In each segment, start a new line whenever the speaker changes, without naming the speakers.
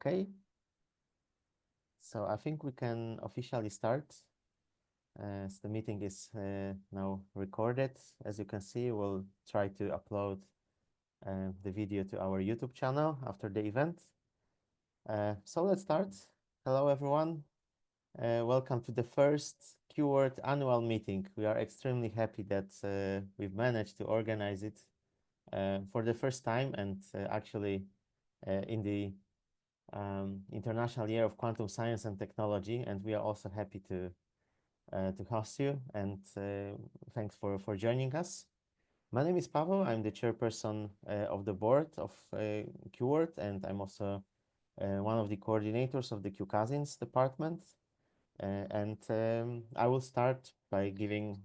Okay, so I think we can officially start. As the meeting is now recorded. As you can see, we'll try to upload the video to our YouTube channel after the event. So let's start. Hello, everyone. Welcome to the first QWorld Annual Meeting. We are extremely happy that we've managed to organize it for the first time and actually in the International Year of Quantum Science and Technology. And we are also happy to host you, and thanks for joining us. My name is Pavel. I'm the chairperson of the board of QWorld, and I'm also one of the coordinators of the QCousins department. And I will start by giving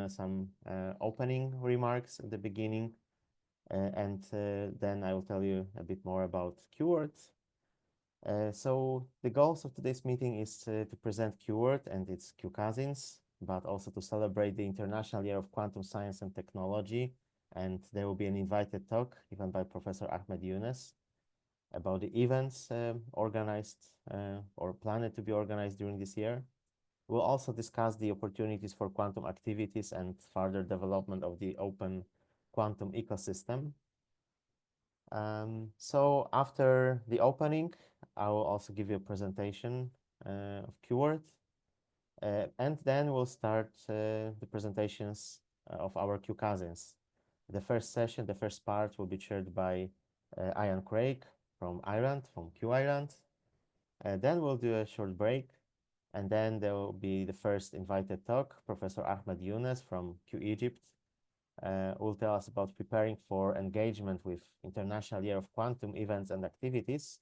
some opening remarks at the beginning, and then I will tell you a bit more about QWorld. So the goals of today's meeting is to present QWorld and its QCousins, but also to celebrate the International Year of Quantum Science and Technology. And there will be an invited talk given by Professor Ahmed Younes about the events organized or planned to be organized during this year. We'll also discuss the opportunities for quantum activities and further development of the open quantum ecosystem. So after the opening, I will also give you a presentation of QWorld. And then we'll start the presentations of our QCousins. The first session, the first part will be chaired by Ian Craig from Ireland, from Q Ireland. Then we'll do a short break. And then there will be the first invited talk, Professor Ahmed Younes from Q Egypt, will tell us about preparing for engagement with International Year of Quantum events and activities.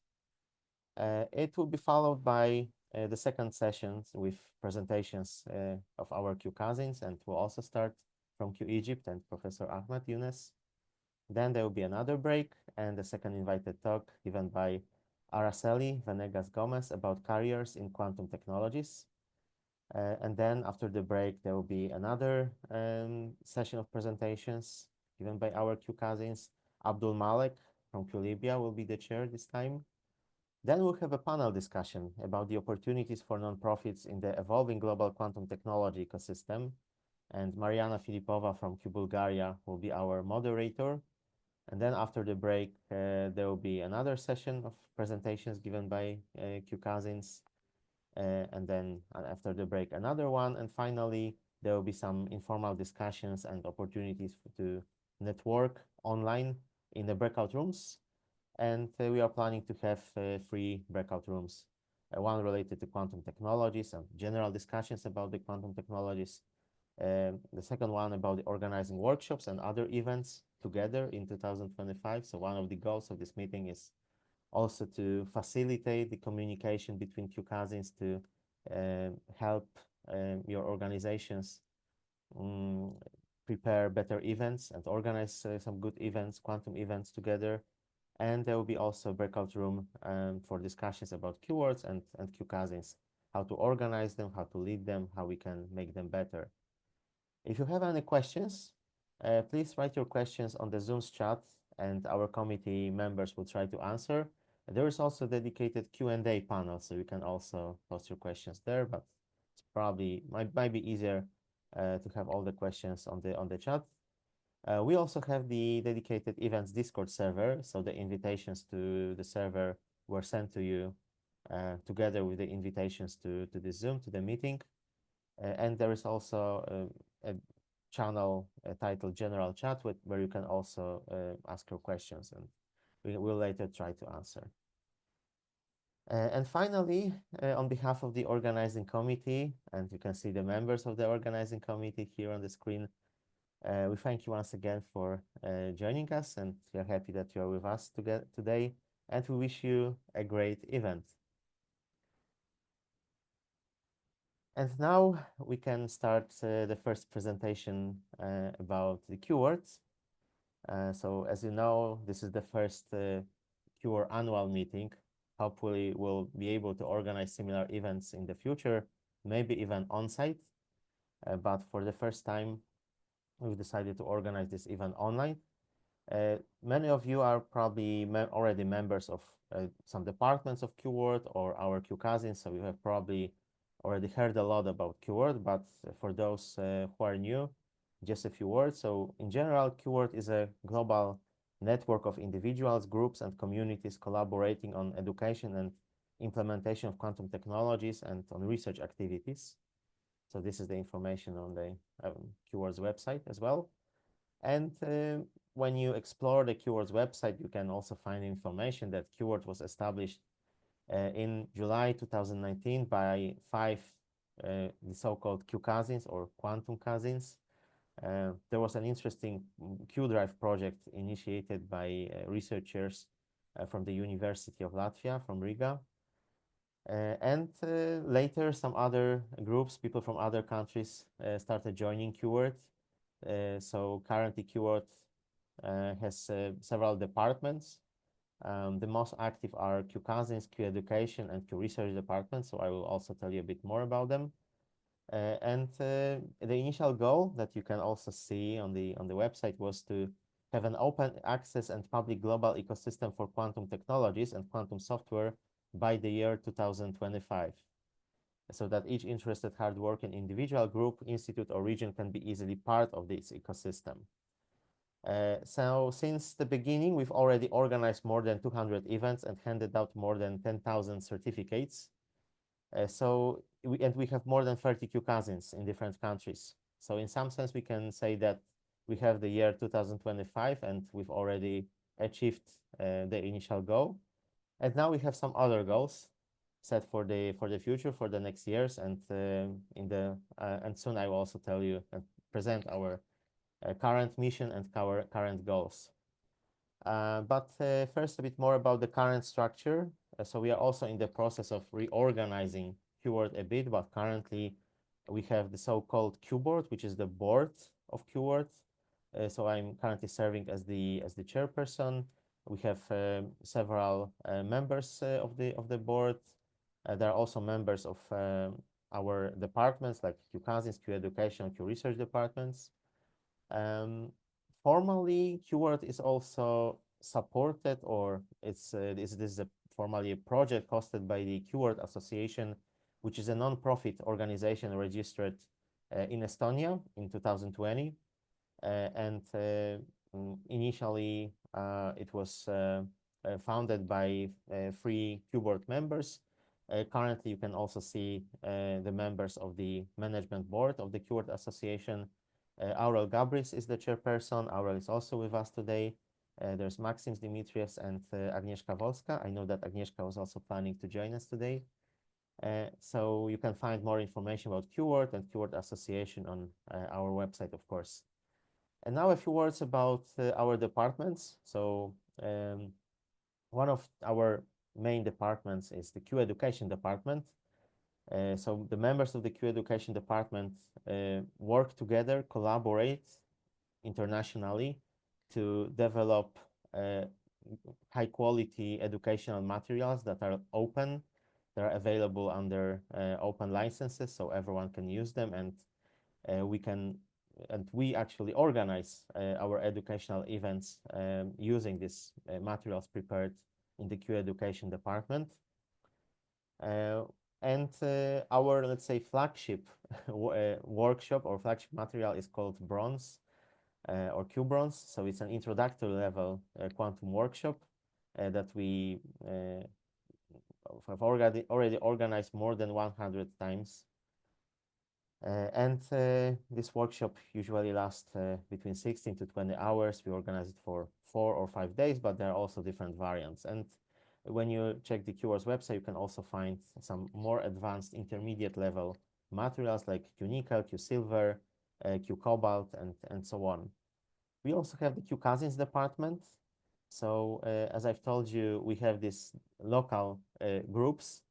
It will be followed by the second sessions with presentations of our QCousins, and we'll also start from Q Egypt and Professor Ahmed Younes. Then there will be another break and the second invited talk given by Araceli Venegas Gomez about careers in quantum technologies. And then after the break, there will be another session of presentations given by our QCousins. Abdul Malek from Q Libya will be the chair this time. Then we'll have a panel discussion about the opportunities for nonprofits in the evolving global quantum technology ecosystem. And Mariana Filipova from Q Bulgaria will be our moderator. And then after the break, there will be another session of presentations given by QCousins. And then after the break, another one. And finally, there will be some informal discussions and opportunities to network online in the breakout rooms. And we are planning to have 3 breakout rooms, one related to quantum technologies and general discussions about the quantum technologies. The second one about the organizing workshops and other events together in 2025. So one of the goals of this meeting is also to facilitate the communication between QCousins to help your organizations prepare better events and organize some good events, quantum events together. And there will be also a breakout room for discussions about QWorlds and QCousins, how to organize them, how to lead them, how we can make them better. If you have any questions, please write your questions on the Zoom's chat, and our committee members will try to answer. There is also a dedicated Q&A panel, so you can also post your questions there, but it's probably might be easier to have all the questions on the chat. We also have the dedicated events Discord server, so the invitations to the server were sent to you together with the invitations to the Zoom, to the meeting. And there is also a channel titled General Chat where you can also ask your questions, and we will later try to answer. And finally, on behalf of the organizing committee, and you can see the members of the organizing committee here on the screen, we thank you once again for joining us, and we are happy that you are with us today, and we wish you a great event. And now we can start the first presentation about the QWorlds. So as you know, this is the first QWorld annual meeting. Hopefully we'll be able to organize similar events in the future, maybe even on-site. But for the first time, we've decided to organize this event online. Many of you are probably already members of some departments of QWorld or our QCousins, so you have probably already heard a lot about QWorld, but for those who are new, just a few words. So in general, QWorld is a global network of individuals, groups, and communities collaborating on education and implementation of quantum technologies and on research activities. So this is the information on the QWorld's website as well. And when you explore the QWorld's website, you can also find information that QWorld was established in July 2019 by five the so-called QCousins or quantum cousins. There was an interesting QDrive project initiated by researchers from the University of Latvia, from Riga. And later, some other groups, people from other countries, started joining QWorld. So currently, QWorld has several departments. The most active are QCousins, QEducation, and QResearch departments. So I will also tell you a bit more about them. And the initial goal that you can also see on the website was to have an open access and public global ecosystem for quantum technologies and quantum software by the year 2025, so that each interested hardworking individual, group, institute, or region can be easily part of this ecosystem. So since the beginning, we've already organized more than 200 events and handed out more than 10,000 certificates. We have more than 30 QCousins in different countries. So in some sense, we can say that we have the year 2025 and we've already achieved the initial goal. And now we have some other goals set for the future, for the next years, and and soon I will also tell you and present our current mission and our current goals. But first, a bit more about the current structure. So we are also in the process of reorganizing QWorld a bit, but currently we have the so-called Q board, which is the board of QWorld. So I'm currently serving as the chairperson. We have several members of the board. There are also members of our departments like QCousins, QEducation, QResearch departments. Formally, QWorld is also supported, or this is formally a project hosted by the QWorld Association, which is a non-profit organization registered in Estonia in 2020. And initially, it was founded by 3 QWorld members. Currently, you can also see the members of the management board of the QWorld Association. Aurel Gabris is the chairperson. Aurel is also with us today. There's Maxims Dimitrievs and Agnieszka Wolska. I know that Agnieszka was also planning to join us today. So you can find more information about QWorld and QWorld Association on our website, of course. And now a few words about our departments. So one of our main departments is the QEducation department. So the members of the QEducation department work together, collaborate internationally to develop high quality educational materials that are open. They're available under open licenses, so everyone can use them, and we actually organize our educational events using these materials prepared in the QEducation department. And our, let's say, flagship workshop or flagship material is called Bronze or QBronze. So it's an introductory level quantum workshop that we have already organized more than 100 times. And this workshop usually lasts between 16 to 20 hours. We organize it for 4 or 5 days, but there are also different variants. And when you check the QWorld's website, you can also find some more advanced intermediate level materials like QNickel, QSilver, QCobalt, and so on. We also have the QCousins department. So as I've told you, we have these local groups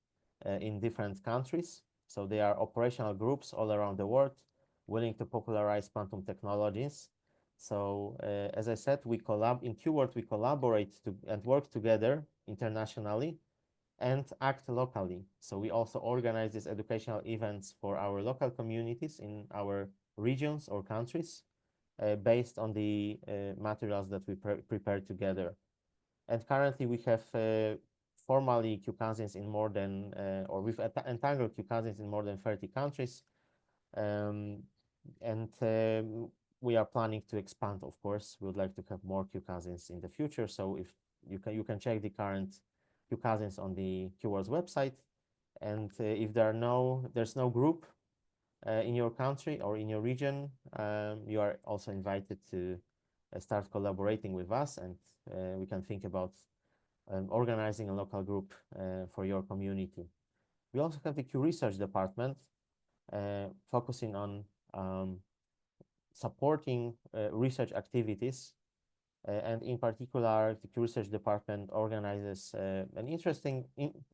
in different countries. So they are operational groups all around the world willing to popularize quantum technologies. So as I said, in QWorld, we collaborate and work together internationally and act locally. So we also organize these educational events for our local communities in our regions or countries. based on the materials that we prepared together. And currently we have formally QCousins in more than, or we've entangled QCousins in more than 30 countries. And we are planning to expand, of course. We would like to have more QCousins in the future. So if you can check the current QCousins on the QWorld's website. And if there's no group in your country or in your region, you are also invited to start collaborating with us, and we can think about organizing a local group for your community. We also have the Q Research department focusing on supporting research activities. And in particular, the Q Research department organizes an interesting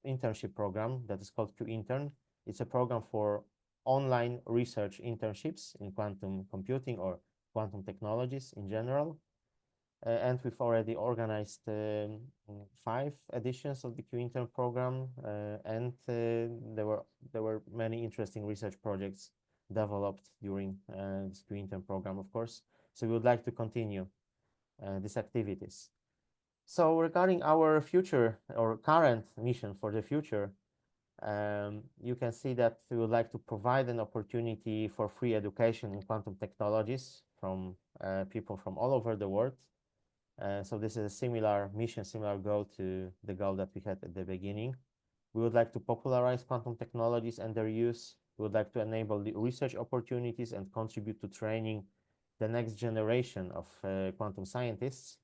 internship program that is called Q Intern. It's a program for online research internships in quantum computing or quantum technologies in general. And we've already organized 5 editions of the Q Intern program, and there were many interesting research projects developed during this Q Intern program, of course. So we would like to continue these activities. So regarding our future or current mission for the future, you can see that we would like to provide an opportunity for free education in quantum technologies from people from all over the world. So this is a similar mission, similar goal to the goal that we had at the beginning. We would like to popularize quantum technologies and their use. We would like to enable the research opportunities and contribute to training the next generation of quantum scientists.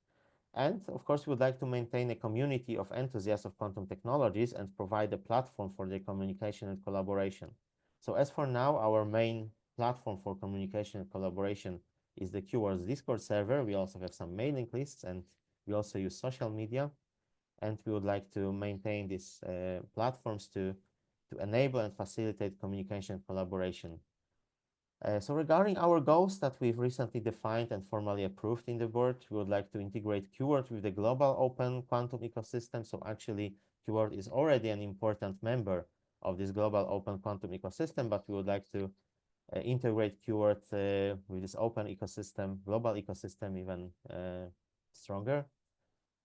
And of course, we would like to maintain a community of enthusiasts of quantum technologies and provide a platform for their communication and collaboration. So as for now, our main platform for communication and collaboration is the QWorld's Discord server. We also have some mailing lists, and we also use social media. And we would like to maintain these platforms to enable and facilitate communication and collaboration. So regarding our goals that we've recently defined and formally approved in the board, we would like to integrate QWorld with the global open quantum ecosystem. So actually, QWorld is already an important member of this global open quantum ecosystem, but we would like to integrate QWorld with this open ecosystem, global ecosystem, even stronger.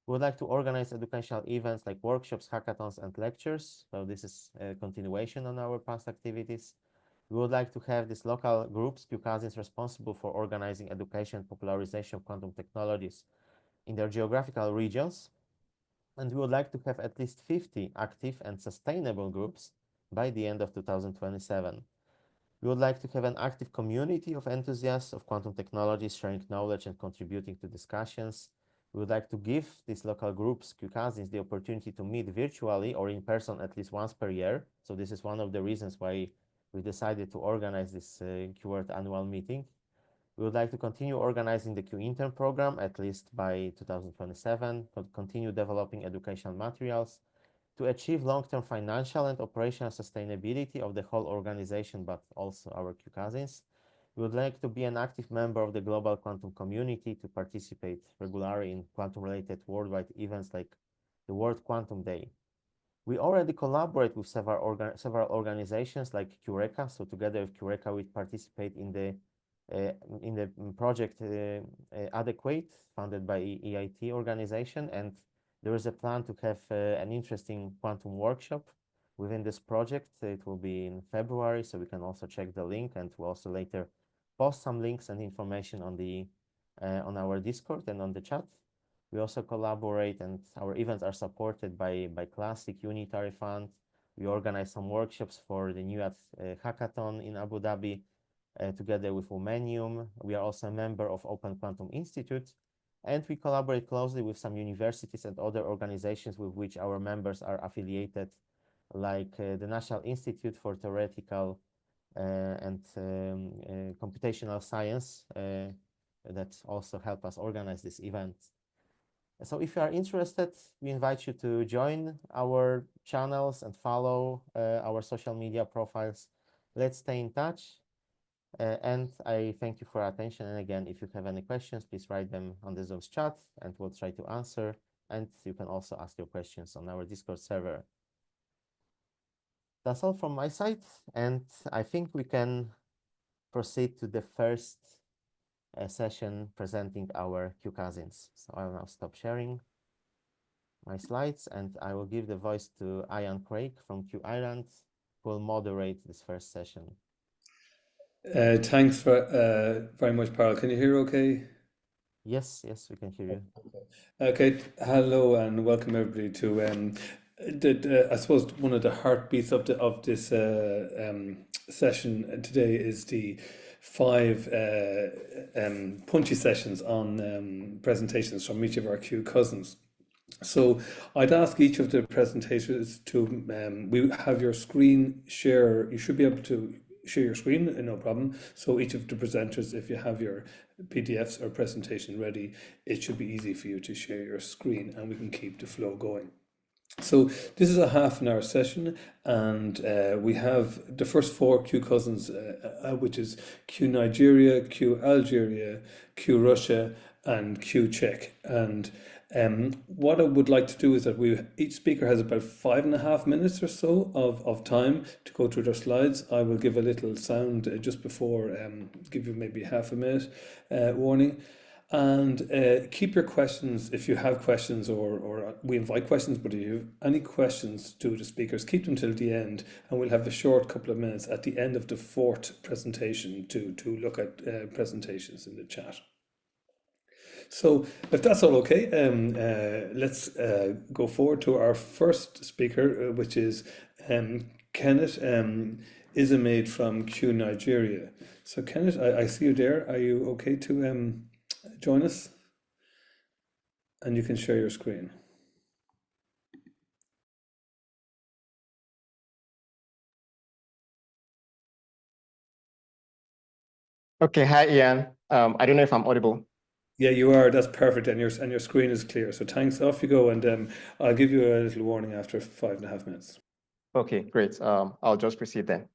We would like to organize educational events like workshops, hackathons, and lectures. So this is a continuation on our past activities. We would like to have these local groups, QCousins, responsible for organizing education and popularization of quantum technologies in their geographical regions. And we would like to have at least 50 active and sustainable groups by the end of 2027. We would like to have an active community of enthusiasts of quantum technologies sharing knowledge and contributing to discussions. We would like to give these local groups, QCousins, the opportunity to meet virtually or in person at least once per year. So this is one of the reasons why we decided to organize this QWorld Annual Meeting. We would like to continue organizing the Q Intern program at least by 2027, continue developing educational materials to achieve long-term financial and operational sustainability of the whole organization, but also our QCousins. We would like to be an active member of the global quantum community to participate regularly in quantum-related worldwide events like the World Quantum Day. We already collaborate with several organizations like QRECA. So together with QRECA, we participate in the project Adequate, funded by EIT organization, and there is a plan to have an interesting quantum workshop within this project. It will be in February, so we can also check the link, and we'll also later post some links and information on the on our Discord and on the chat. We also collaborate, and our events are supported by Classic Unitary Fund. We organize some workshops for the new hackathon in Abu Dhabi together with Womanium. We are also a member of Open Quantum Institute, and we collaborate closely with some universities and other organizations with which our members are affiliated, like the National Institute for Theoretical and Computational Science that also help us organize this event. So if you are interested, we invite you to join our channels and follow our social media profiles. Let's stay in touch. And I thank you for your attention. And again, if you have any questions, please write them on the Zoom's chat and we'll try to answer. And you can also ask your questions on our Discord server. That's all from my side. And I think we can proceed to the first session presenting our QCousins. So I'll now stop sharing my slides, and I will give the voice to Ian Craig from Q Ireland, who will moderate this first session.
Thanks very much, Parl. Can you hear okay?
Yes, we can hear you.
Okay, hello and welcome everybody to I suppose one of the heartbeats of this session today is the five punchy sessions on presentations from each of our Q cousins. So I'd ask each of the presentations to we have your screen share. You should be able to share your screen, no problem. So each of the presenters, if you have your PDFs or presentation ready, it should be easy for you to share your screen and we can keep the flow going. So this is a half-an-hour session, and we have the first four Q cousins, which is Q Nigeria, Q Algeria, Q Russia, and Q Czech. And what I would like to do is that each speaker has about 5.5 minutes or so of time to go through their slides. I will give a little sound just before, give you maybe half a minute warning. And keep your questions if you have questions, or we invite questions, but if you have any questions to the speakers, keep them till the end, and we'll have a short couple of minutes at the end of the fourth presentation to look at presentations in the chat. So if that's all okay, let's go forward to our first speaker, which is Kenneth Isamaid from Q Nigeria. So Kenneth, I see you there. Are you okay to join us? And you can share your screen.
Okay, hi Ian. I don't know if I'm audible.
Yeah, you are. That's perfect, and your screen is clear. So thanks. Off you go, and I'll give you a little warning after 5.5 minutes.
Okay, great. I'll just proceed then.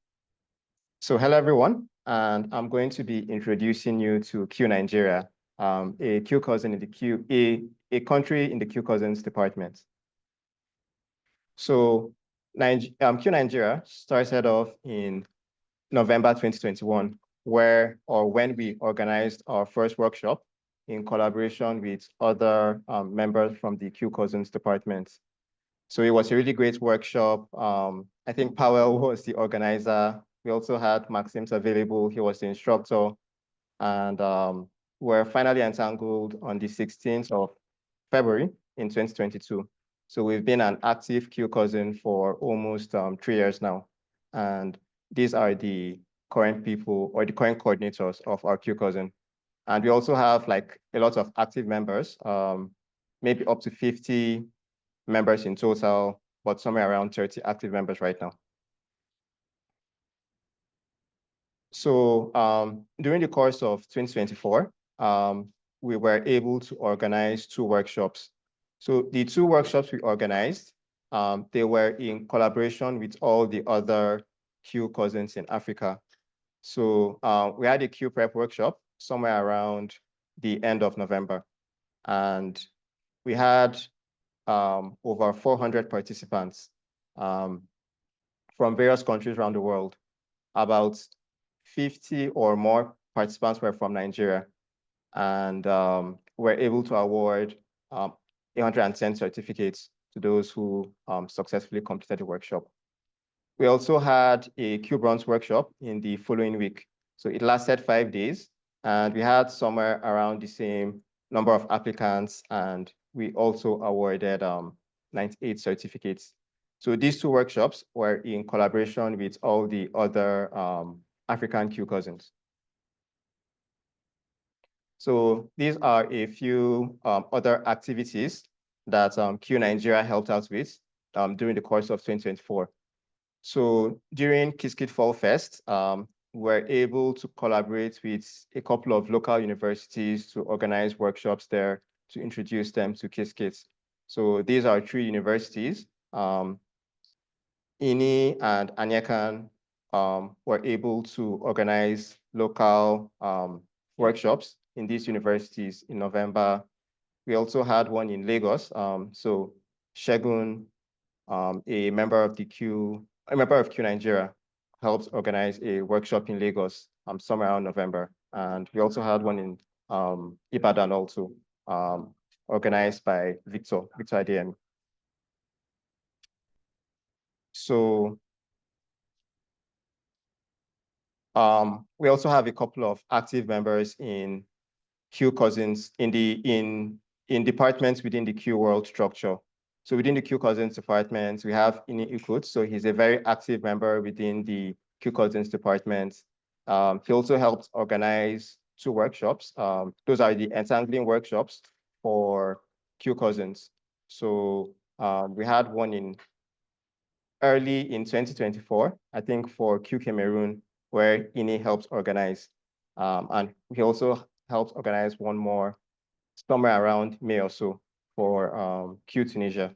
So hello everyone, and I'm going to be introducing you to Q Nigeria, a Q cousin in the a country in the Q Cousins department. So Q Nigeria started off in November 2021, when we organized our first workshop in collaboration with other members from the Q Cousins department. So it was a really great workshop. I think Powell was the organizer. We also had Maxims available. He was the instructor. And we're finally entangled on the 16th of February in 2022. So we've been an active Q cousin for almost 3 years now. And these are the current people or the current coordinators of our Q cousin. And we also have like a lot of active members, maybe up to 50 members in total, but somewhere around 30 active members right now. So during the course of 2024, we were able to organize 2 workshops. So the 2 workshops we organized, they were in collaboration with all the other Q cousins in Africa. So we had a Q prep workshop somewhere around the end of November, and we had over 400 participants from various countries around the world. About 50 or more participants were from Nigeria, and we're able to award 110 certificates to those who successfully completed the workshop. We also had a Q Bronze workshop in the following week. So it lasted 5 days, and we had somewhere around the same number of applicants, and we also awarded 98 certificates. So these 2 workshops were in collaboration with all the other African Q cousins. So these are a few other activities that Q Nigeria helped out with during the course of 2024. So during Kiskit Fall Fest, we're able to collaborate with a couple of local universities to organize workshops there to introduce them to Kiskit. So these are 3 universities. INI and Anyakan were able to organize local workshops in these universities in November. We also had one in Lagos. So Shegun, a member of Q Nigeria, helped organize a workshop in Lagos somewhere around November. And we also had one in Ibadan also, organized by Victor IDM. So we also have a couple of active members in QCousins in departments within the QWorld structure. So within the QCousins department, we have Ini Ikut. So he's a very active member within the QCousins department. He also helped organize 2 workshops. Those are the entangling workshops for QCousins. So we had one early in 2024, I think for Q Cameroon, where Ini helped organize. And he also helped organize one more somewhere around May or so for Q Tunisia.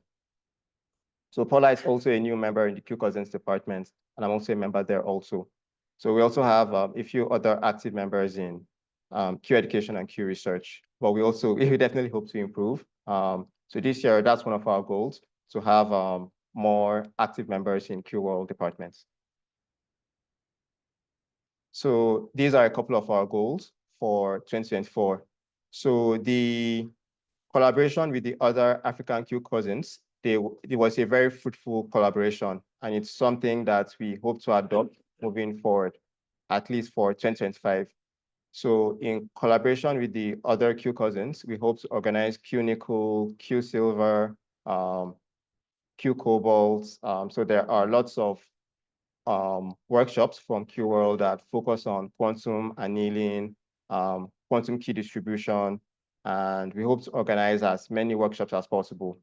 So Paula is also a new member in the QCousins department, and I'm also a member there also. So we also have a few other active members in Q Education and Q Research, but we definitely hope to improve. So this year, that's one of our goals, to have more active members in QWorld departments. So these are a couple of our goals for 2024. So the collaboration with the other African QCousins, it was a very fruitful collaboration, and it's something that we hope to adopt moving forward, at least for 2025. So in collaboration with the other QCousins, we hope to organize Q Nickel, Q Silver, Q Cobalt. So there are lots of workshops from QWorld that focus on quantum annealing, quantum key distribution, and we hope to organize as many workshops as possible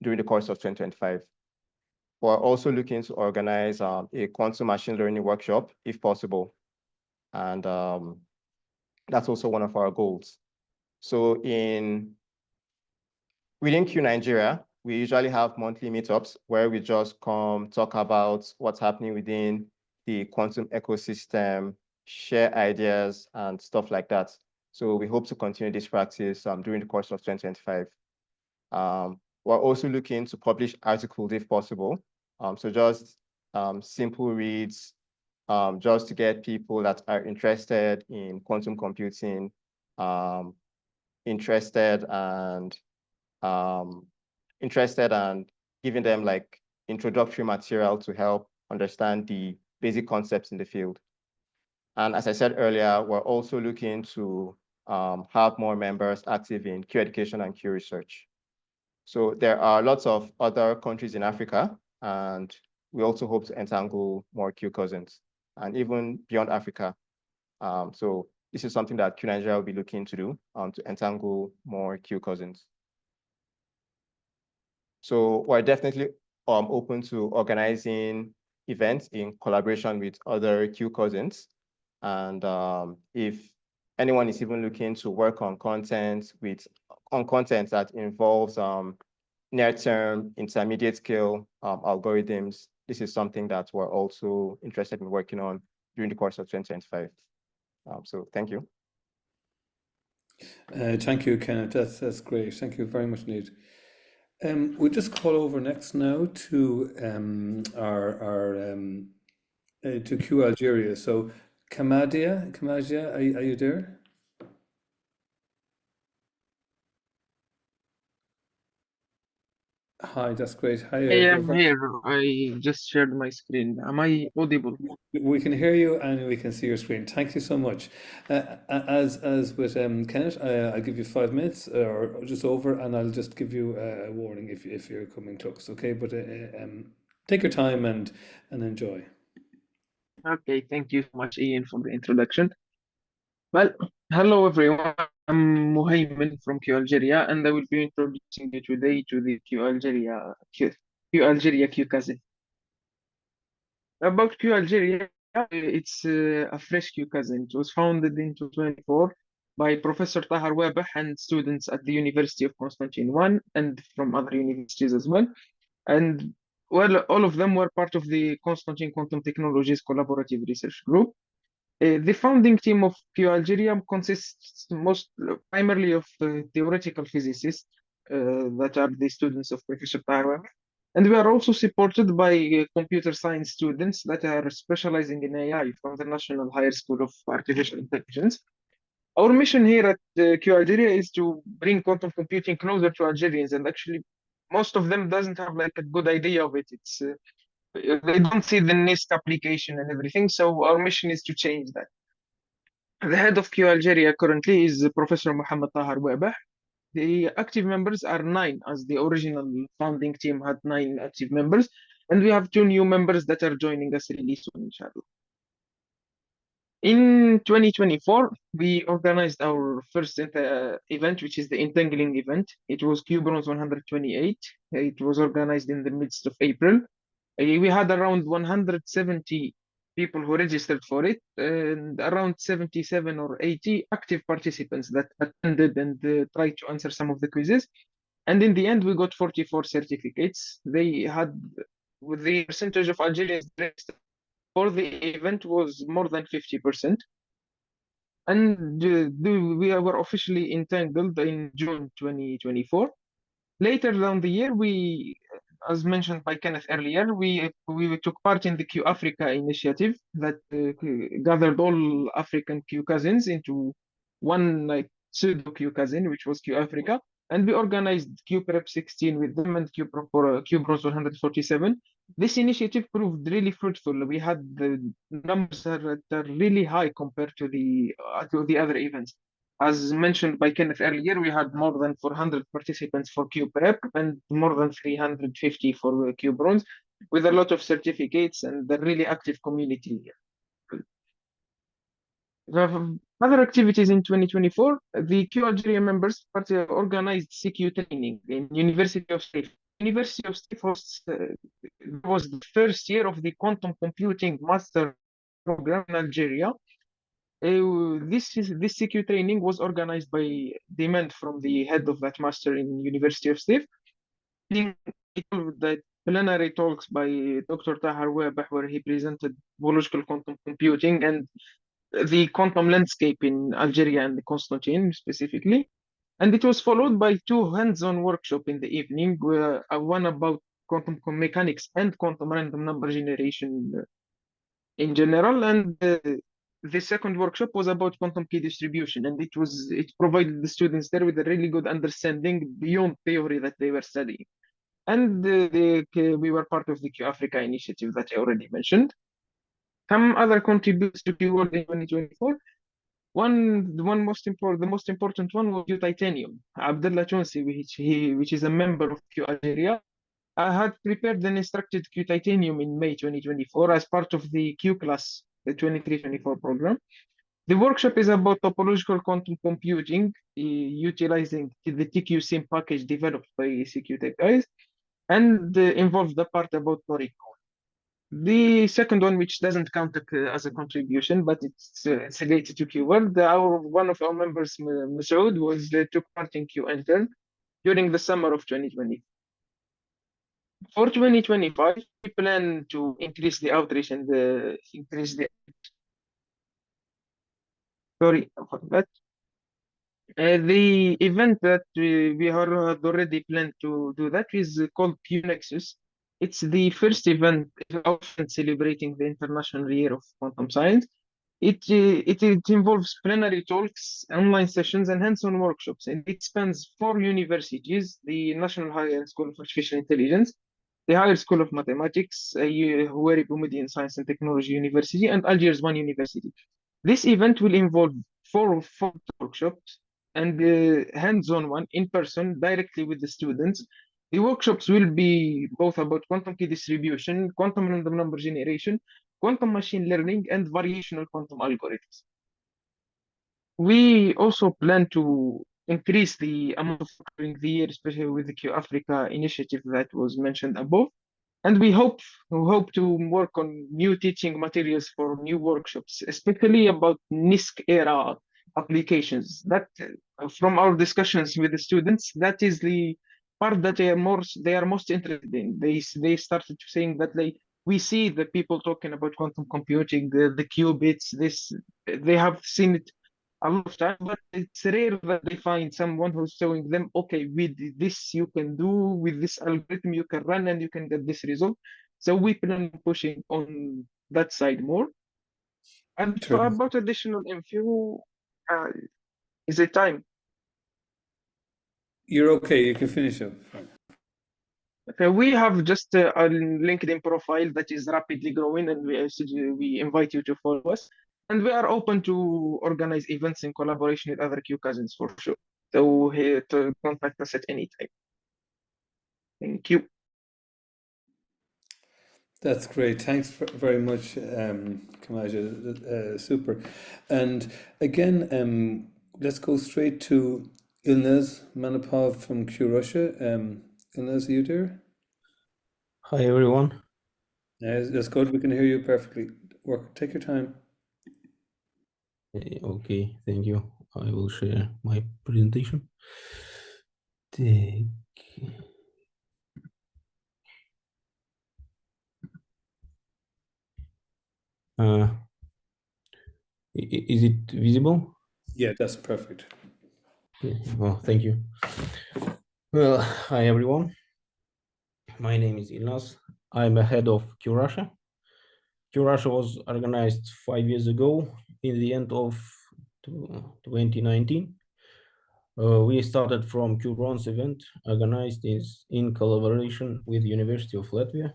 during the course of 2025. We're also looking to organize a quantum machine learning workshop, if possible. And that's also one of our goals. So within Q Nigeria, we usually have monthly meetups where we just come talk about what's happening within the quantum ecosystem, share ideas and stuff like that. So we hope to continue this practice during the course of 2025. We're also looking to publish articles if possible. So just simple reads, just to get people that are interested in quantum computing, interested and giving them like introductory material to help understand the basic concepts in the field. And as I said earlier, we're also looking to have more members active in Q Education and Q Research. So there are lots of other countries in Africa, and we also hope to entangle more QCousins, and even beyond Africa. So this is something that Q Nigeria will be looking to do, to entangle more QCousins. So we're definitely open to organizing events in collaboration with other QCousins. And if anyone is even looking to work on content that involves near-term, intermediate scale algorithms, this is something that we're also interested in working on during the course of 2025. So thank you.
Thank you, Kenneth. That's great. Thank you very much indeed. We'll just call over next now to to Q Algeria. So Kamadia, are you there? Hi, that's great. Hi,
I am here. I just shared my screen. Am I audible?
We can hear you and we can see your screen. Thank you so much. As with Kenneth, I'll give you 5 minutes or just over, and I'll just give you a warning if you're coming close. Okay, but take your time and enjoy.
Okay, thank you so much, Ian, for the introduction. Well, hello everyone. I'm Muhaymin from Q Algeria, and I will be introducing you today to the Q Algeria QCousin. About Q Algeria, it's a fresh QCousin. It was founded in 2024 by Professor Tahar Wabah and students at the University of Constantine I and from other universities as well. And well, all of them were part of the Constantine Quantum Technologies Collaborative Research Group. The founding team of Q Algeria consists primarily of theoretical physicists that are the students of Professor Tahar. And we are also supported by computer science students that are specializing in AI from the National Higher School of Artificial Intelligence. Our mission here at Q Algeria is to bring quantum computing closer to Algerians, and actually, most of them doesn't have like a good idea of it. It's they don't see the NIST application and everything. So our mission is to change that. The head of Q Algeria currently is Professor Mohammed Tahar Webah. The active members are 9, as the original founding team had 9 active members, and we have 2 new members that are joining us really soon, inshallah. In 2024, we organized our first event, which is the entangling event. It was QBronze 128. It was organized in the midst of April. We had around 170 people who registered for it, and around 77 or 80 active participants that attended and tried to answer some of the quizzes. And in the end, we got 44 certificates. They had, with the percentage of Algerians registered for the event was more than 50%. And we were officially entangled in June 2024. Later down the year, as mentioned by Kenneth earlier, we took part in the Q Africa initiative that gathered all African Q cousins into one like pseudo Q cousin, which was Q Africa, and we organized Q Prep 16 with them and Q Bronze 147. This initiative proved really fruitful. We had the numbers that are really high compared to the other events. As mentioned by Kenneth earlier, we had more than 400 participants for Q Prep and more than 350 for Q Bronze, with a lot of certificates and a really active community. The other activities in 2024, the Q Algeria members organized CQ training in University of State. University of State was the first year of the quantum computing master program in Algeria. This CQ training was organized by demand from the head of that master in University of Steve. The plenary talks by Dr. Tahar Webah, where he presented biological quantum computing and the quantum landscape in Algeria and Constantine specifically. And it was followed by 2 hands-on workshops in the evening, one about quantum mechanics and quantum random number generation in general, and the second workshop was about quantum key distribution, and it provided the students there with a really good understanding beyond theory that they were studying. And we were part of the Q Africa initiative that I already mentioned. Some other contributors to QWorld in 2024. The most important one was Q Titanium. Abdullah Chonsi, which is a member of Q Algeria, I had prepared and instructed Q Titanium in May 2024 as part of the Q class, the 23-24 program. The workshop is about topological quantum computing, utilizing the TQSIM package developed by CQ Tech guys, and involved the part about Toric. The second one, which doesn't count as a contribution, but it's related to QWorld, one of our members, Masoud, took part in Q Intern during the summer of 2020. For 2025, we plan to increase the outreach and increase the. Sorry for that. The event that we had already planned to do that is called QNexus. It's the first event often celebrating the International Year of Quantum Science. It involves plenary talks, online sessions, and hands-on workshops, and it spans 4 universities: the National Higher School of Artificial Intelligence, the Higher School of Mathematics, Houari Boumediene Science and Technology University, and Algiers One University. This event will involve four workshops and hands-on one in person directly with the students. The workshops will be both about quantum key distribution, quantum random number generation, quantum machine learning, and variational quantum algorithms. We also plan to increase the amount of during the year, especially with the Q Africa initiative that was mentioned above. And we hope to work on new teaching materials for new workshops, especially about NISC era applications. That from our discussions with the students, that is the part that they are most interested in. They started saying that we see the people talking about quantum computing, the qubits. They have seen it a lot of time, but it's rare that they find someone who's showing them, okay, with this you can do, with this algorithm you can run and you can get this result. So we plan on pushing on that side more. And
True.
about additional info, Is it time?
You're okay, you can finish up.
Okay, we have just a LinkedIn profile that is rapidly growing, and we invite you to follow us. And we are open to organize events in collaboration with other Q cousins for sure. So here to contact us at any time. Thank you.
That's great. Thanks very much, Kamaja. Super. And again, let's go straight to Ilnaz Manapov from Q Russia. Ilnaz, are you there?
Hi everyone.
That's good. We can hear you perfectly. Take your time.
Okay, thank you. I will share my presentation. Take. Uh, is it visible?
Yeah, that's perfect.
Yeah. Oh, thank you. Well, hi everyone. My name is Ilnaz. I'm a head of Q Russia. Q Russia was organized 5 years ago in the end of 2019. We started from Q Bronze event organized in collaboration with the University of Latvia.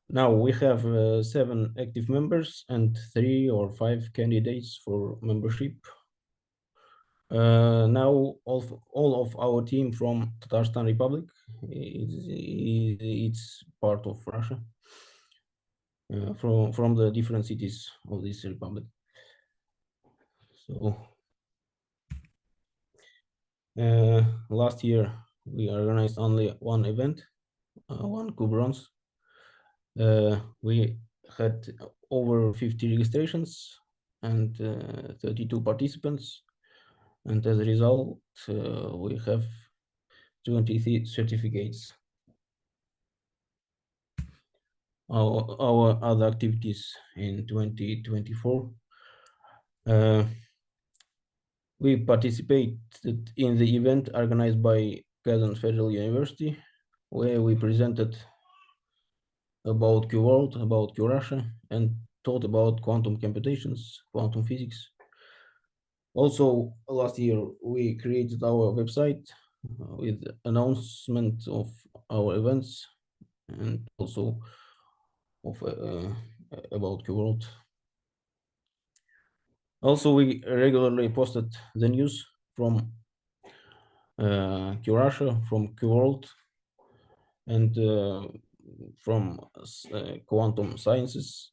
Now we have 7 active members and 3 or 5 candidates for membership. Now all of our team from Tatarstan Republic it's part of Russia, from the different cities of this republic. So last year we organized only one event, one QBronze. We had over 50 registrations and 32 participants, and as a result we have 20 certificates. Our other activities in 2024, we participated in the event organized by Kazan Federal University, where we presented about QWorld, about QRussia, and taught about quantum computations, quantum physics. Also, last year, we created our website with announcement of our events and also of about QWorld. Also, we regularly posted the news from QRussia, from QWorld, and from quantum sciences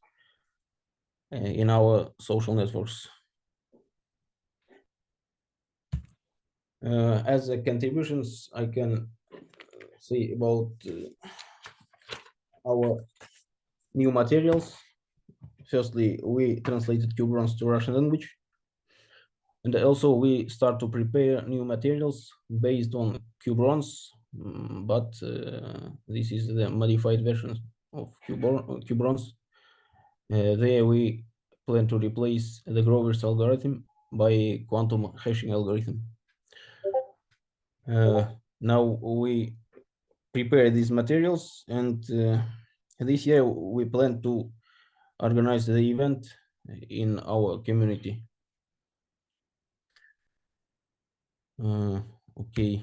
in our social networks. As a contributions, I can say about our new materials. Firstly, we translated QBronze to Russian language. And also we start to prepare new materials based on QBronze, but this is the modified version of QBronze. There we plan to replace the Grover's algorithm by quantum hashing algorithm. Now we prepare these materials, and this year we plan to organize the event in our community. Okay,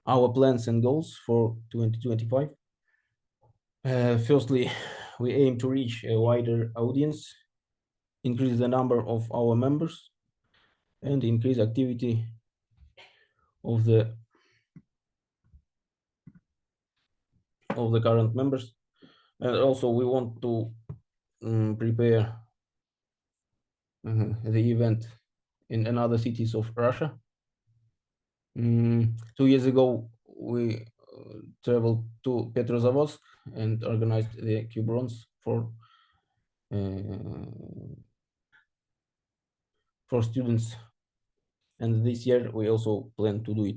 our plans and goals for 2025. Firstly, we aim to reach a wider audience, increase the number of our members, and increase activity of the current members. And also we want to prepare the event in another cities of Russia. 2 years ago, we traveled to Petrozavodsk and organized the QBronze for students, and this year we also plan to do it.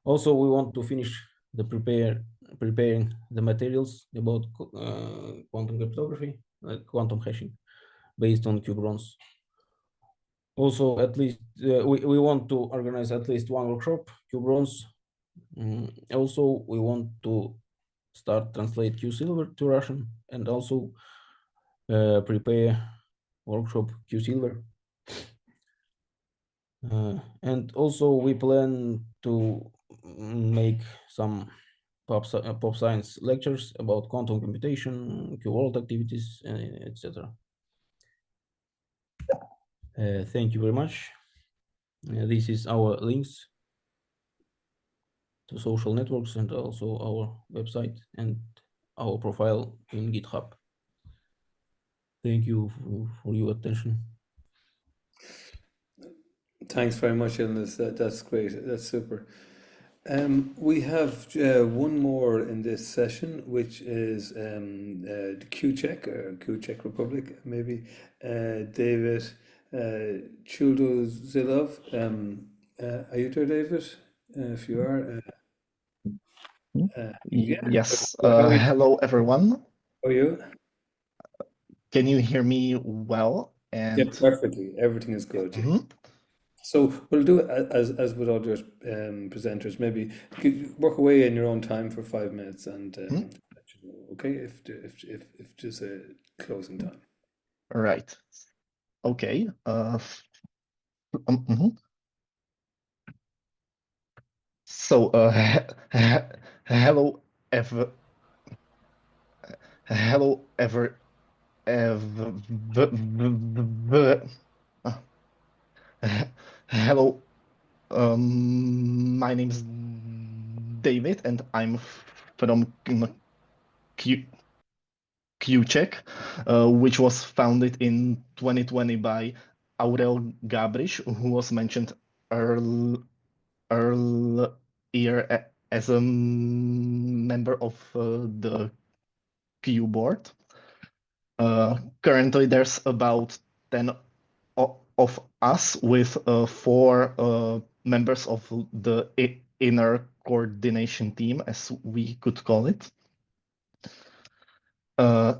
Also, we want to finish the preparing the materials about quantum cryptography, quantum hashing, based on QBronze. Also, at least we want to organize at least one workshop, QBronze. Also, we want to start translate QSilver to Russian, and also prepare workshop QSilver. And also we plan to make some pop science lectures about quantum computation, QWorld activities, etc. Thank you very much. This is our links to social networks and also our website and our profile in GitHub. Thank you for your attention.
Thanks very much, Ilnus. That's great. That's super. We have one more in this session, which is the QCheck or QCheck Republic, maybe. David Chuldozilov. Are you there, David? If you are, yeah.
Yes.
How are you?
Hello, everyone.
How are you?
Can you hear me well?
Yeah,
And
perfectly. Everything is good. Yeah.
Mhm.
So we'll do it as with other presenters. Maybe work away in your own time for 5 minutes, and let you know, okay, if there's a closing time.
Right. Okay. Mhm. So, hello, hello, hello. My name is David, and I'm from Q QCheck, which was founded in 2020 by Aurel Gabrish, who was mentioned earlier as a member of the Q board. Currently, there's about 10 of us, with 4 members of the inner coordination team, as we could call it.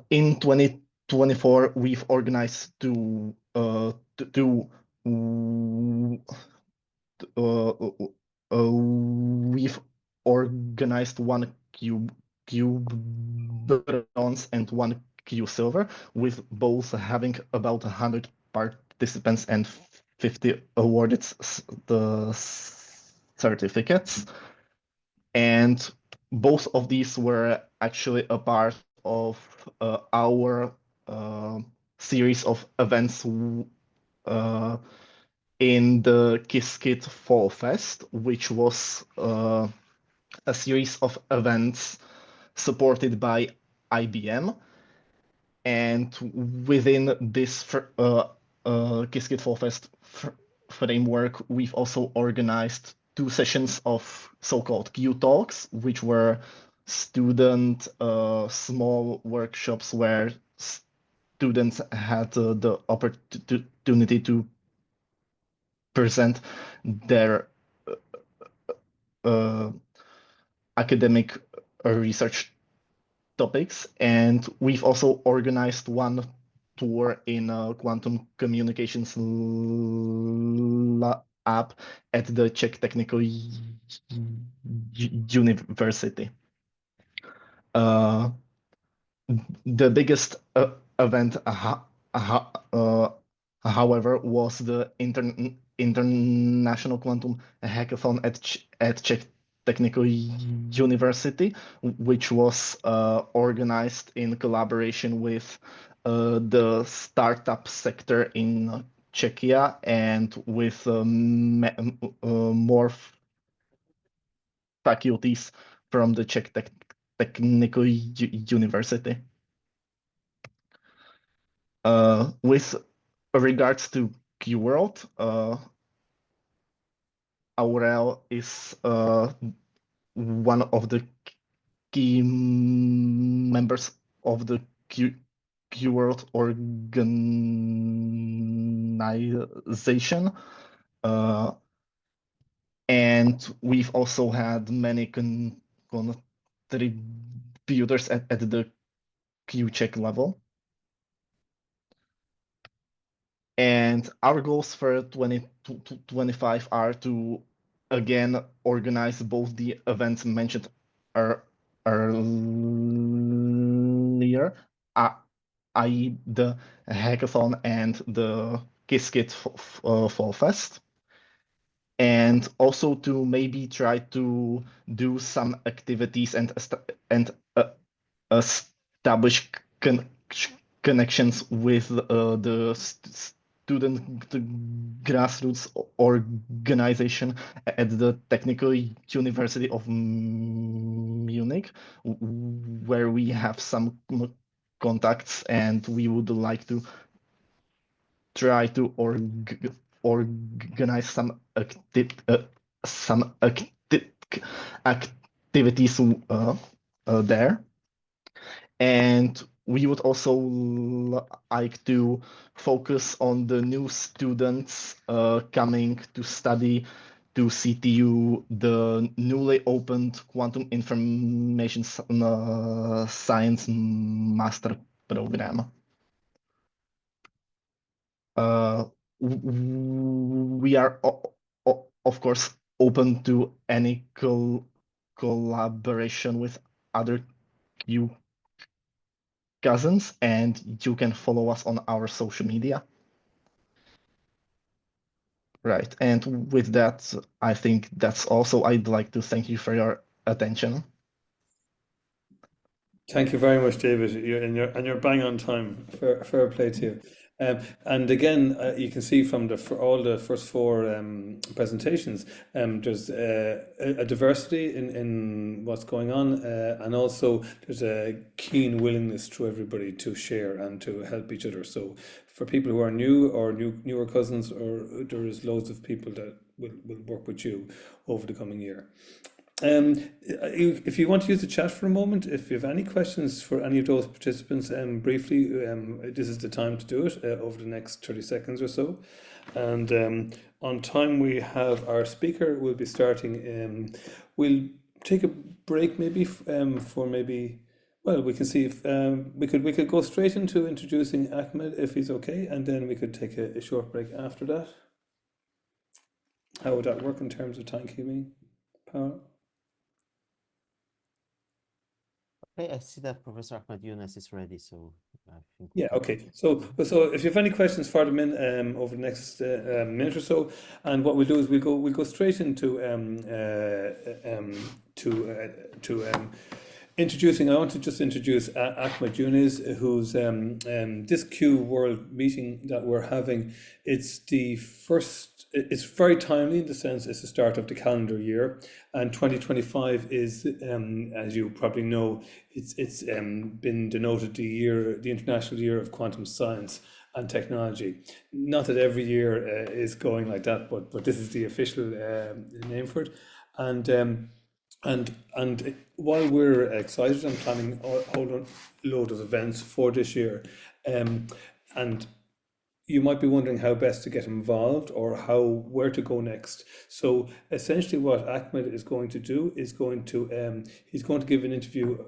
In 2024, we've organized we've organized one Q bronze and one Q silver, with both having about 100 participants and 50 awarded the certificates. And both of these were actually a part of our series of events in the Kiskit Fall Fest, which was a series of events supported by IBM. And within this Kiskit Fall Fest framework, we've also organized 2 sessions of so-called Q Talks, which were student small workshops where students had the opportunity to present their academic research topics. And we've also organized one tour in quantum communications lab at the Czech Technical University. The biggest event, however, was the International Quantum Hackathon at Czech Technical University, which was organized in collaboration with the startup sector in Czechia and with more faculties from the Czech Technical University. With regards to QWorld, Aurel is one of the key members of the QWorld organization. And we've also had many contributors at the QCheck level. And our goals for 2025 are to again organize both the events mentioned earlier, i.e. the hackathon and the Kiskit Fall Fest. and also to maybe try to do some activities and establish connections with the student grassroots organization at the Technical University of Munich, where we have some contacts, and we would like to try to organize some activities there. And we would also like to focus on the new students coming to study to CTU, the newly opened Quantum Information Science Master Program. We are, of course, open to any collaboration with other QCousins, and you can follow us on our social media. Right, and with that, I think that's also, I'd like to thank you for your attention.
Thank you very much, David. You're bang on time. Fair play to you. And again, you can see from all the first four presentations, there's a diversity in what's going on, and also there's a keen willingness to everybody to share and to help each other. So for people who are new or newer cousins, or there is loads of people that will work with you over the coming year. If you want to use the chat for a moment, if you have any questions for any of those participants, briefly, this is the time to do it over the next 30 seconds or so. And on time, we have our speaker will be starting. We'll take a break maybe for maybe. Well, we can see if we could go straight into introducing Ahmed if he's okay, and then we could take a short break after that. How would that work in terms of timekeeping, Power?
Okay, I see that Professor Ahmed Yunus is ready, so I think.
Yeah, okay. So if you have any questions for them in over the next minute or so, and what we'll do is we'll go straight into introducing. I want to just introduce Ahmed Yunus, who's this QWorld meeting that we're having. It's the first. It's very timely in the sense it's the start of the calendar year, and 2025 is, as you probably know, it's been denoted the International Year of Quantum Science and Technology. Not that every year is going like that, but this is the official name for it, and while we're excited and planning a whole load of events for this year, and you might be wondering how best to get involved or where to go next. So essentially what Ahmed is going to do is he's going to give an interview,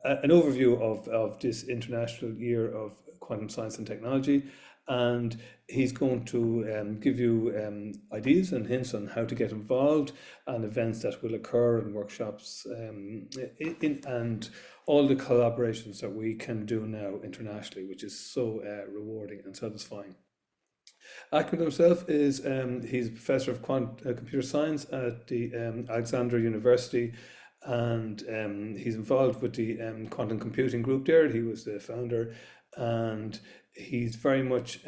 an overview of this International Year of Quantum Science and Technology, and he's going to give you ideas and hints on how to get involved and events that will occur and workshops and all the collaborations that we can do now internationally, which is so rewarding and satisfying. Ahmed himself is he's a professor of computer science at the Alexandra University, and he's involved with the quantum computing group there. He was the founder, and he's very much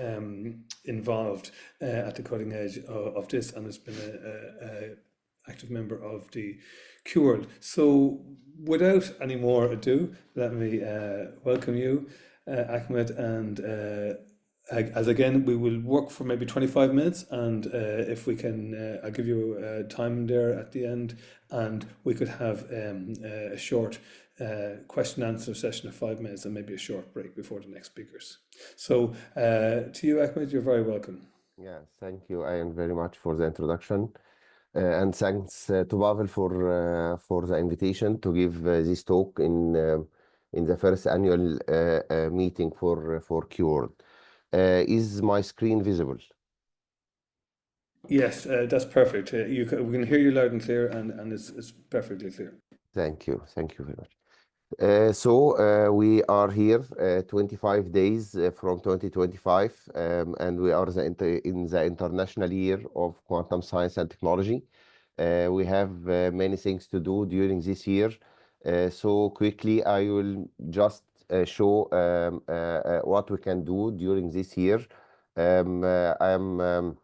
involved at the cutting edge of this, and has been a active member of the QWorld. So without any more ado, let me welcome you, Ahmed, and as again, we will work for maybe 25 minutes, and if we can, I'll give you time there at the end, and we could have a short question and answer session of 5 minutes and maybe a short break before the next speakers. So to you, Ahmed, you're very welcome.
Yeah, thank you, Ian, very much for the introduction. And thanks to Pavel for the invitation to give this talk in the first annual meeting for QWorld. Is my screen visible?
Yes, that's perfect. We can hear you loud and clear, and it's perfectly clear.
Thank you very much. We are here 25 days from 2025, and we are in the International Year of Quantum Science and Technology. We have many things to do during this year. So quickly, I will just show what we can do during this year. I am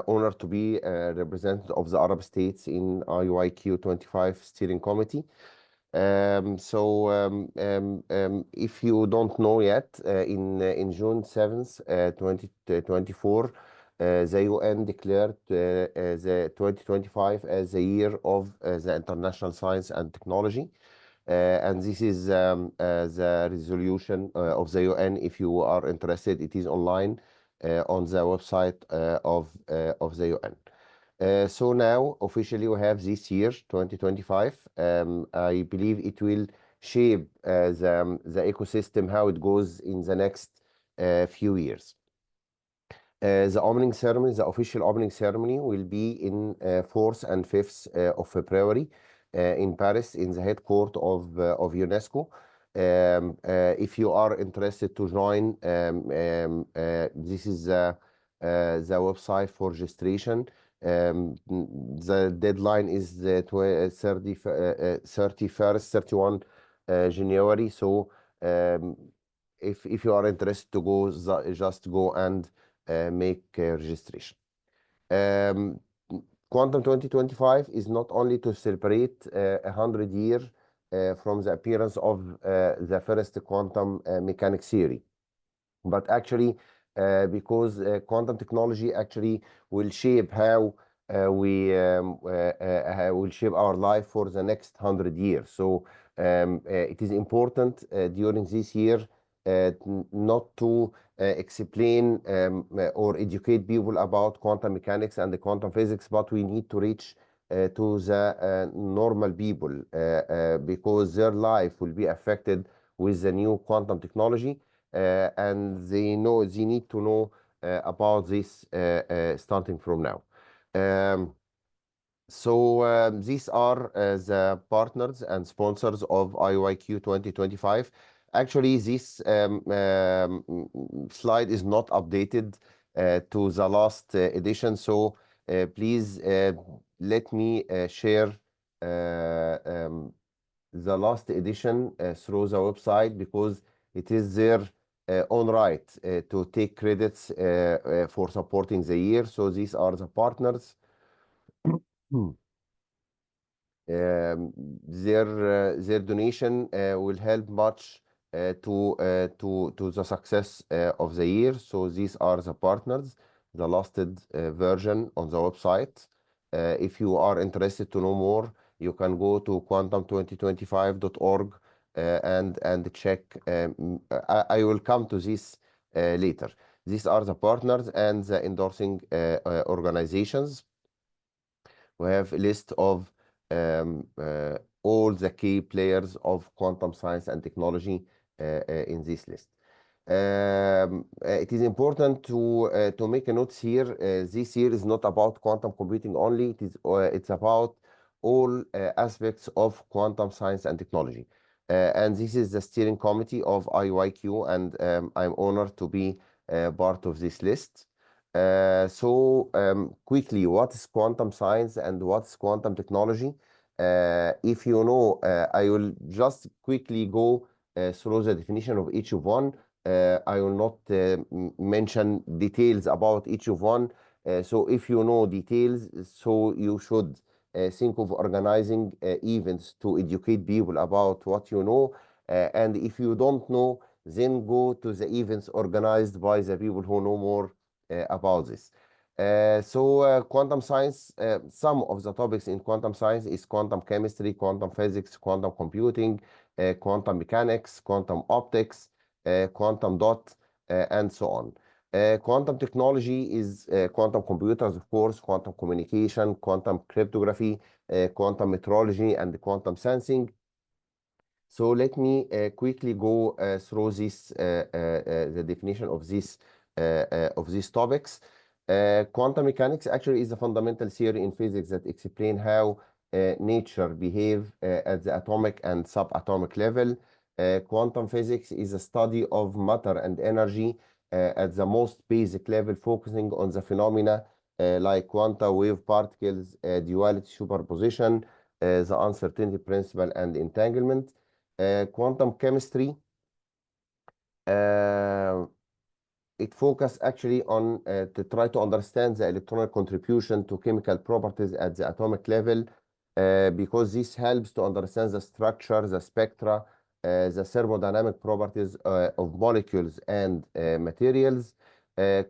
honored to be representative of the Arab states in IYQ 25 Steering Committee. If you don't know yet, in June 7th, 2024, the UN declared the 2025 as the year of the international science and technology. And this is the resolution of the UN. If you are interested, it is online on the website of the UN. So now, officially, we have this year, 2025. I believe it will shape the ecosystem, how it goes in the next few years. The opening ceremony, the official opening ceremony, will be in 4th and 5th of February in Paris, in the headquarters of UNESCO. If you are interested to join, this is the website for registration. The deadline is the 31st, 31 January. So if you are interested to go, just go and make registration. Quantum 2025 is not only to celebrate 100 years from the appearance of the first quantum mechanics theory, but actually because quantum technology actually will shape how we will shape our life for the next 100 years. So it is important during this year not to explain or educate people about quantum mechanics and the quantum physics, but we need to reach to the normal people because their life will be affected with the new quantum technology. And they need to know about this starting from now. These are the partners and sponsors of IYQ 2025. Actually, this slide is not updated to the last edition, so please let me share the last edition through the website because it is their own right to take credits for supporting the year. So these are the partners. Their donation will help much to the success of the year. So these are the partners, the lasted version on the website. If you are interested to know more, you can go to quantum2025.org and check. I will come to this later. These are the partners and the endorsing organizations. We have a list of all the key players of quantum science and technology in this list. It is important to make a note here. This year is not about quantum computing only. It's about all aspects of quantum science and technology. And this is the steering committee of IYQ, and I'm honored to be part of this list. Quickly, what is quantum science and what's quantum technology? If you know, I will just quickly go through the definition of each of one. I will not mention details about each of one. So if you know details, so you should think of organizing events to educate people about what you know. And if you don't know, then go to the events organized by the people who know more about this. Quantum science, some of the topics in quantum science is quantum chemistry, quantum physics, quantum computing, quantum mechanics, quantum optics, quantum dot, and so on. Quantum technology is quantum computers, of course, quantum communication, quantum cryptography, quantum metrology, and quantum sensing. So let me quickly go through this, the definition of these topics. Quantum mechanics actually is a fundamental theory in physics that explain how nature behave at the atomic and subatomic level. Quantum physics is a study of matter and energy at the most basic level, focusing on the phenomena like quantum wave particles, duality superposition, the uncertainty principle, and entanglement. Quantum chemistry, it focuses actually on to try to understand the electronic contribution to chemical properties at the atomic level, because this helps to understand the structure, the spectra, the thermodynamic properties of molecules and materials.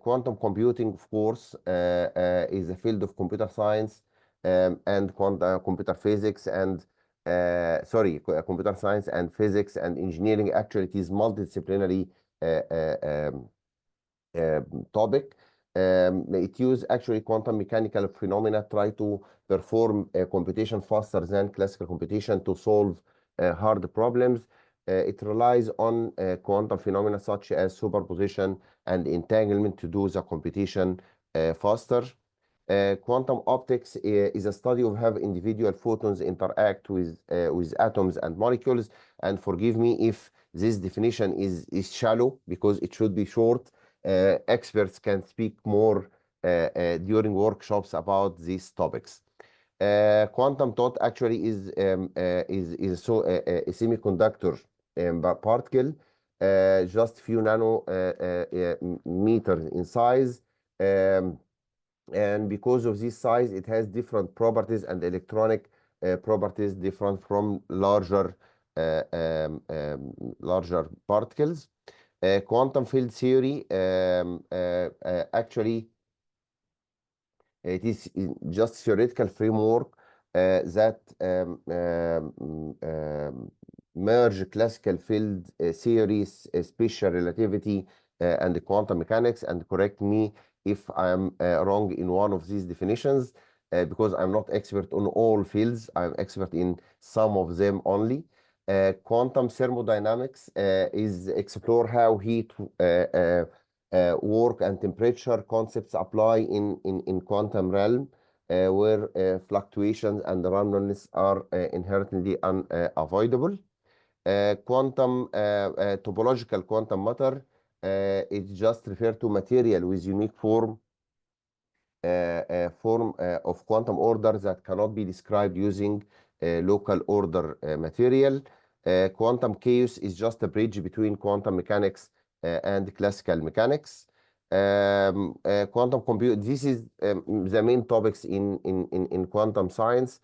Quantum computing, of course, is a field of computer science and computer physics and computer science and physics and engineering. Actually, it is multidisciplinary topic. It uses actually quantum mechanical phenomena, try to perform computation faster than classical computation to solve hard problems. It relies on quantum phenomena such as superposition and entanglement to do the computation faster. Quantum optics is a study of how individual photons interact with atoms and molecules. And forgive me if this definition is shallow, because it should be short. Experts can speak more during workshops about these topics. Quantum dot actually is a semiconductor particle, just few nanometers in size. And because of this size, it has different properties and electronic properties different from larger particles. Quantum field theory, actually, it is just theoretical framework that merge classical field theories, special relativity, and quantum mechanics. And correct me if I'm wrong in one of these definitions, because I'm not expert on all fields. I'm expert in some of them only. Quantum thermodynamics is explore how heat work and temperature concepts apply in quantum realm, where fluctuations and randomness are inherently unavoidable. Quantum topological quantum matter is just referred to material with unique form of quantum order that cannot be described using local order material. Quantum chaos is just a bridge between quantum mechanics and classical mechanics. Quantum compute, this is the main topics in quantum science.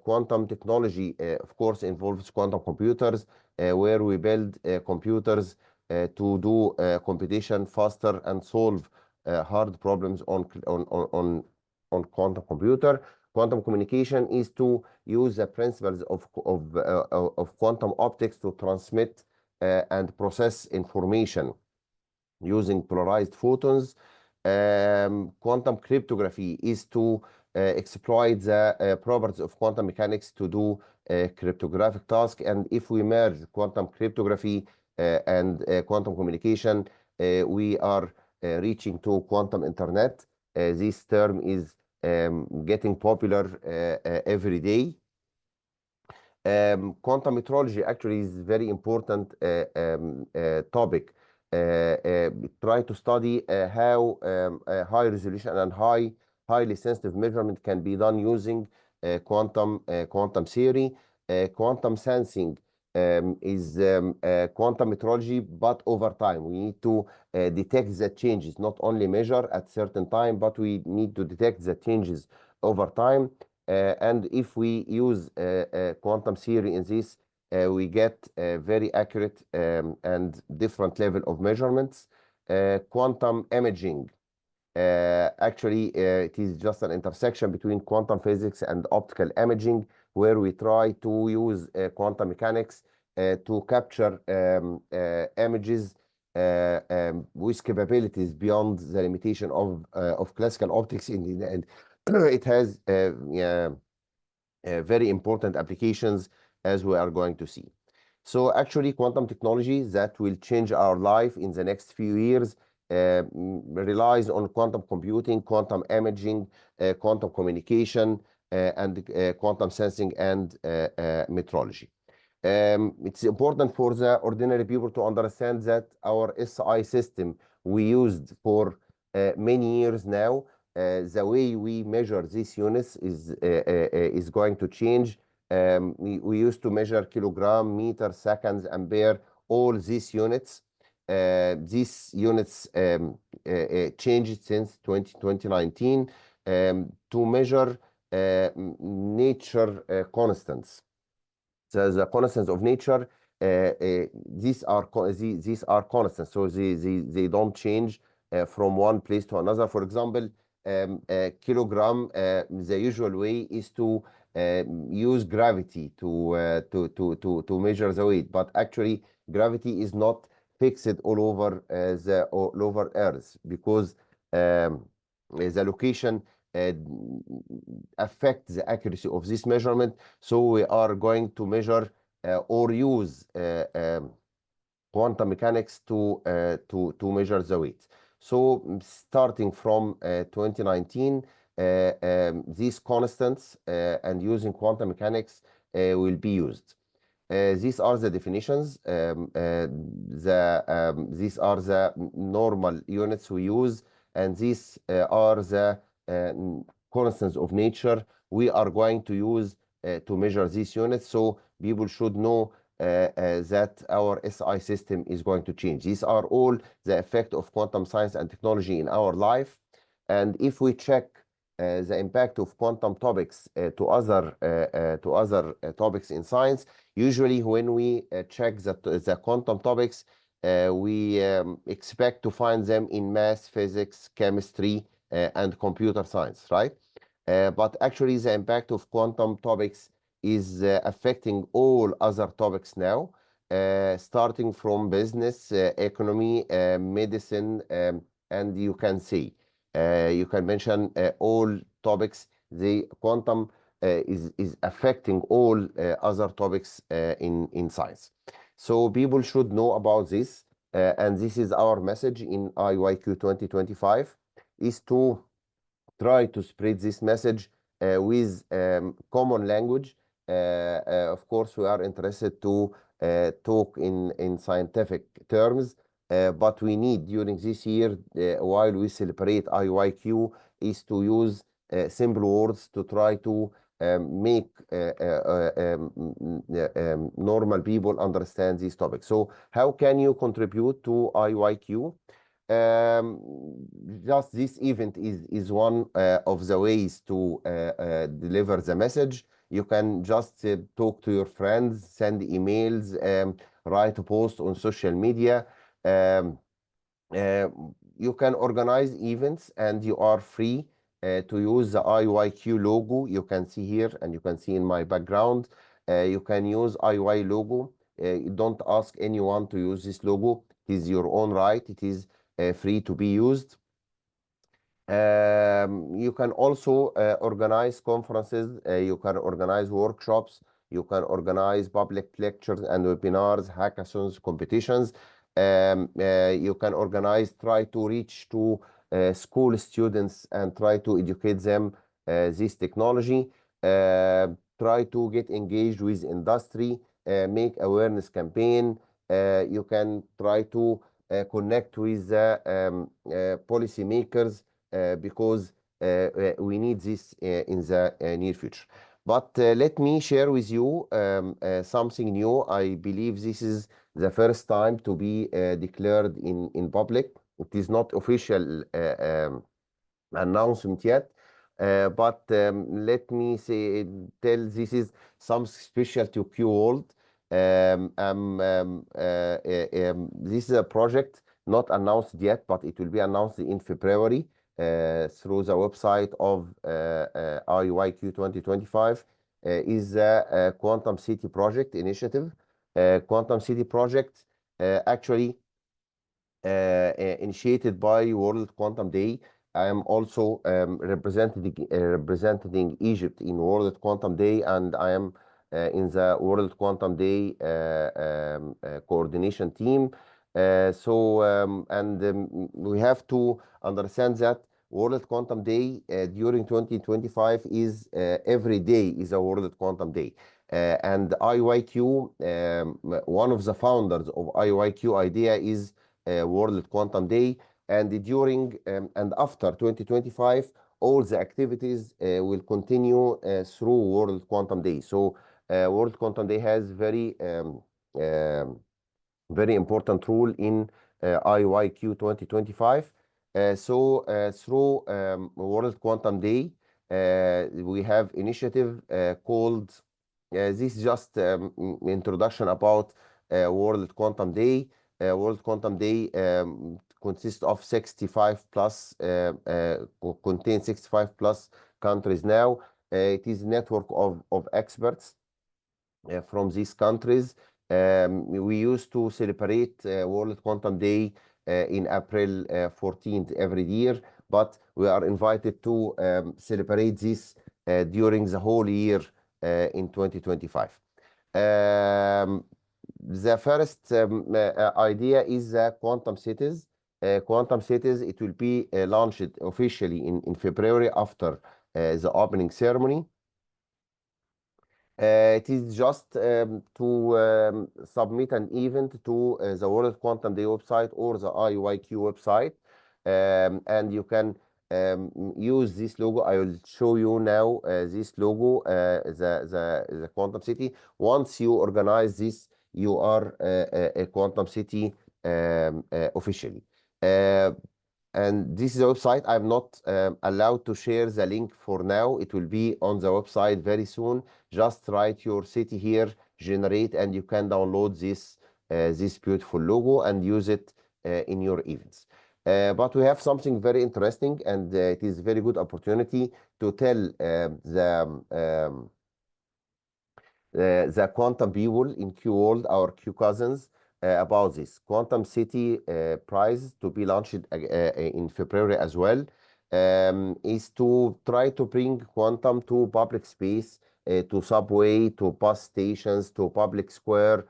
Quantum technology, of course, involves quantum computers, where we build computers to do computation faster and solve hard problems on quantum computer. Quantum communication is to use the principles of quantum optics to transmit and process information using polarized photons. Quantum cryptography is to exploit the properties of quantum mechanics to do cryptographic tasks. And if we merge quantum cryptography and quantum communication, we are reaching to quantum internet. This term is getting popular every day. Quantum metrology actually is very important topic. Try to study how high resolution and highly sensitive measurement can be done using quantum theory. Quantum sensing is quantum metrology, but over time. We need to detect the changes, not only measure at certain time, but we need to detect the changes over time. And if we use quantum theory in this, we get very accurate and different level of measurements. Quantum imaging, actually, it is just an intersection between quantum physics and optical imaging, where we try to use quantum mechanics to capture images with capabilities beyond the limitation of classical optics. In the end, it has very important applications, as we are going to see. So actually, quantum technology that will change our life in the next few years relies on quantum computing, quantum imaging, quantum communication, and quantum sensing and metrology. It's important for the ordinary people to understand that our SI system we used for many years now, the way we measure these units is going to change. We used to measure kilogram, meter, seconds, ampere, all these units. These units changed since 2019 to measure nature constants. So the constants of nature, these are constants, so they don't change from one place to another. For example, kilogram, the usual way is to use gravity to measure the weight, but actually gravity is not fixed all over Earth, because the location affects the accuracy of this measurement. So we are going to measure or use quantum mechanics to measure the weight. So starting from 2019, these constants and using quantum mechanics will be used. These are the definitions. These are the normal units we use, and these are the constants of nature we are going to use to measure these units. So people should know that our SI system is going to change. These are all the effect of quantum science and technology in our life. And if we check the impact of quantum topics to other topics in science, usually when we check the quantum topics, we expect to find them in math, physics, chemistry, and computer science, right? But actually the impact of quantum topics is affecting all other topics now, starting from business, economy, medicine, and you can mention all topics. The quantum is affecting all other topics in science. So people should know about this, and this is our message in IYQ 2025, is to try to spread this message with common language. Of course, we are interested to talk in scientific terms, but we need during this year, while we celebrate IYQ, is to use simple words to try to make normal people understand these topics. So how can you contribute to IYQ? Just this event is one of the ways to deliver the message. You can just talk to your friends, send emails, write a post on social media. You can organize events, and you are free to use the IYQ logo. You can see here, and you can see in my background. You can use IY logo. Don't ask anyone to use this logo. It is your own right. It is free to be used. You can also organize conferences. You can organize workshops. You can organize public lectures and webinars, hackathons, competitions. You can try to reach to school students and try to educate them this technology. Try to get engaged with industry, make awareness campaign. You can try to connect with policymakers because we need this in the near future. But let me share with you something new. I believe this is the first time to be declared in public. It is not official announcement yet, but let me tell this is something special to QWorld. This is a project not announced yet, but it will be announced in February through the website of IYQ 2025. Is a Quantum City Project initiative. Quantum City Project actually initiated by World Quantum Day. I am also representing Egypt in World Quantum Day, and I am in the World Quantum Day coordination team. We have to understand that World Quantum Day during 2025 is every day is a World Quantum Day. And IYQ, one of the founders of IYQ idea is World Quantum Day. And during and after 2025, all the activities will continue through World Quantum Day. So World Quantum Day has very important role in IYQ 2025. Through World Quantum Day, we have initiative called, this is just introduction about World Quantum Day. World Quantum Day consists of 65 plus, contains 65 plus countries now. It is a network of experts from these countries. We used to celebrate World Quantum Day in April 14th every year, but we are invited to celebrate this during the whole year in 2025. The first idea is quantum cities. Quantum cities, it will be launched officially in February after the opening ceremony. It is just to submit an event to the World Quantum Day website or the IYQ website, and you can use this logo. I will show you now this logo, the Quantum City. Once you organize this, you are a Quantum City officially. And this is a website. I'm not allowed to share the link for now. It will be on the website very soon. Just write your city here, generate, and you can download this beautiful logo and use it in your events. But we have something very interesting, and it is a very good opportunity to tell the quantum people in QWorld, our QCousins, about this Quantum City prize to be launched in February as well, is to try to bring quantum to public space, to subway, to bus stations, to public square,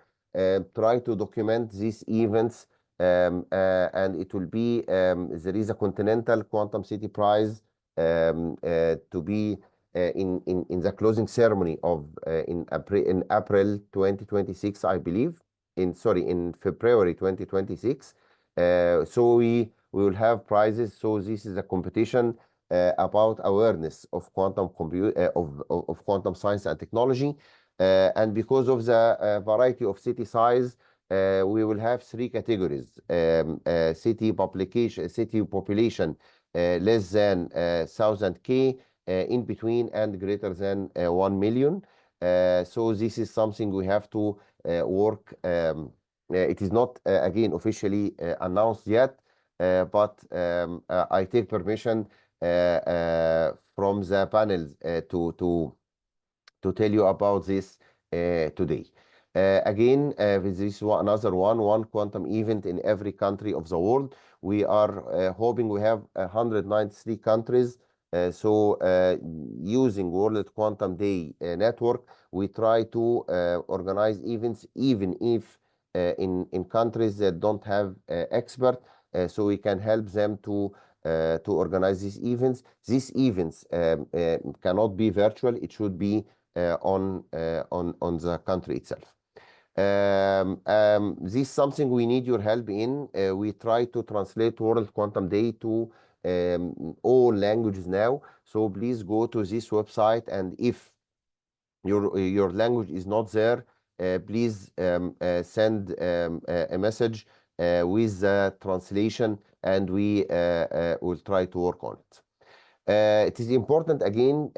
try to document these events, and it will be, there is a Continental Quantum City Prize to be in the closing ceremony of in April 2026, I believe. In February 2026. So we will have prizes. So this is a competition about awareness of quantum of quantum science and technology. And because of the variety of city size, we will have three categories: city population less than 1,000K, in between, and greater than 1 million. So this is something we have to work. It is not again officially announced yet, but I take permission from the panels to tell you about this today. Again, this is another one quantum event in every country of the world. We are hoping we have 193 countries. So using World Quantum Day network, we try to organize events even if in countries that don't have expert, so we can help them to organize these events. These events cannot be virtual. It should be on the country itself. This is something we need your help in. We try to translate World Quantum Day to all languages now. So please go to this website, and if your language is not there, please send a message with the translation, and we will try to work on it. It is important again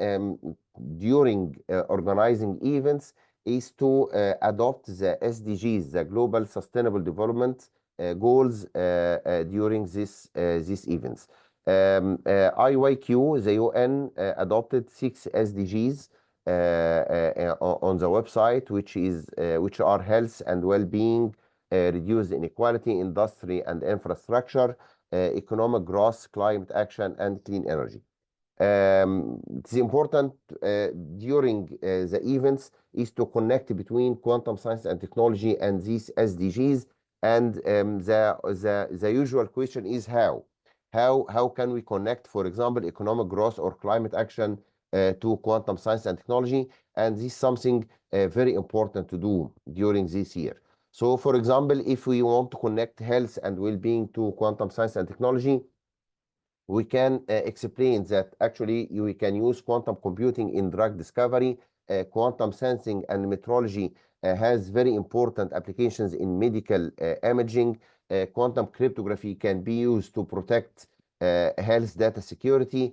during organizing events is to adopt the SDGs, the Global Sustainable Development Goals during these events. IYQ, the UN, adopted 6 SDGs on the website, which are health and well-being, reduce inequality, industry and infrastructure, economic growth, climate action, and clean energy. It's important during the events is to connect between quantum science and technology and these SDGs. And the usual question is how. how can we connect, for example, economic growth or climate action to quantum science and technology. And this is something very important to do during this year. So, for example, if we want to connect health and well-being to quantum science and technology, we can explain that actually we can use quantum computing in drug discovery. Quantum sensing and metrology has very important applications in medical imaging. Quantum cryptography can be used to protect health data security.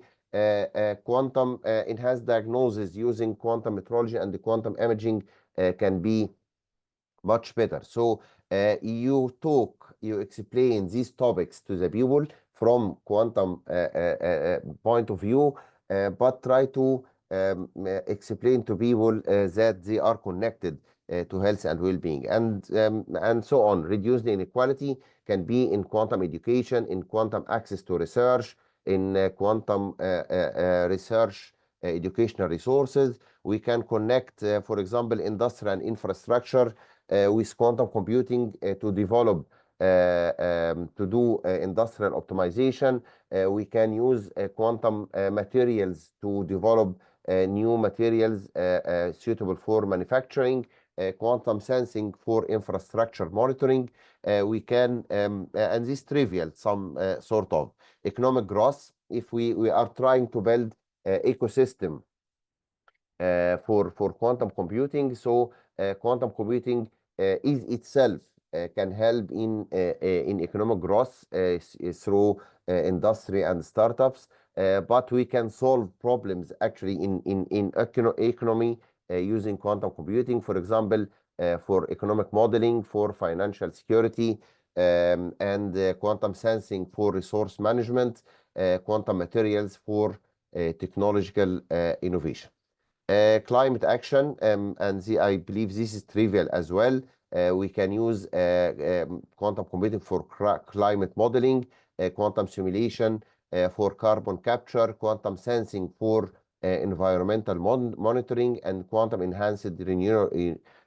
Quantum enhanced diagnosis using quantum metrology and the quantum imaging can be much better. So you explain these topics to the people from quantum point of view, but try to explain to people that they are connected to health and well-being, and so on. Reduce the inequality can be in quantum education, in quantum access to research, in quantum research educational resources. We can connect, for example, industry and infrastructure with quantum computing to develop, to do industrial optimization. We can use quantum materials to develop new materials suitable for manufacturing, quantum sensing for infrastructure monitoring. We can, and this trivial, some sort of economic growth. If we are trying to build ecosystem for quantum computing, so quantum computing is itself can help in economic growth through industry and startups, but we can solve problems actually in economy using quantum computing, for example, for economic modeling, for financial security, and quantum sensing for resource management, quantum materials for technological innovation. Climate action, and I believe this is trivial as well. We can use quantum computing for climate modeling, quantum simulation for carbon capture, quantum sensing for environmental monitoring, and quantum enhanced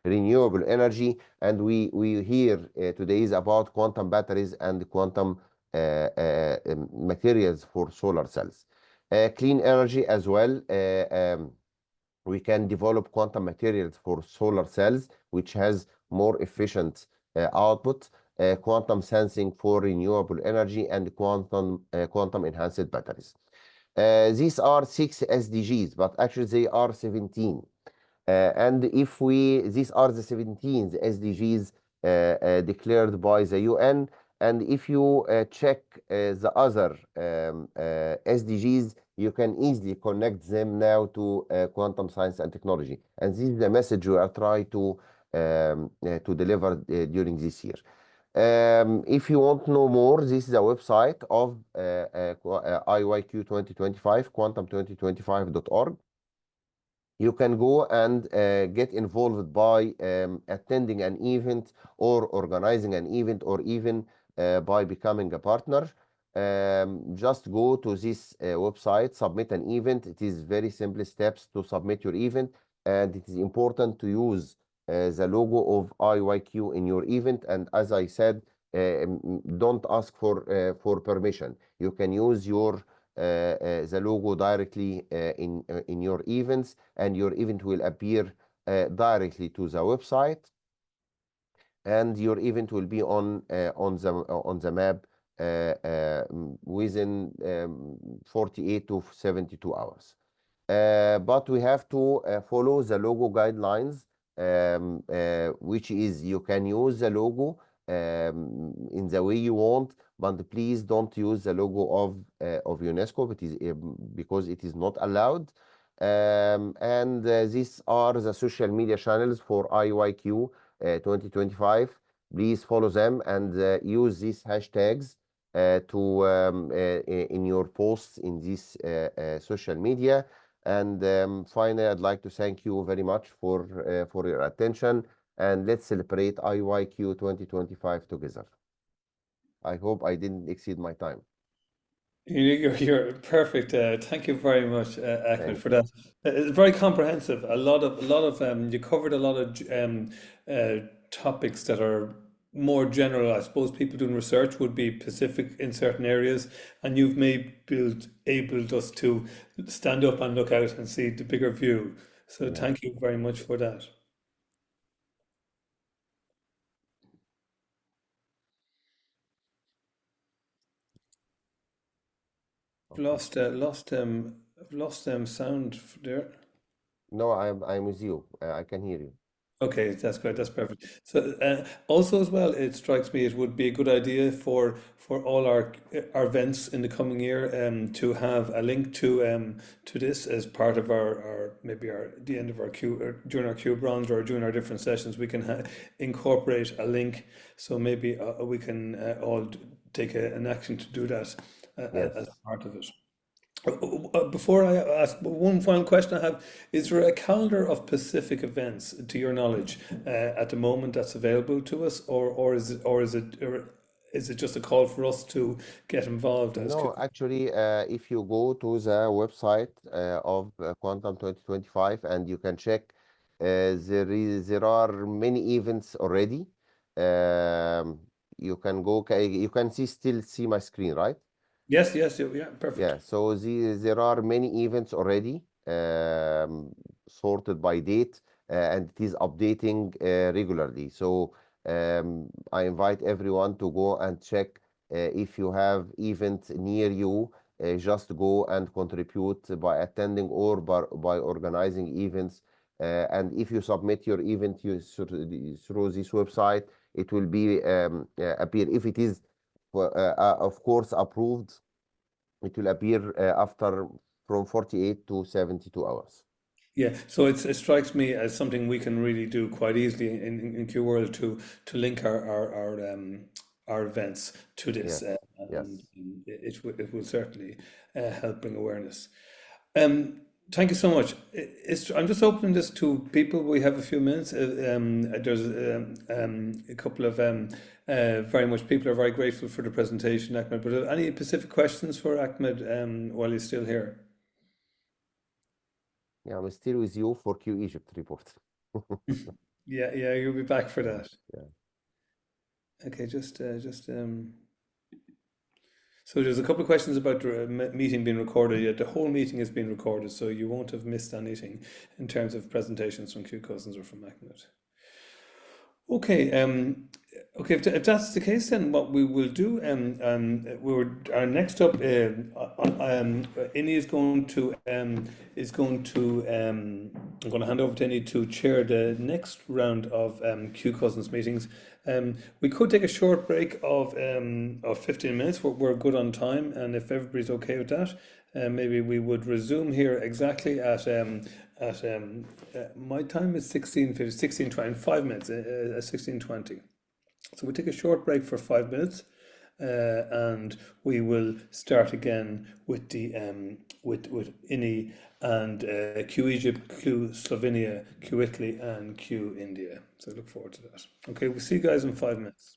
renewable energy. And we hear today is about quantum batteries and quantum materials for solar cells. Clean energy as well. We can develop quantum materials for solar cells, which has more efficient output, quantum sensing for renewable energy, and quantum enhanced batteries. These are 6 SDGs, but actually they are 17. And if these are the 17 SDGs declared by the UN, and if you check the other SDGs, you can easily connect them now to quantum science and technology. And this is the message we are trying to deliver during this year. If you want to know more, this is a website of IYQ 2025, quantum2025.org. You can go and get involved by attending an event or organizing an event, or even by becoming a partner. Just go to this website, submit an event. It is very simple steps to submit your event, and it is important to use the logo of IYQ in your event. And as I said, don't ask for permission. You can use the logo directly in your events, and your event will appear directly to the website, and your event will be on the map within 48 to 72 hours. But we have to follow the logo guidelines, which is you can use the logo in the way you want, but please don't use the logo of UNESCO, because it is not allowed. And these are the social media channels for IYQ 2025. Please follow them and use these hashtags in your posts in this social media. And finally, I'd like to thank you very much for your attention, and let's celebrate IYQ 2025 together. I hope I didn't exceed my time.
You're perfect. Thank you very much, Ahmed, for that. Very comprehensive. A lot of you covered a lot of topics that are more general. I suppose people doing research would be specific in certain areas, and you've maybe enabled us to stand up and look out and see the bigger view. So
Yeah.
thank you very much for that.
Okay.
I've lost sound there.
No, I'm with you. I can hear you.
Okay, that's great. That's perfect. So, also as well, it strikes me it would be a good idea for all our events in the coming year to have a link to this as part of our maybe our the end of our Q or during our Q bronze or during our different sessions we can incorporate a link. So maybe we can all take an action to do that
Yes.
as part of it. Before I ask one final question I have, is there a calendar of Pacific events, to your knowledge, at the moment that's available to us, or is it just a call for us to get involved as
No, actually, if you go to the website of Quantum 2025 and you can check, there are many events already. Um, you can go, you can still see my screen, right?
Yes, yes, yeah, perfect.
Yeah, so there are many events already sorted by date, and it is updating regularly. So I invite everyone to go and check if you have event near you. Just go and contribute by attending or by organizing events. And if you submit your event through this website, it will be appear if it is, of course, approved. It will appear after from 48 to 72 hours.
Yeah, so it strikes me as something we can really do quite easily in QWorld to link our events to this,
Yes, yes.
and it will certainly help bring awareness. Um, Thank you so much. I'm just opening this to people. We have a few minutes. There's a couple of very much people are very grateful for the presentation, Ahmed. But any specific questions for Ahmed while he's still here?
Yeah, I'm still with you for Q Egypt report.
Yeah, yeah, you'll be back for that.
Yeah.
Okay, so there's a couple of questions about the meeting being recorded. Yeah, the whole meeting is being recorded, so you won't have missed anything in terms of presentations from QCousins or from Ahmed. Okay, okay. If that's the case, then what we will do, our next up, Inni I'm going to hand over to Inni to chair the next round of QCousins meetings. We could take a short break of 15 minutes. We're good on time, and if everybody's okay with that, maybe we would resume here exactly at my time is 16:50, 16:20, in 5 minutes, 16:20. So we take a short break for 5 minutes, and we will start again with the with INI and Q Egypt, Q Slovenia, Q Italy, and Q India. So I look forward to that. Okay, we'll see you guys in 5 minutes.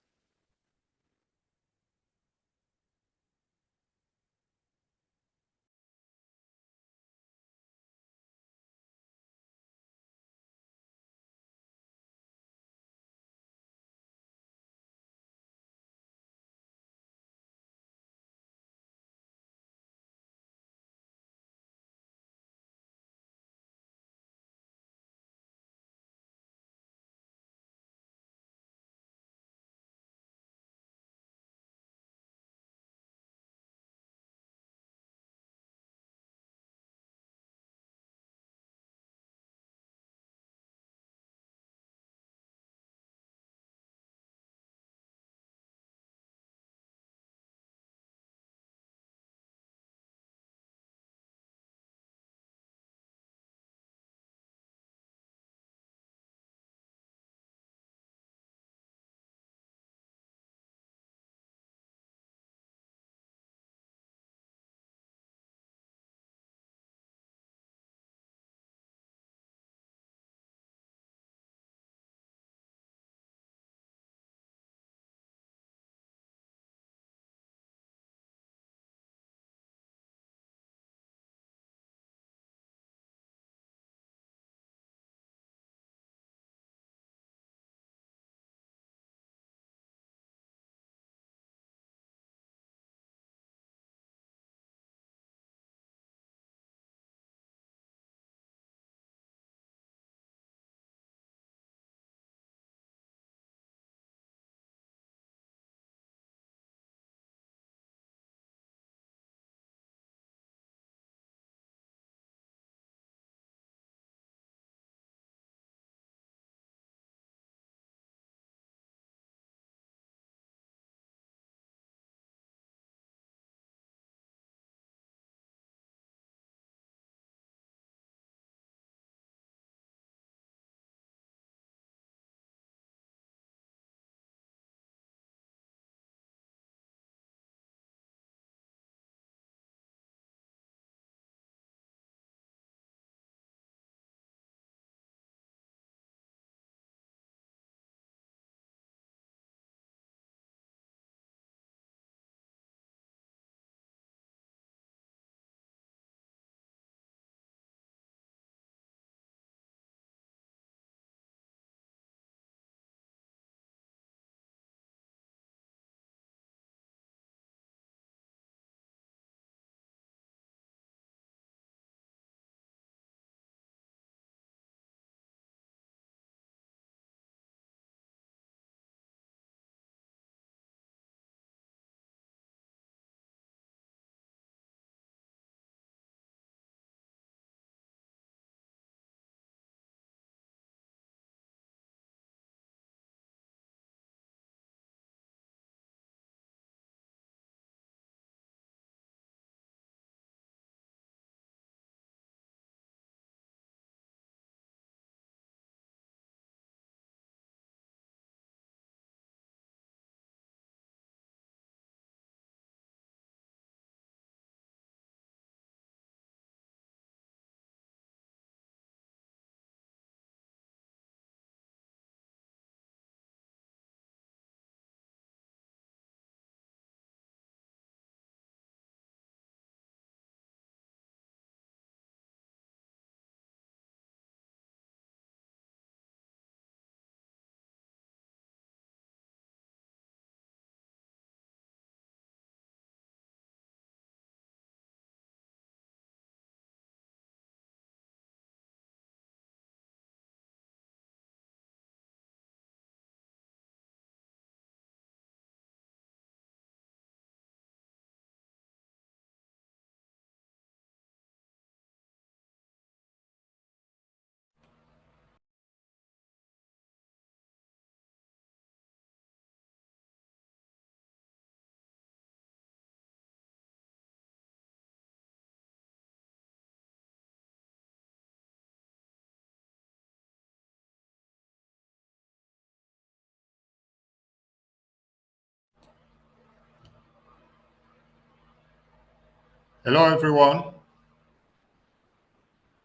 Hello, everyone.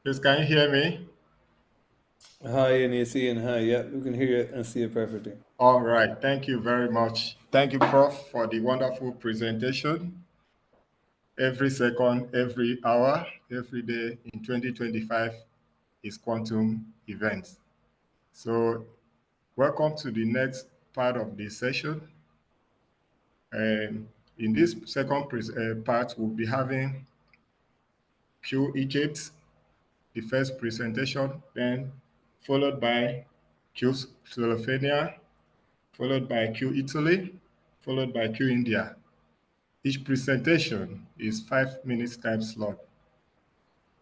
Please, can you hear me?
Hi, Aeneas, Ian. Hi. Yeah, we can hear you and see you perfectly.
All right. Thank you very much. Thank you, Prof, for the wonderful presentation. Every second, every hour, every day in 2025 is quantum events. So welcome to the next part of this session. In this second part, we'll be having Q Egypt, the first presentation, then followed by Q Slovenia, followed by Q Italy, followed by Q India. Each presentation is 5 minutes time slot.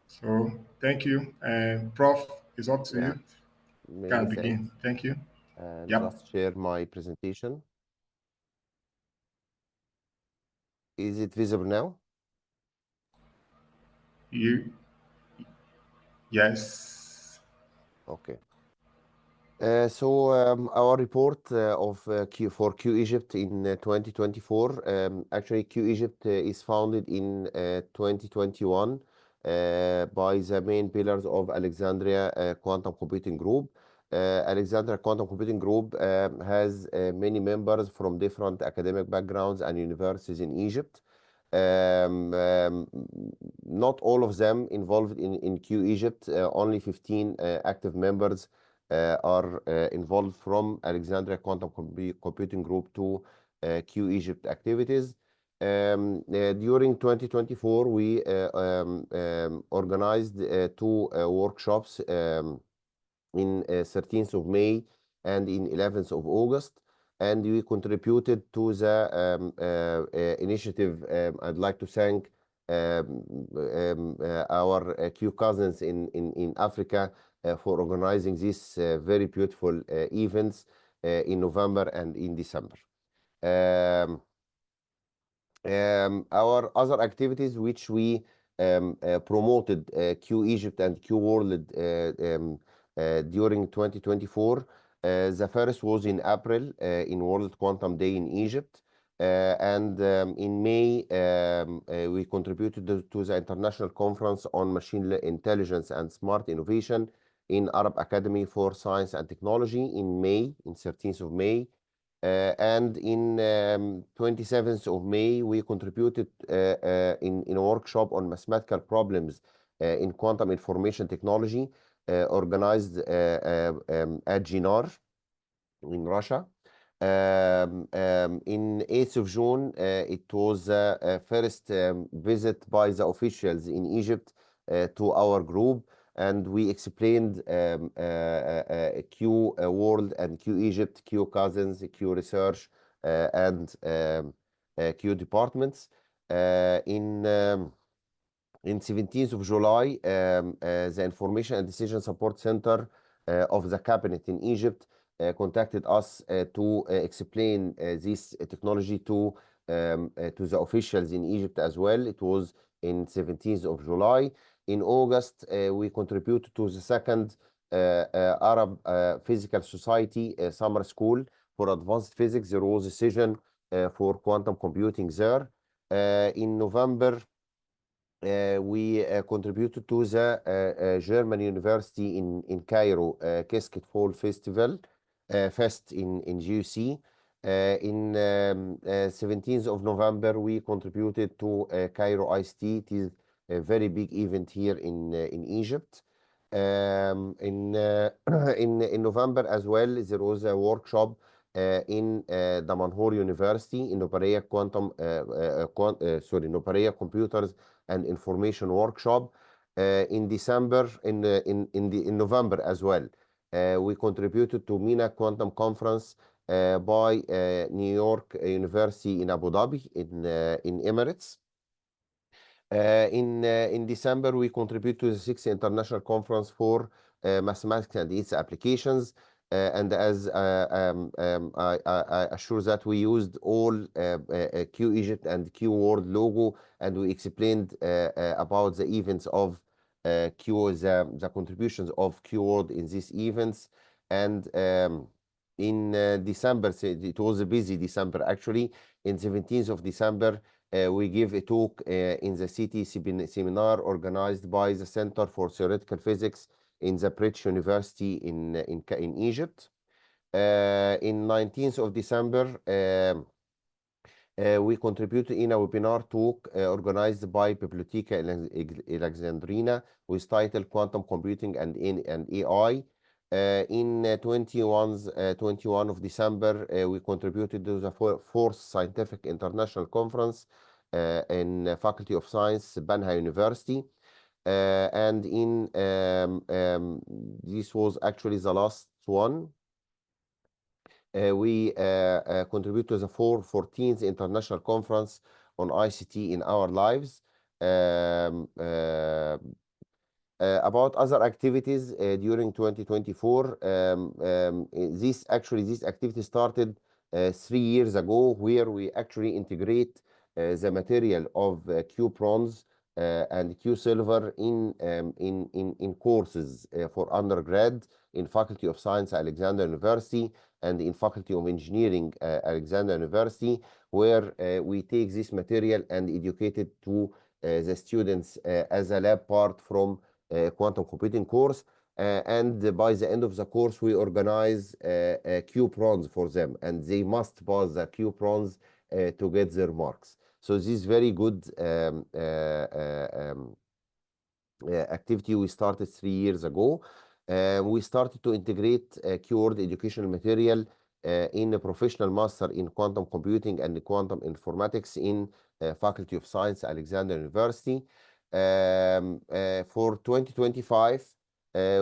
So thank you. And Prof, it's up to
Yeah,
you.
many
Can
thanks.
begin. Thank you.
And
Yep.
just share my presentation. Is it visible now?
Yes.
Okay. So our report of for Q Egypt in 2024. Actually, Q Egypt is founded in 2021 by the main pillars of Alexandria Quantum Computing Group. Alexandria Quantum Computing Group has many members from different academic backgrounds and universities in Egypt. Not all of them involved in Q Egypt. Only 15 active members are involved from Alexandria Quantum Computing Group to Q Egypt activities. During 2024, we organized two workshops in 13th of May and in 11th of August. And we contributed to the initiative. I'd like to thank our QCousins in Africa for organizing these very beautiful events in November and in December. Our other activities which we promoted Q Egypt and QWorld during 2024. The first was in April in World Quantum Day in Egypt. And in May, we contributed to the International Conference on Machine Intelligence and Smart Innovation in Arab Academy for Science and Technology in May, in 13th of May. And in 27th of May, we contributed in a workshop on mathematical problems in quantum information technology organized at GNR in Russia. In 8th of June, it was first visit by the officials in Egypt to our group, and we explained Q World and Q Egypt, Q Cousins, Q Research, and Q departments. In 17th of July, the Information and Decision Support Center of the Cabinet in Egypt contacted us to explain this technology to the officials in Egypt as well. It was in 17th of July. In August, we contributed to the second Arab Physical Society Summer School for Advanced Physics. There was a session for quantum computing there. In November, we contributed to the German University in Cairo Casket Fall Festival Fest in GUC. In 17th of November, we contributed to Cairo ICT. It is a very big event here in Egypt. In November as well, there was a workshop in Damanhur University in Nopareya Nopareya Computers and Information Workshop. In December, in November as well, we contributed to MENA Quantum Conference by New York University in Abu Dhabi in Emirates. In December, we contribute to the 6th International Conference for Mathematics and its Applications. And as I assure that we used all Q Egypt and Q World logo, and we explained about the events of the contributions of Q World in these events. And in December, it was a busy December actually. In 17th of December, We give a talk in the city seminar organized by the Center for Theoretical Physics in the British University in Egypt. In 19th of December, we contributed in a webinar talk organized by Bibliotheca Alexandrina with title Quantum Computing and AI. In 21 of December, we contributed to the fourth Scientific International Conference in Faculty of Science, Banha University. And in this was actually the last one. We contribute to the 14th International Conference on ICT in Our Lives. About other activities during 2024, this activity started 3 years ago, where we actually integrate the material of QBronze and QSilver in courses for undergrad in Faculty of Science, Alexandria University, and in Faculty of Engineering, Alexandria University, where we take this material and educate it to the students as a lab part from quantum computing course. And by the end of the course, we organize QBronze for them, and they must pass the QBronze to get their marks. So this is very good activity we started 3 years ago. We started to integrate QWorld educational material in a professional master in quantum computing and quantum informatics in Faculty of Science, Alexandria University. For 2025,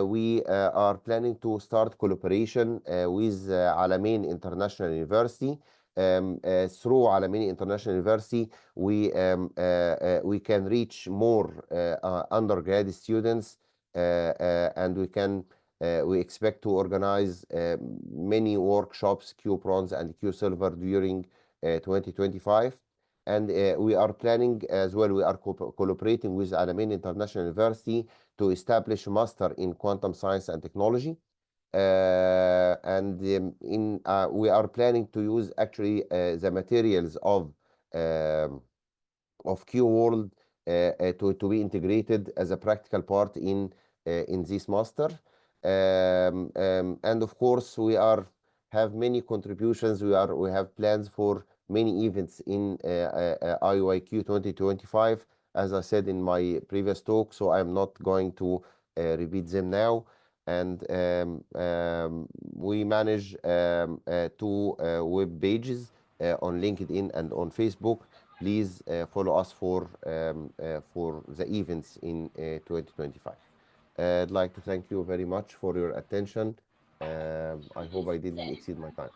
we are planning to start collaboration with Alamein International University. Through Alamein International University, we can reach more undergrad students, and we expect to organize many workshops, QBronze and QSilver, during 2025. And we are planning as well, we are collaborating with Alamein International University to establish a master in quantum science and technology. And we are planning to use actually the materials of QWorld to be integrated as a practical part in this master. And of course, we have many contributions. We have plans for many events in IOIQ 2025, as I said in my previous talk, so I'm not going to repeat them now. And we manage 2 web pages on LinkedIn and on Facebook. Please follow us for the events in 2025. I'd like to thank you very much for your attention. I hope I didn't exceed my time.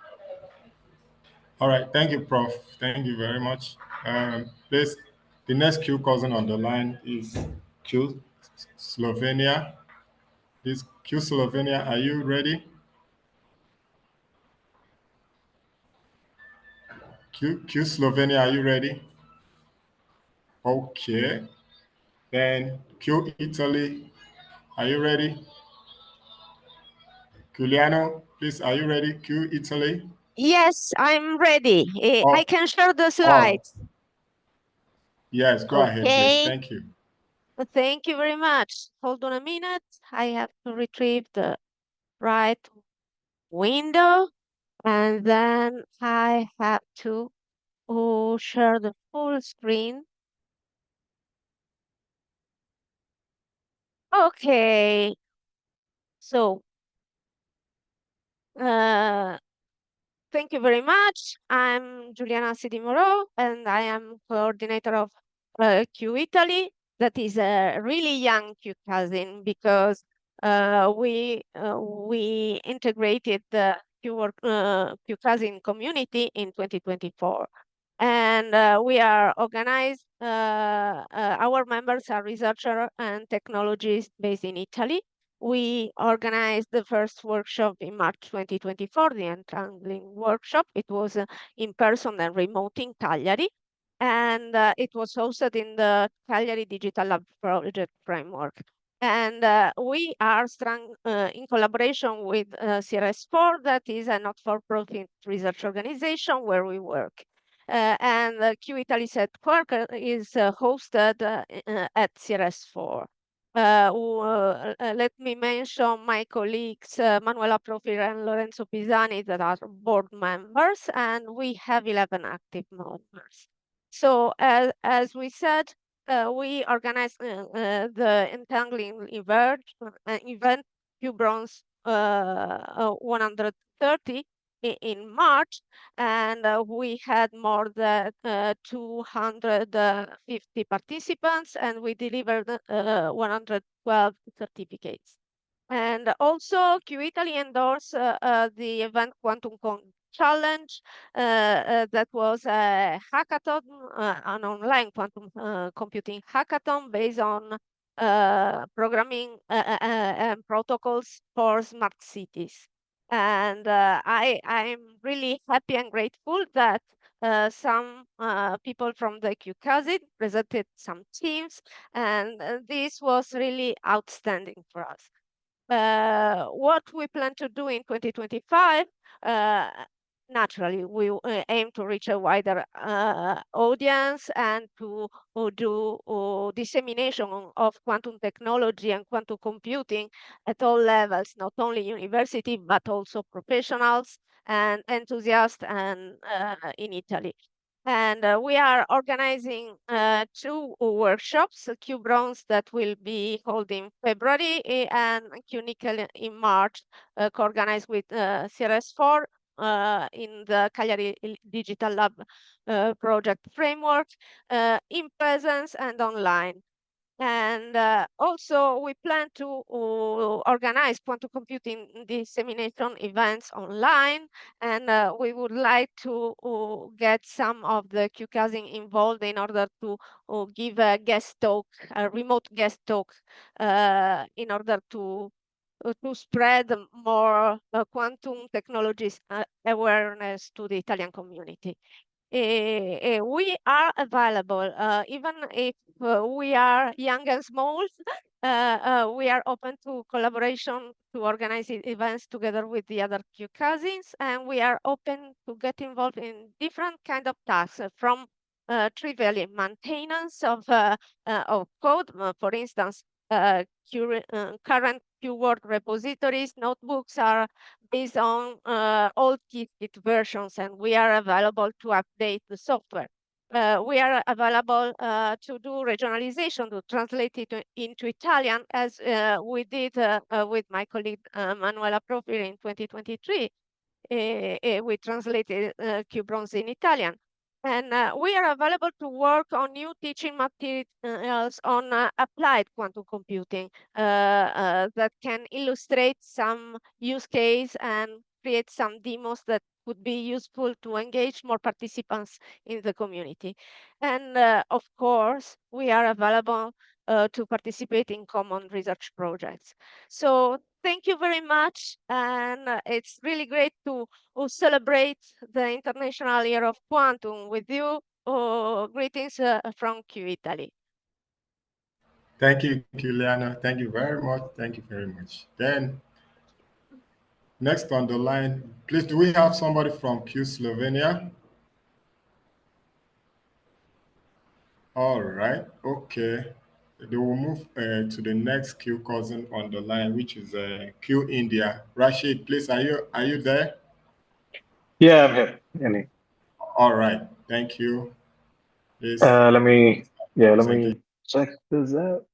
All right, thank you, Prof. Thank you very much. Please, the next Q cousin on the line is Q Slovenia. This Q Slovenia, are you ready? Q Slovenia, are you ready? Okay. Then Q Italy, are you ready? Giuliano, please, are you ready? Q Italy.
Yes, I'm ready.
Oh,
I can share the
oh,
slides.
yes, go ahead, please.
Okay.
Thank you.
Thank you very much. Hold on a minute. I have to retrieve the right window, and then I have to share the full screen. Okay. So, thank you very much. I'm Giuliana Sidimoro, and I am coordinator of Q Italy. That is a really young Q cousin, because we integrated the Q cousin community in 2024. And we are organized, our members are researchers and technologists based in Italy. We organized the first workshop in March 2024, the Untangling workshop. It was in person and remote in Cagliari, and it was hosted in the Cagliari Digital Lab project framework. And we are strong in collaboration with CRS4, that is a not-for-profit research organization where we work. and QItaly's headquarters is hosted at CRS4. Let me mention my colleagues Manuela Profir and Lorenzo Pisani that are board members, and we have 11 active members. So as we said, we organize the entangling event QBronze 130 in March, and we had more than 250 participants, and we delivered 112 certificates. And also, QItaly endorsed the event Challenge that was a hackathon, an online quantum computing hackathon based on programming and protocols for smart cities. And I'm really happy and grateful that some people from the QCousins presented some teams, and this was really outstanding for us. What we plan to do in 2025, naturally, we aim to reach a wider audience and to do dissemination of quantum technology and quantum computing at all levels, not only university, but also professionals and enthusiasts and in Italy. And we are organizing 2 workshops, QBronze that will be held in February and QNickel in March, co-organized with CRS4 in the Cagliari Digital Lab project framework, in presence and online. And also, we plan to organize quantum computing dissemination events online, and we would like to get some of the QCousins involved in order to give a guest talk, a remote guest talk, in order to spread more quantum technologies awareness to the Italian community. We are available, even if we are young and small. We are open to collaboration to organize events together with the other QCousins, and we are open to get involved in different kind of tasks, from trivial maintenance of code, for instance, current QWorld repositories, notebooks are based on old Kit versions, and we are available to update the software. We are available to do regionalization, to translate it into Italian, as we did with my colleague Manuela Profir in 2023. We translated QBronze in Italian. And we are available to work on new teaching materials on applied quantum computing that can illustrate some use case and create some demos that would be useful to engage more participants in the community. And of course, we are available to participate in common research projects. So thank you very much. And it's really great to celebrate the International Year of Quantum with you. Greetings from QItaly.
Thank you, Juliana. Thank you very much. Thank you very much. Then next on the line, please, do we have somebody from Q Slovenia? All right. Okay. They will move to the next Q cousin on the line, which is Q India. Rashid, please, are you there?
Yeah, I'm here. Annie.
All right. Thank you. Please.
Let me check this out.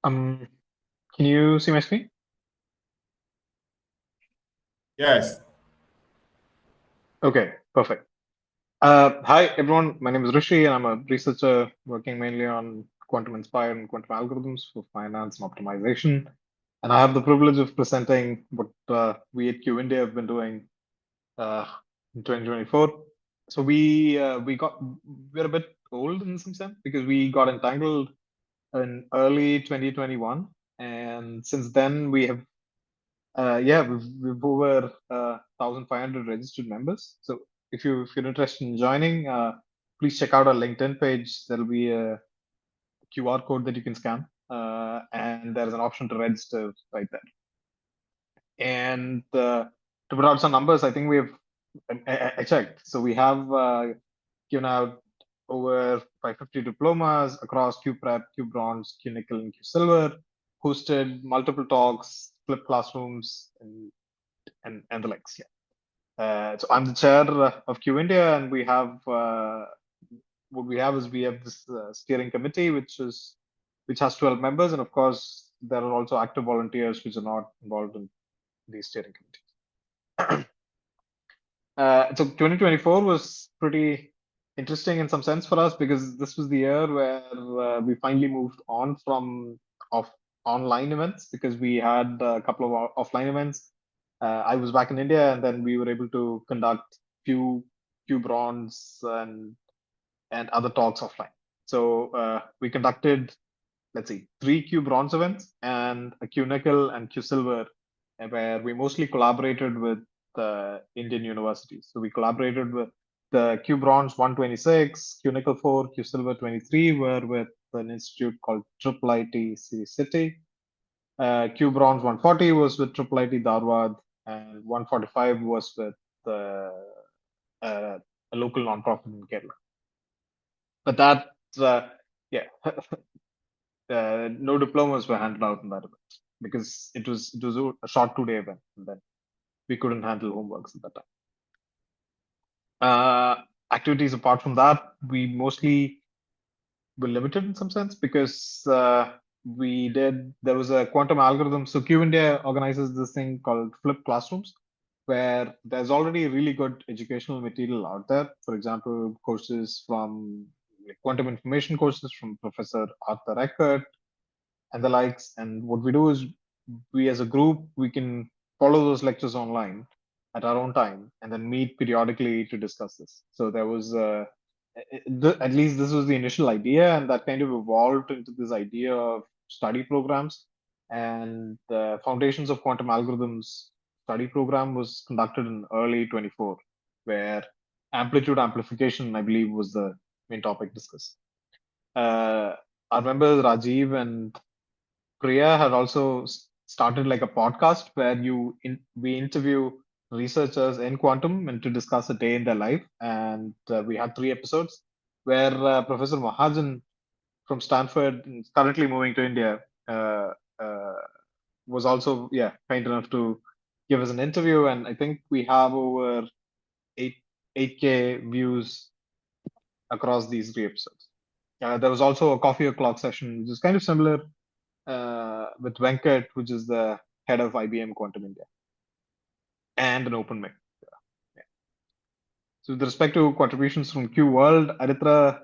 Can you see my screen?
Yes.
Okay, perfect. Hi, everyone. My name is Rishi, and I'm a researcher working mainly on quantum-inspired and quantum algorithms for finance and optimization. And I have the privilege of presenting what we at Q India have been doing in 2024. So we're a bit old in some sense because we got entangled in early 2021, and since then we have we've over 1,500 registered members. So if you're interested in joining, please check out our LinkedIn page. There'll be a QR code that you can scan, and there's an option to register right there. And to put out some numbers, I think we have, I checked. So we have given out over 550 diplomas across Q Prep, Q Bronze, Q Nickel, and Q Silver, hosted multiple talks, flipped classrooms, and the likes. Yeah. So I'm the chair of Q India, and we have what we have is we have this steering committee, which has 12 members, and of course there are also active volunteers which are not involved in the steering committee. So 2024 was pretty interesting in some sense for us because this was the year where we finally moved on from online events because we had a couple of offline events. I was back in India, and then we were able to conduct few bronze and other talks offline. So we conducted, let's see, 3 Q bronze events and a Q nickel and Q silver, where we mostly collaborated with Indian universities. So we collaborated with the Q bronze 126, Q nickel 4, Q silver 23 were with an institute called IIIT City. Q bronze 140 was with IIIT Dharwad, and 145 was with a local nonprofit in Kerala. But that, yeah, no diplomas were handed out in that event because it was a short 2-day event, and then we couldn't handle homeworks at that time. Activities apart from that, we mostly were limited in some sense because there was a quantum algorithm. So Q India organizes this thing called flipped classrooms, where there's already really good educational material out there. For example, courses from quantum information courses from Professor Arthur Eckert and the likes. And what we do is we as a group, we can follow those lectures online at our own time and then meet periodically to discuss this. So there was, at least this was the initial idea, and that kind of evolved into this idea of study programs. And the Foundations of Quantum Algorithms study program was conducted in early 24, where amplitude amplification, I believe, was the main topic discussed. Our members, Rajiv and Priya, had also started like a podcast where we interview researchers in quantum and to discuss a day in their life. And we had 3 episodes where Professor Mahajan from Stanford, currently moving to India, was also kind enough to give us an interview. And I think we have over 8K views across these 3 episodes. There was also a coffee o'clock session, which is kind of similar with Venkat, which is the head of IBM Quantum India, and an open mic. Yeah. So with respect to contributions from QWorld, Aritra,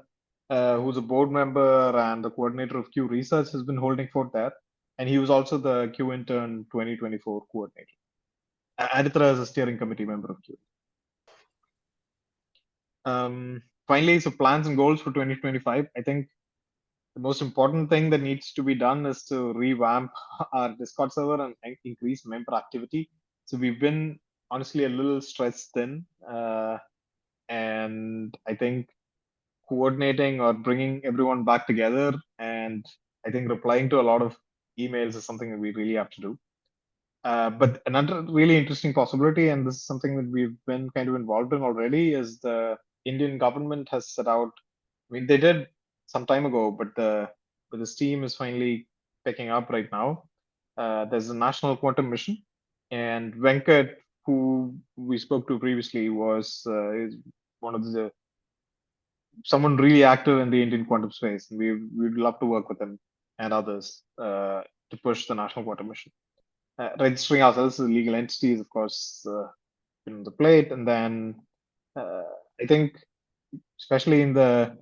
who's a board member and the coordinator of Q Research, has been holding forth there. And he was also the Q Intern 2024 coordinator. Aritra is a steering committee member of Q. Finally, so plans and goals for 2025. I think the most important thing that needs to be done is to revamp our Discord server and increase member activity. So we've been honestly a little stressed thin, and I think coordinating or bringing everyone back together and I think replying to a lot of emails is something that we really have to do. But another really interesting possibility, and this is something that we've been kind of involved in already, is the Indian government has set out. I mean, they did some time ago, but the steam is finally picking up right now. There's a national quantum mission, and Venkat, who we spoke to previously, is one of someone really active in the Indian quantum space. And we'd love to work with him and others to push the national quantum mission. Registering ourselves as legal entities, of course, in the plate, and then I think, especially in the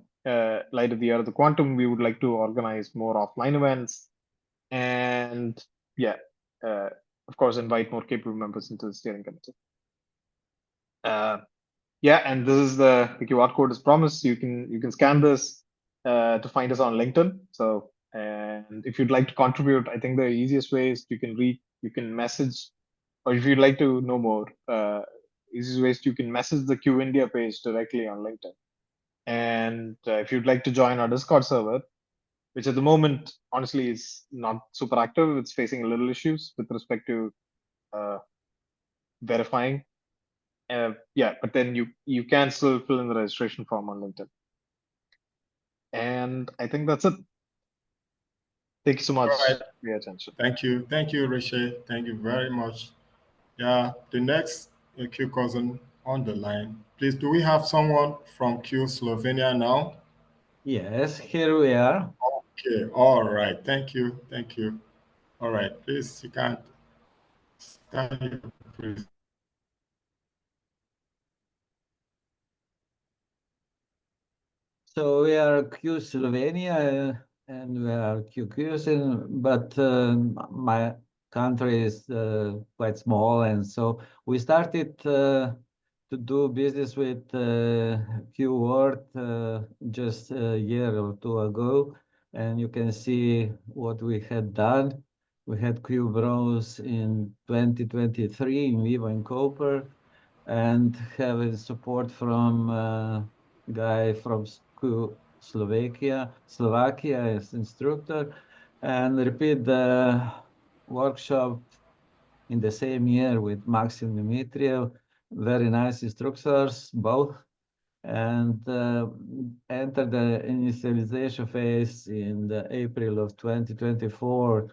light of the year of the quantum, we would like to organize more offline events, and of course, invite more capable members into the steering committee. And this is the QR code as promised. You can scan this to find us on LinkedIn. So, and if you'd like to contribute, I think the easiest way is you can message, or if you'd like to know more, easiest ways you can message the Q India page directly on LinkedIn. And if you'd like to join our Discord server, which at the moment, honestly, is not super active, it's facing a little issues with respect to verifying. Yeah, but then you can still fill in the registration form on LinkedIn. And I think that's it. Thank you so much
right.
for your attention.
Thank you, Rishi. Thank you very much. Yeah, the next Q cousin on the line. Please, do we have someone from Q Slovenia now?
Yes, here we are.
Okay, all right. Thank you. All right, please, you can start your presentation.
So we are Q Slovenia and we are QCousins, but my country is quite small, and so we started to do business with QWorld just a year or two ago, and you can see what we had done. We had QBros in 2023 in Vivo and Cooper, and having support from guy from Slovakia as instructor, and repeat the workshop in the same year with Maxim Dmitriev, very nice instructors, both, and enter the initialization phase in the April of 2024.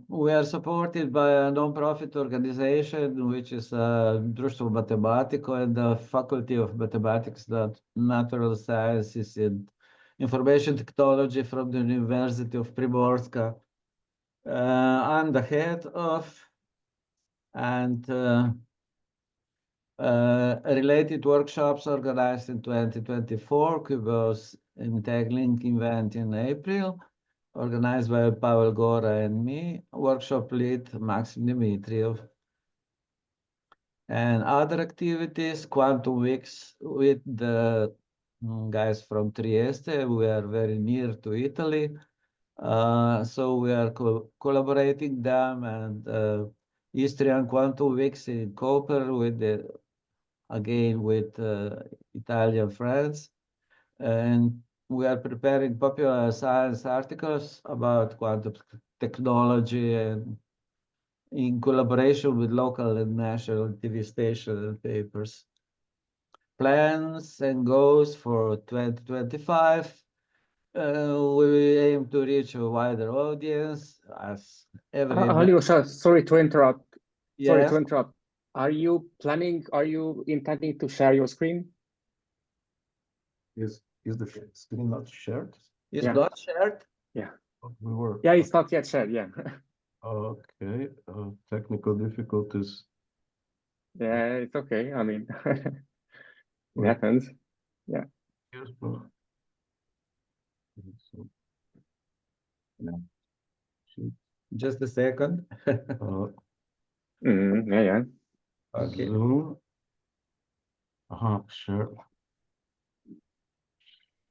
We are supported by a non-profit organization, which is Društvo Matematiko and the Faculty of Mathematics, Natural Sciences and Information Technology from the University of Primorska. I'm the head of, and related workshops organized in 2024, QBOS Integlink event in April, organized by Pavel Gora and me, workshop lead Maxim Dmitriev. And other activities, Quantum Weeks with the guys from Trieste. We are very near to Italy. So we are collaborating them, and Istrian Quantum Weeks in Koper with with Italian friends. And we are preparing popular science articles about quantum technology and in collaboration with local and national TV stations and papers. Plans and goals for 2025. We aim to reach a wider audience as every
Alyosha, sorry to interrupt. Sorry
Yes.
to interrupt. Are you intending to share your screen?
Is the screen not shared?
It's
Yeah.
not shared?
Yeah.
We were.
Yeah, it's not yet shared. Yeah.
Okay. Technical difficulties.
Yeah, it's okay. I mean, it
Right.
happens. Yeah.
Yes, but- So, yeah.
Just a second.
Yeah, yeah.
Okay.
Zoom. Share.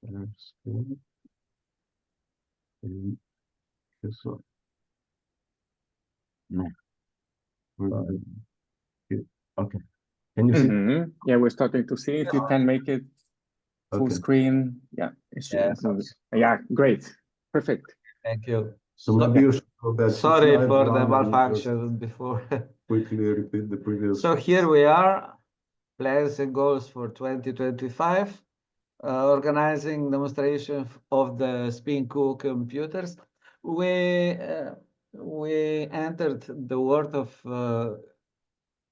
Share screen. This one. No. Okay. Can you see?
Yeah, we're starting to see if you can make it full
Okay.
screen. Yeah.
Yes.
Yeah, great. Perfect.
Thank you.
So maybe you should go back to
Sorry
slide
for the
one and
malfunction before.
just quickly repeat the previous.
So here we are, plans and goals for 2025, organizing demonstration of the SpinQ computers. We entered the world of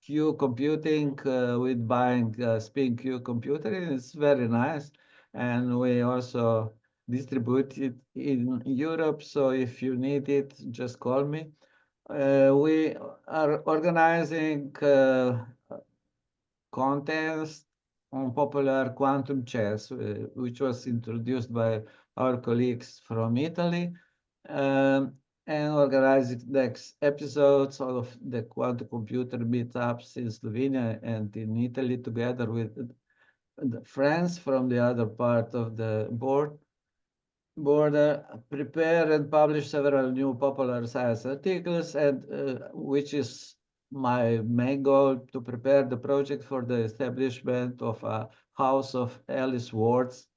Q computing with buying SpinQ computer. It's very nice, and we also distribute it in Europe. So if you need it, just call me. We are organizing contest on popular quantum chess, which was introduced by our colleagues from Italy, and organizing next episodes of the quantum computer meetups in Slovenia and in Italy together with the friends from the other part of the border, prepare and publish several new popular science articles, and which is my main goal, to prepare the project for the establishment of a house of Alice QWorlds.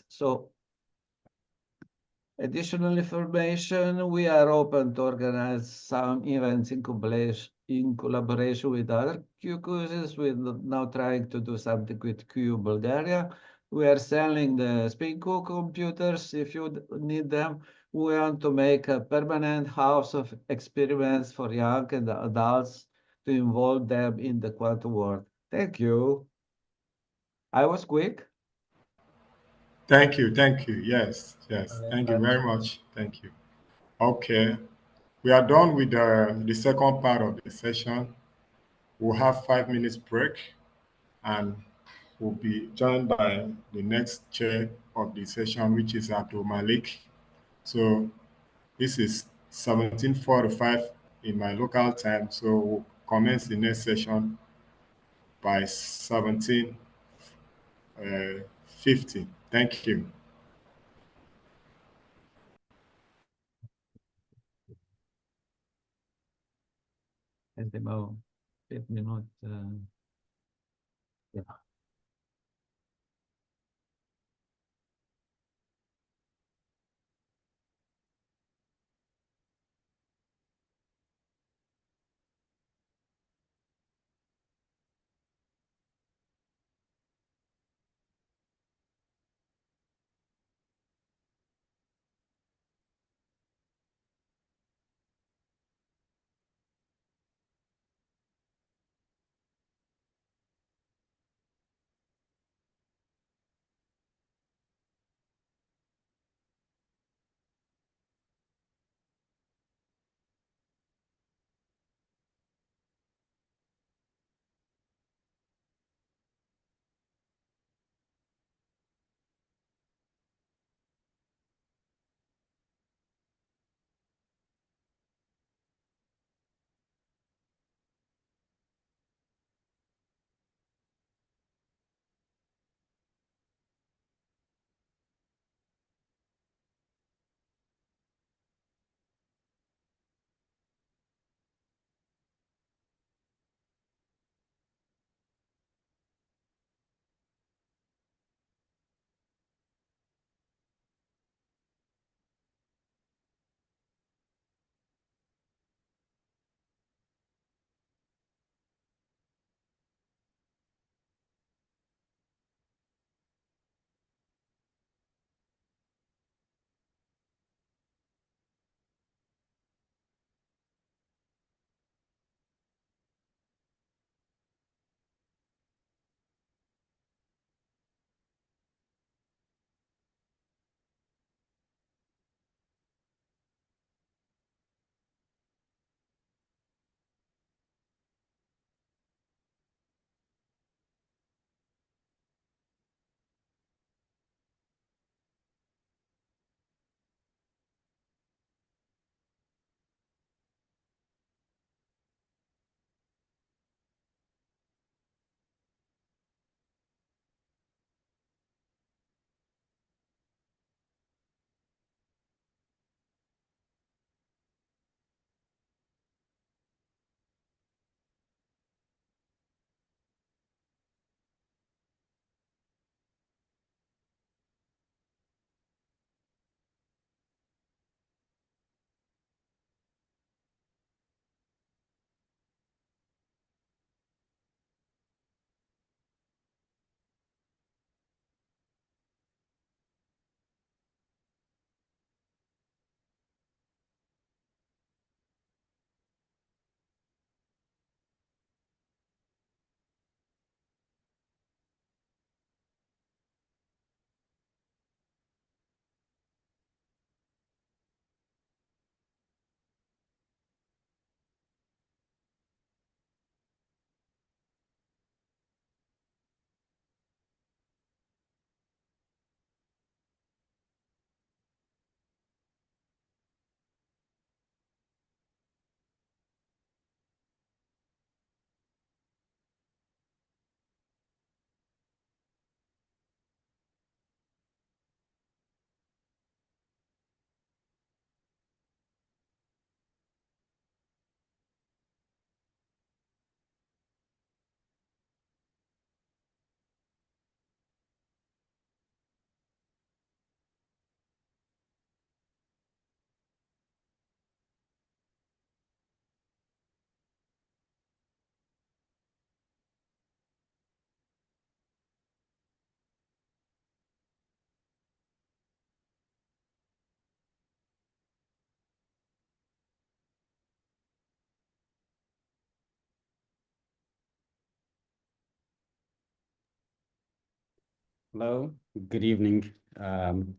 So additional information, we are open to organize some events in in collaboration with other QCousins. We're now trying to do something with Q Bulgaria. We are selling the SpinCo computers if you need them. We want to make a permanent house of experiments for young and adults to involve them in the quantum world. Thank you. I was quick.
Thank you. Thank you. Yes. Yes. Thank you very much. Thank you. Okay. We are done with the second part of the session. We'll have 5 minutes break and we'll be joined by the next chair of the session, which is Abdul Malik. So this is 17:45 in my local time. So we'll commence the next session by 17:50. Thank you.
About 5 minutes. Yeah.
Hello, good evening,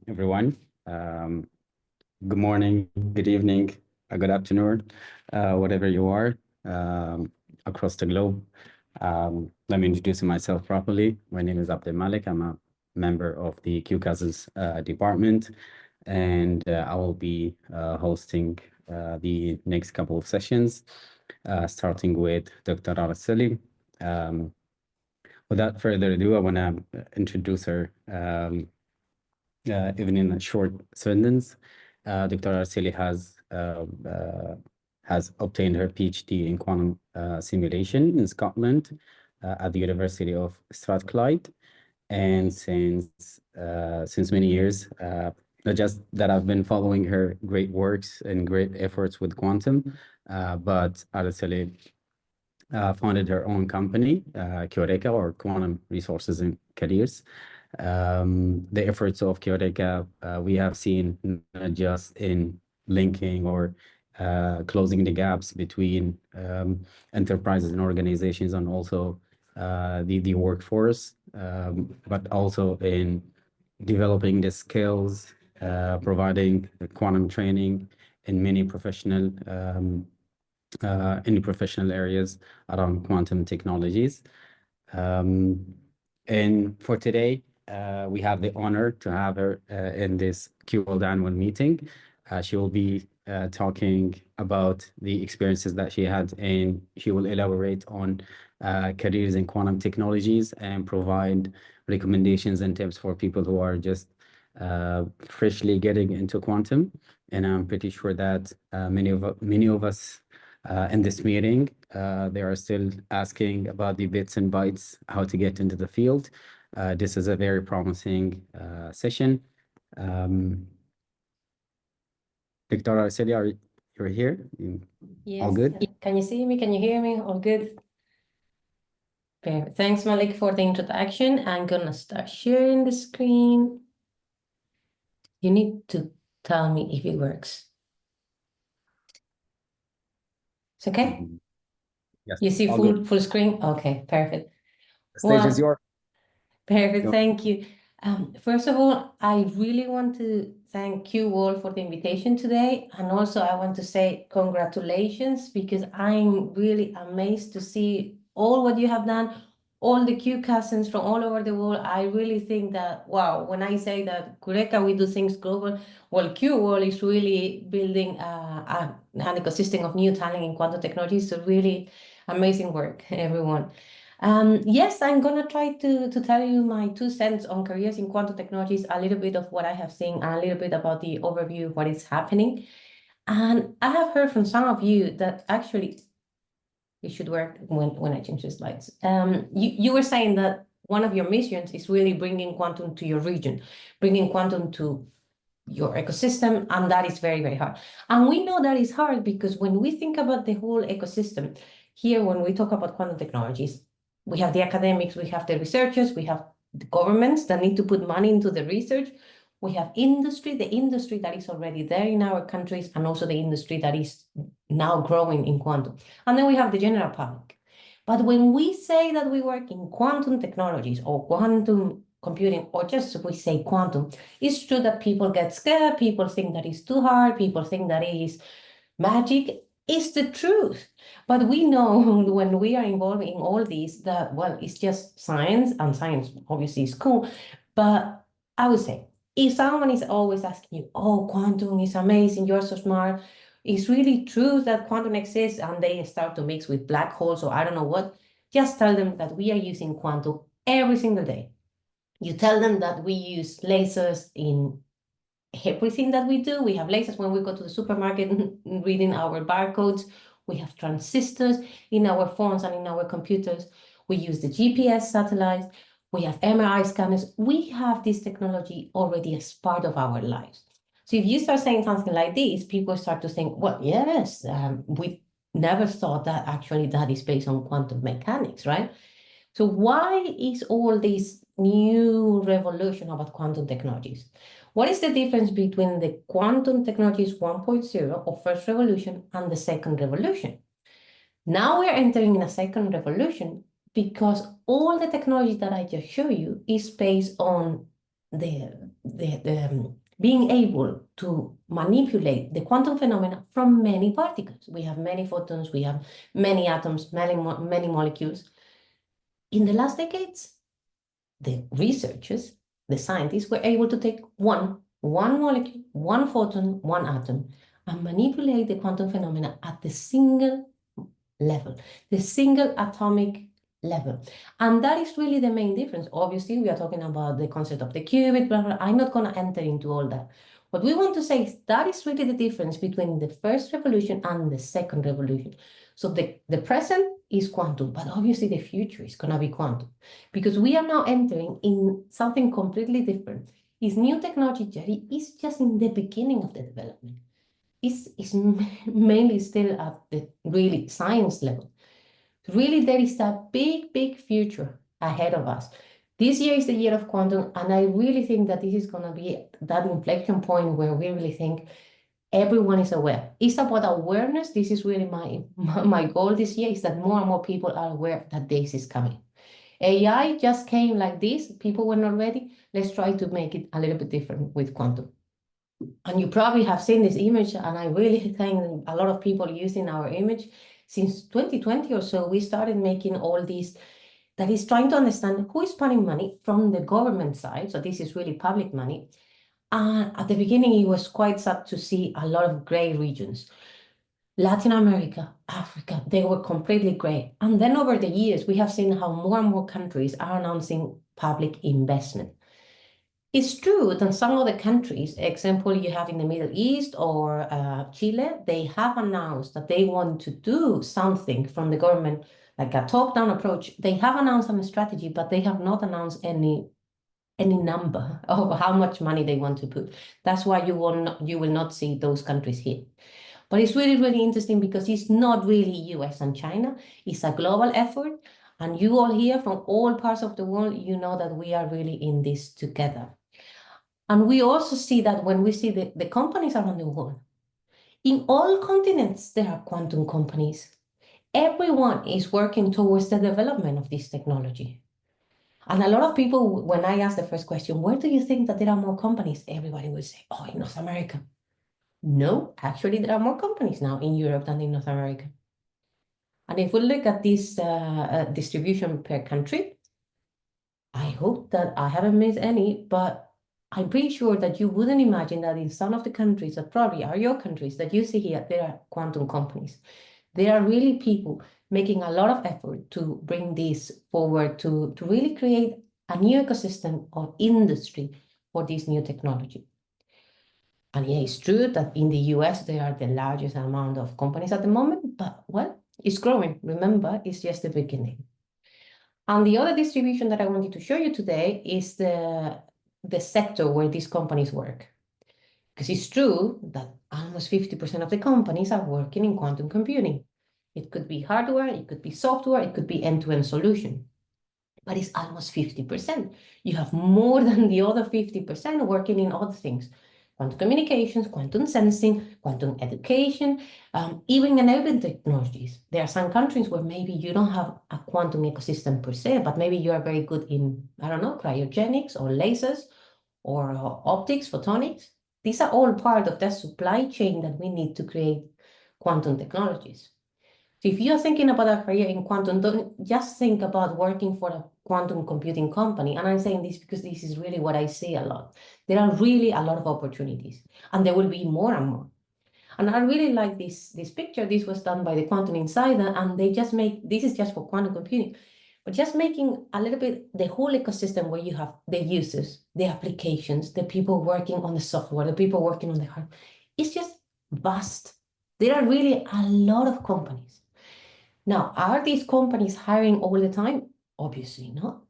everyone. Good morning, good evening, good afternoon, whatever you are across the globe. Let me introduce myself properly. My name is Abdel Malik. I'm a member of the QCousins department, and I will be hosting the next couple of sessions, starting with Dr. Araceli. Without further ado, I want to introduce her even in a short sentence. Dr. Araceli has obtained her PhD in quantum simulation in Scotland at the University of Strathclyde. And since many years, not just that I've been following her great works and great efforts with quantum, but Araceli founded her own company, QRECA, or Quantum Resources and Careers. The efforts of QRECA we have seen not just in linking or closing the gaps between enterprises and organizations, and also the workforce, but also in developing the skills, providing quantum training in many professional areas around quantum technologies. And for today, we have the honor to have her in this QWorld Annual Meeting. She will be talking about the experiences that she had, and she will elaborate on careers in quantum technologies and provide recommendations and tips for people who are just freshly getting into quantum. And I'm pretty sure that many of us in this meeting, they are still asking about the bits and bytes, how to get into the field. This is a very promising session. Dr. Araceli, you're here? All
Yes.
good?
Can you see me? Can you hear me? All good? Perfect. Thanks, Malik, for the introduction. I'm gonna start sharing the screen. You need to tell me if it works. It's okay?
Yes.
You see
all good.
full screen? Okay, perfect.
The stage is yours.
Perfect,
Go.
thank you. First of all, I really want to thank QWorld for the invitation today. And also I want to say congratulations, because I'm really amazed to see all what you have done, all the QCousins from all over the world. I really think that, wow, when I say that QRECA, we do things global, well, QWorld is really building an ecosystem of new talent in quantum technology. So really amazing work, everyone. Yes, I'm going to try to tell you my 2 cents on careers in quantum technologies, a little bit of what I have seen, and a little bit about the overview of what is happening. And I have heard from some of you that actually it should work when I change the slides. You were saying that one of your missions is really bringing quantum to your region, bringing quantum to your ecosystem, and that is very, very hard. And we know that is hard because when we think about the whole ecosystem, here when we talk about quantum technologies, we have the academics, we have the researchers, we have the governments that need to put money into the research, we have industry, the industry that is already there in our countries, and also the industry that is now growing in quantum. And then we have the general public. But when we say that we work in quantum technologies or quantum computing, or just we say quantum, it's true that people get scared, people think that it's too hard, people think that it is magic. It's the truth. But we know when we are involved in all these that, well, it's just science, and science obviously is cool. But I would say, if someone is always asking you, oh, quantum is amazing, you're so smart, it's really true that quantum exists, and they start to mix with black holes or I don't know what, just tell them that we are using quantum every single day. You tell them that we use lasers in everything that we do. We have lasers when we go to the supermarket reading our barcodes. We have transistors in our phones and in our computers. We use the GPS satellites. We have MRI scanners. We have this technology already as part of our lives. So if you start saying something like this, people start to think, well, yes, we never thought that actually that is based on quantum mechanics, right? So why is all this new revolution about quantum technologies? What is the difference between the quantum technologies 1.0 or first revolution and the second revolution? Now we're entering in a second revolution, because all the technology that I just showed you is based on being able to manipulate the quantum phenomena from many particles. We have many photons, we have many atoms, many molecules. In the last decades, the researchers, the scientists, were able to take one molecule, one photon, one atom, and manipulate the quantum phenomena at the single level, the single atomic level. And that is really the main difference. Obviously, we are talking about the concept of the qubit, blah, blah. I'm not going to enter into all that. What we want to say is that is really the difference between the first revolution and the second revolution. So the present is quantum, but obviously the future is going to be quantum, because we are now entering in something completely different. Is new technology, Jerry, is just in the beginning of the development. It's mainly still at the really science level. Really, there is that big future ahead of us. This year is the year of quantum, and I really think that this is going to be that inflection point where we really think everyone is aware. It's about awareness. This is really my goal this year, is that more and more people are aware that this is coming. AI just came like this. People were not ready. Let's try to make it a little bit different with quantum. And you probably have seen this image, and I really thank a lot of people using our image. Since 2020 or so, we started making all these, that is trying to understand who is spending money from the government side. So this is really public money. At the beginning, it was quite sad to see a lot of gray regions. Latin America, Africa, they were completely gray. And then over the years, we have seen how more and more countries are announcing public investment. It's true that some of the countries, example you have in the Middle East or Chile, they have announced that they want to do something from the government, like a top-down approach. They have announced some strategy, but they have not announced any number of how much money they want to put. That's why you will not see those countries here. But it's really interesting because it's not really US and China. It's a global effort. And you all here from all parts of the world, you know that we are really in this together. And we also see that when we see the companies around the world, in all continents, there are quantum companies. Everyone is working towards the development of this technology. And a lot of people, when I ask the first question, where do you think that there are more companies? Everybody will say, oh, in North America. No, actually, there are more companies now in Europe than in North America. And if we look at this distribution per country, I hope that I haven't missed any, but I'm pretty sure that you wouldn't imagine that in some of the countries that probably are your countries that you see here, there are quantum companies. There are really people making a lot of effort to bring this forward, to really create a new ecosystem of industry for this new technology. And yeah, it's true that in the US, there are the largest amount of companies at the moment, but well, it's growing. Remember, it's just the beginning. And the other distribution that I wanted to show you today is the sector where these companies work. Because it's true that almost 50% of the companies are working in quantum computing. It could be hardware, it could be software, it could be end-to-end solution. But it's almost 50%. You have more than the other 50% working in other things. Quantum communications, quantum sensing, quantum education, even enabling technologies. There are some countries where maybe you don't have a quantum ecosystem per se, but maybe you are very good in, I don't know, cryogenics or lasers or optics, photonics. These are all part of that supply chain that we need to create quantum technologies. So if you're thinking about a career in quantum, don't just think about working for a quantum computing company. And I'm saying this because this is really what I see a lot. There are really a lot of opportunities, and there will be more and more. And I really like this picture. This was done by the Quantum Insider, and they just make, this is just for quantum computing, but just making a little bit the whole ecosystem where you have the users, the applications, the people working on the software, the people working on the hardware. It's just vast. There are really a lot of companies. Now, are these companies hiring all the time? Obviously not.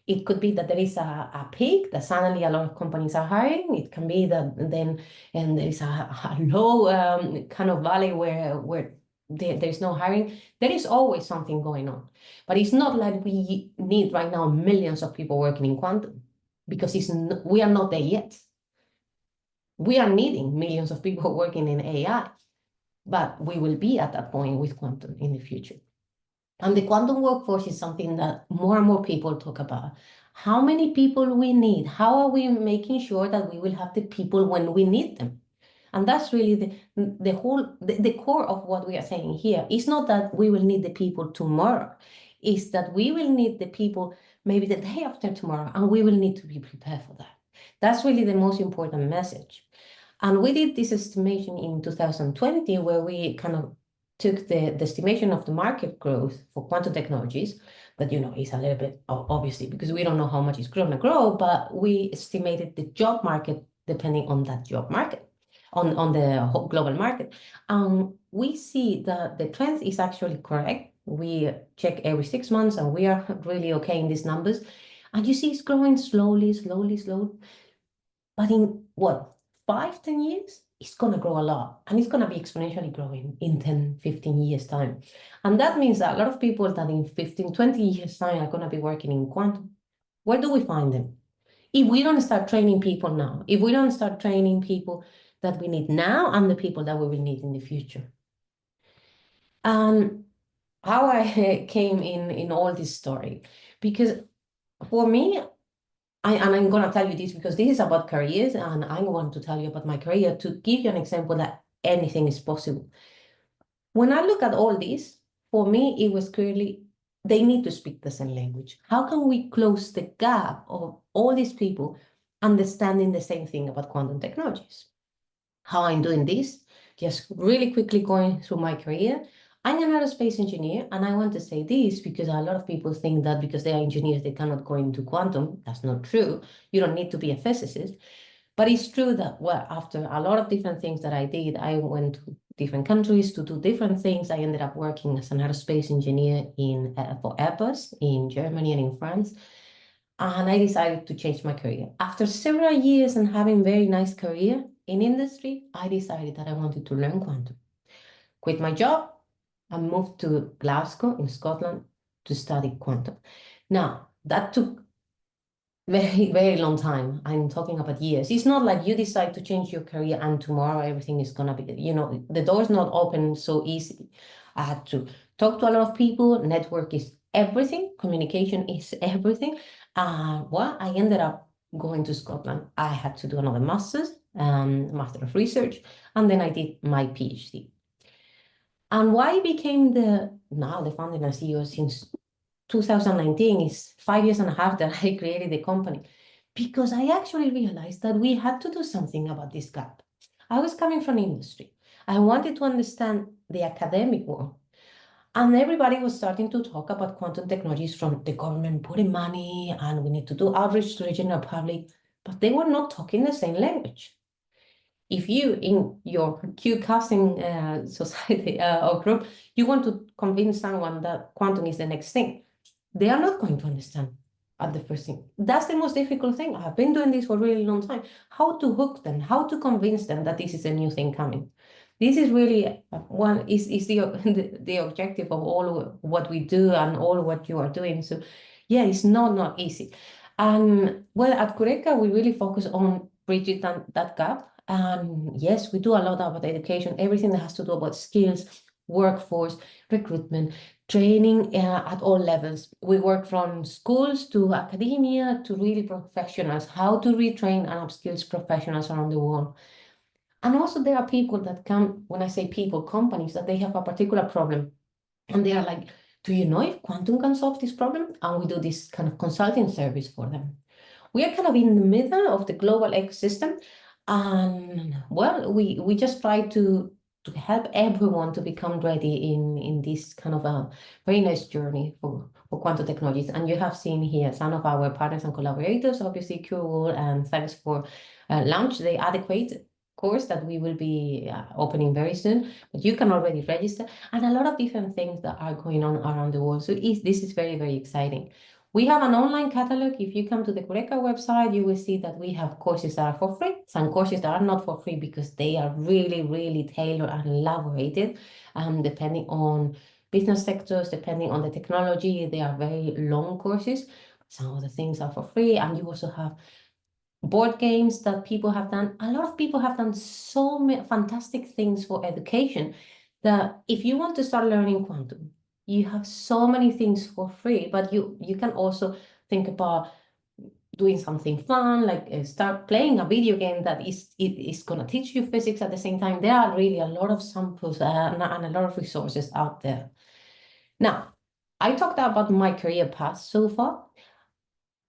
It could be that there is a peak that suddenly a lot of companies are hiring. It can be that then and there is a low kind of valley where there's no hiring. There is always something going on. But it's not like we need right now millions of people working in quantum, because we are not there yet. We are needing millions of people working in AI, but we will be at that point with quantum in the future. And the quantum workforce is something that more and more people talk about. How many people we need? How are we making sure that we will have the people when we need them? And that's really the core of what we are saying here. It's not that we will need the people tomorrow. It's that we will need the people maybe the day after tomorrow, and we will need to be prepared for that. That's really the most important message. And we did this estimation in 2020, where we kind of took the estimation of the market growth for quantum technologies, that is a little bit obviously because we don't know how much it's going to grow, but we estimated the job market depending on that job market, on the whole global market. We see that the trend is actually correct. We check every 6 months, and we are really okay in these numbers. And you see it's growing slowly. But in what, 5-10 years, it's going to grow a lot, and it's going to be exponentially growing in 10-15 years time. And that means that a lot of people that in 15-20 years time are going to be working in quantum. Where do we find them? If we don't start training people now, if we don't start training people that we need now and the people that we will need in the future. And how I came in all this story, because for me, I'm going to tell you this because this is about careers, and I want to tell you about my career to give you an example that anything is possible. When I look at all this, for me, it was clearly they need to speak the same language. How can we close the gap of all these people understanding the same thing about quantum technologies? How I'm doing this, just really quickly going through my career. I'm an aerospace engineer, and I want to say this because a lot of people think that because they are engineers, they cannot go into quantum. That's not true. You don't need to be a physicist. But it's true that, well, after a lot of different things that I did, I went to different countries to do different things. I ended up working as an aerospace engineer for Airbus in Germany and in France. And I decided to change my career. After several years and having very nice career in industry, I decided that I wanted to learn quantum. Quit my job and moved to Glasgow in Scotland to study quantum. Now, that took very, very long time. I'm talking about years. It's not like you decide to change your career and tomorrow everything is going to be, the door's not open so easily. I had to talk to a lot of people. Network is everything. Communication is everything. Well, I ended up going to Scotland. I had to do another master's, Master of Research, and then I did my PhD. And why I became now the founder and CEO since 2019 is 5.5 years that I created the company, because I actually realized that we had to do something about this gap. I was coming from industry. I wanted to understand the academic world. And everybody was starting to talk about quantum technologies from the government putting money, and we need to do outreach to the general public, but they were not talking the same language. If you, in your QCousins society or group, you want to convince someone that quantum is the next thing, they are not going to understand at the first thing. That's the most difficult thing. I've been doing this for a really long time. How to hook them, how to convince them that this is a new thing coming. This is really the objective of all what we do and all what you are doing. So yeah, it's not easy. And well, at QRECA, we really focus on bridging that gap. Yes, we do a lot about education, everything that has to do about skills, workforce, recruitment, training at all levels. We work from schools to academia to really professionals, how to retrain and upskill professionals around the world. And also there are people that come, when I say people, companies, that they have a particular problem. And they are like, do you know if quantum can solve this problem? And we do this kind of consulting service for them. We are kind of in the middle of the global ecosystem. And well, we just try to help everyone to become ready in this kind of a very nice journey for quantum technologies. And you have seen here some of our partners and collaborators, obviously QWorld, and thanks for launch the adequate course that we will be opening very soon, but you can already register, and a lot of different things that are going on around the world. So this is very, very exciting. We have an online catalog. If you come to the QRECA website, you will see that we have courses that are for free, some courses that are not for free because they are really, really tailored and elaborated, depending on business sectors, depending on the technology. They are very long courses. Some of the things are for free, and you also have board games that people have done. A lot of people have done so many fantastic things for education that if you want to start learning quantum, you have so many things for free, but you can also think about doing something fun, like start playing a video game that is going to teach you physics at the same time. There are really a lot of samples and a lot of resources out there. Now, I talked about my career path so far.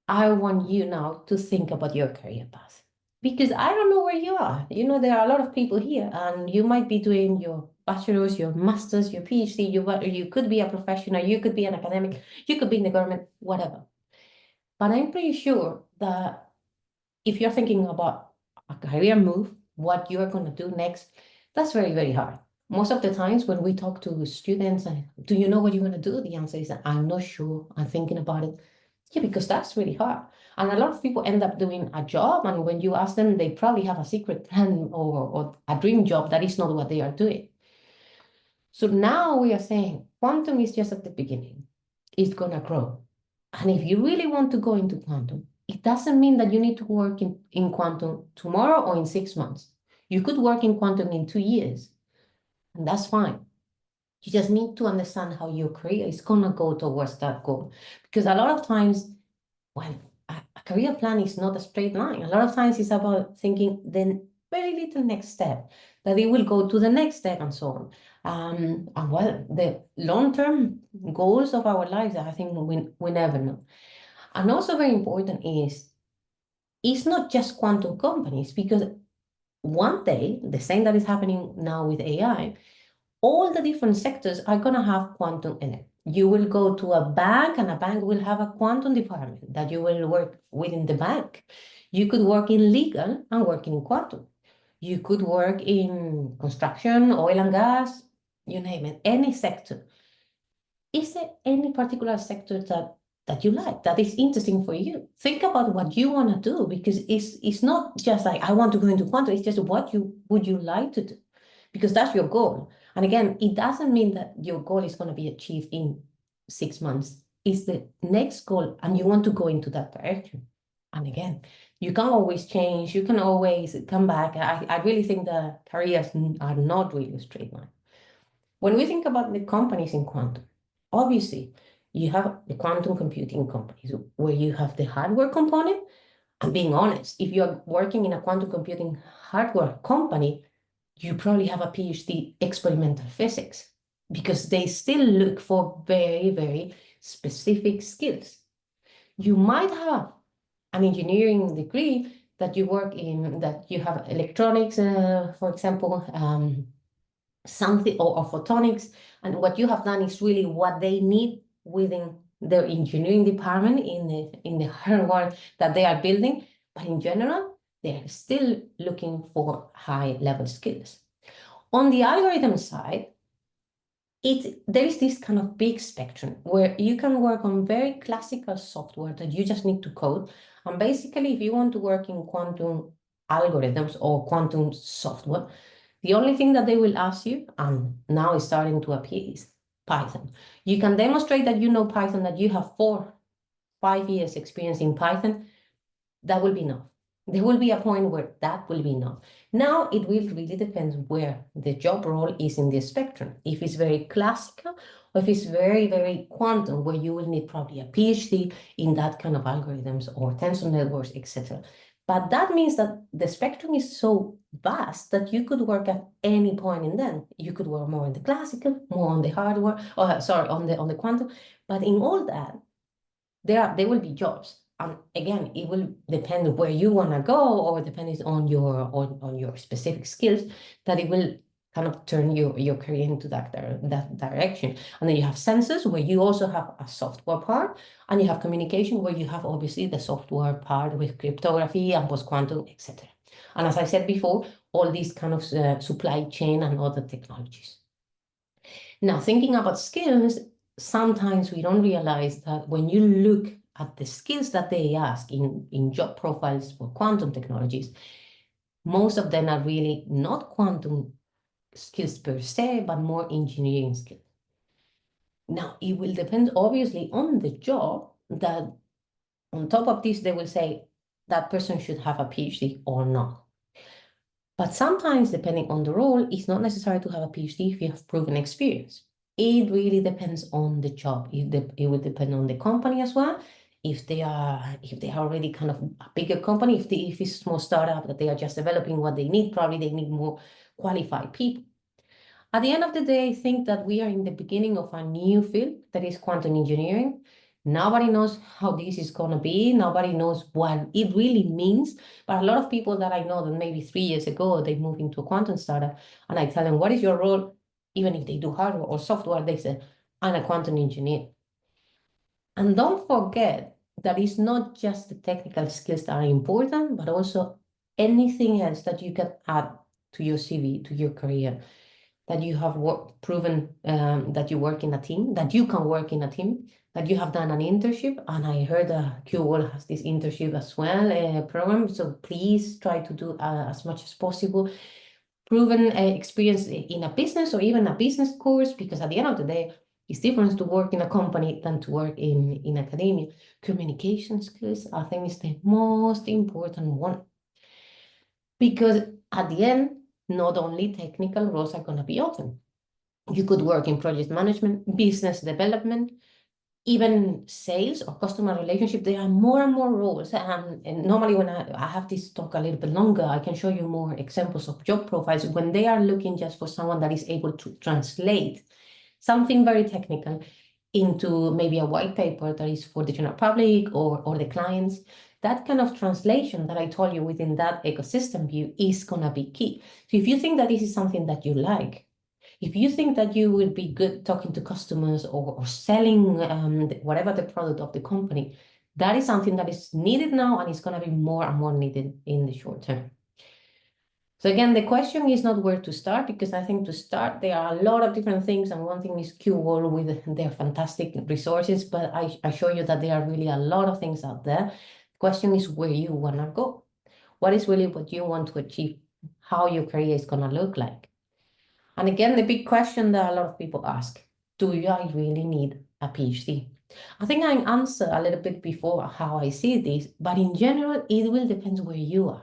I want you now to think about your career path, because I don't know where you are. You know, there are a lot of people here, and you might be doing your bachelor's, your master's, your PhD. You could be a professional, you could be an academic, you could be in the government, whatever. But I'm pretty sure that if you're thinking about a career move, what you're going to do next, that's very, very hard. Most of the times when we talk to students, do you know what you're going to do? The answer is, I'm not sure. I'm thinking about it. Yeah, because that's really hard. And a lot of people end up doing a job, and when you ask them, they probably have a secret plan or a dream job that is not what they are doing. So now we are saying quantum is just at the beginning. It's going to grow. And if you really want to go into quantum, it doesn't mean that you need to work in quantum tomorrow or in 6 months. You could work in quantum in 2 years, and that's fine. You just need to understand how your career is going to go towards that goal. Because a lot of times, well, a career plan is not a straight line. A lot of times it's about thinking the very little next step, that it will go to the next step and so on. And well, the long-term goals of our lives, I think we never know. And also very important is, it's not just quantum companies, because one day, the same that is happening now with AI, all the different sectors are going to have quantum in it. You will go to a bank, and a bank will have a quantum department that you will work within the bank. You could work in legal and work in quantum. You could work in construction, oil and gas, you name it, any sector. Is there any particular sector that you like, that is interesting for you? Think about what you want to do, because it's not just like, I want to go into quantum, it's just what would you like to do, because that's your goal. And again, it doesn't mean that your goal is going to be achieved in 6 months. It's the next goal, and you want to go into that direction. And again, you can always change, you can always come back. I really think the careers are not really a straight line. When we think about the companies in quantum, obviously, you have the quantum computing companies where you have the hardware component. And being honest, if you're working in a quantum computing hardware company, you probably have a PhD experimental physics, because they still look for very, very specific skills. You might have an engineering degree that you work in, that you have electronics, for example, something or photonics, and what you have done is really what they need within their engineering department in the hardware that they are building. But in general, they're still looking for high level skills. On the algorithm side, there is this kind of big spectrum where you can work on very classical software that you just need to code. And basically, if you want to work in quantum algorithms or quantum software, the only thing that they will ask you, and now it's starting to appear, is Python. You can demonstrate that you know Python, that you have 4-5 years experience in Python. That will be enough. There will be a point where that will be enough. Now, it will really depend where the job role is in the spectrum. If it's very classical, or if it's very, very quantum, where you will need probably a PhD in that kind of algorithms or tensor networks, etc. But that means that the spectrum is so vast that you could work at any point in them. You could work more in the classical, more on the hardware, or sorry, on the quantum. But in all that, there will be jobs. And again, it will depend where you want to go, or depends on your specific skills, that it will kind of turn your career into that direction. And then you have sensors, where you also have a software part, and you have communication, where you have obviously the software part with cryptography and post-quantum, etc. And as I said before, all these kind of supply chain and other technologies. Now, thinking about skills, sometimes we don't realize that when you look at the skills that they ask in job profiles for quantum technologies, most of them are really not quantum skills per se, but more engineering skills. Now, it will depend obviously on the job, that on top of this, they will say that person should have a PhD or not. But sometimes, depending on the role, it's not necessary to have a PhD if you have proven experience. It really depends on the job. It will depend on the company as well. If they are already kind of a bigger company, if it's a small startup that they are just developing what they need, probably they need more qualified people. At the end of the day, I think that we are in the beginning of a new field that is quantum engineering. Nobody knows how this is going to be. Nobody knows what it really means. But a lot of people that I know that maybe 3 years ago, they moved into a quantum startup, and I tell them, what is your role? Even if they do hardware or software, they say, I'm a quantum engineer. And don't forget that it's not just the technical skills that are important, but also anything else that you can add to your CV, to your career, that you have proven that you work in a team, that you can work in a team, that you have done an internship. And I heard QWorld has this internship as well program. So please try to do as much as possible. Proven experience in a business or even a business course, because at the end of the day, it's different to work in a company than to work in academia. Communication skills, I think, is the most important one. Because at the end, not only technical roles are going to be open. You could work in project management, business development, even sales or customer relationship. There are more and more roles. And normally when I have this talk a little bit longer, I can show you more examples of job profiles when they are looking just for someone that is able to translate something very technical into maybe a white paper that is for the general public or the clients. That kind of translation that I told you within that ecosystem view is going to be key. So if you think that this is something that you like, if you think that you will be good talking to customers or selling whatever the product of the company, that is something that is needed now and is going to be more and more needed in the short term. So again, the question is not where to start, because I think to start, there are a lot of different things. And one thing is QWorld with their fantastic resources, but I show you that there are really a lot of things out there. The question is where you want to go. What is really what you want to achieve, how your career is going to look like. And again, the big question that a lot of people ask, do I really need a PhD? I think I answered a little bit before how I see this, but in general, it will depend where you are.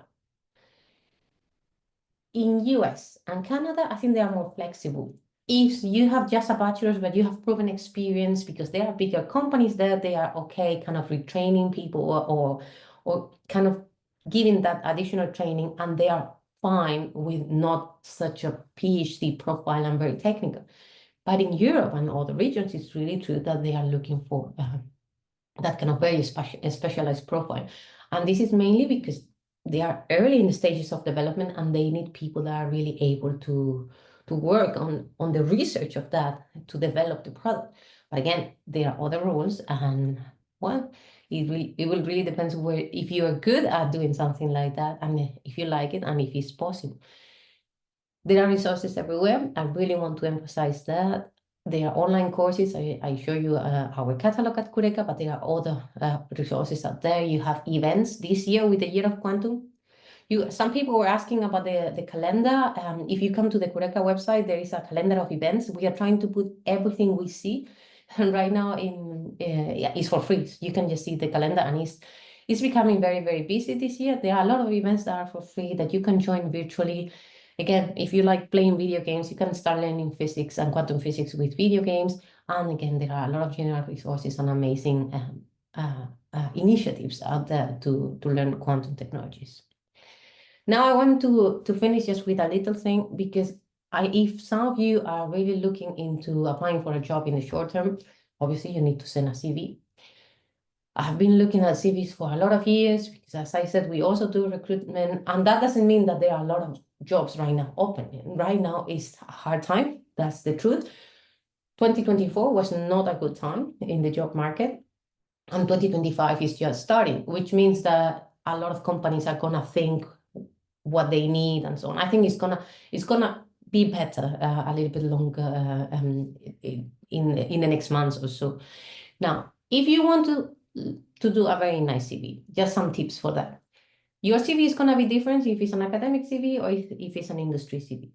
In US and Canada, I think they are more flexible. If you have just a bachelor's, but you have proven experience, because there are bigger companies there, they are okay kind of retraining people or kind of giving that additional training, and they are fine with not such a PhD profile and very technical. But in Europe and other regions, it's really true that they are looking for that kind of very specialized profile. And this is mainly because they are early in the stages of development and they need people that are really able to work on the research of that to develop the product. But again, there are other roles, and well, it will really depend where, if you are good at doing something like that, and if you like it and if it's possible. There are resources everywhere. I really want to emphasize that. There are online courses. I show you our catalog at Cureka, but there are other resources out there. You have events this year with the Year of Quantum. Some people were asking about the calendar. If you come to the Cureka website, there is a calendar of events. We are trying to put everything we see. And right now it's for free. So you can just see the calendar, and it's becoming very, very busy this year. There are a lot of events that are for free that you can join virtually. Again, if you like playing video games, you can start learning physics and quantum physics with video games. And again, there are a lot of general resources and amazing initiatives out there to learn quantum technologies. Now I want to finish just with a little thing, because if some of you are really looking into applying for a job in the short term, obviously you need to send a CV. I have been looking at CVs for a lot of years, because as I said, we also do recruitment, and that doesn't mean that there are a lot of jobs right now open. Right now is a hard time, that's the truth. 2024 was not a good time in the job market, and 2025 is just starting, which means that a lot of companies are gonna think what they need and so on. I think it's gonna be better a little bit longer in the next months or so. Now, if you want to do a very nice CV, just some tips for that. Your CV is gonna be different if it's an academic CV or if it's an industry CV.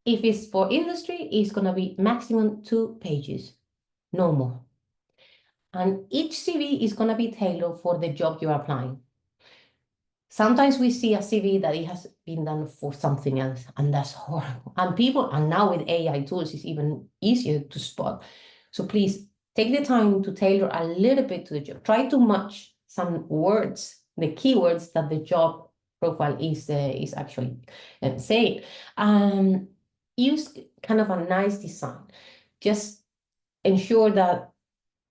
If it's for industry, it's gonna be maximum 2 pages, no more. And each CV is gonna be tailored for the job you're applying. Sometimes we see a CV that it has been done for something else, and that's horrible. And now with AI tools, it's even easier to spot. So please take the time to tailor a little bit to the job. Try to match some words, the keywords that the job profile is actually saying. Use kind of a nice design. Just ensure that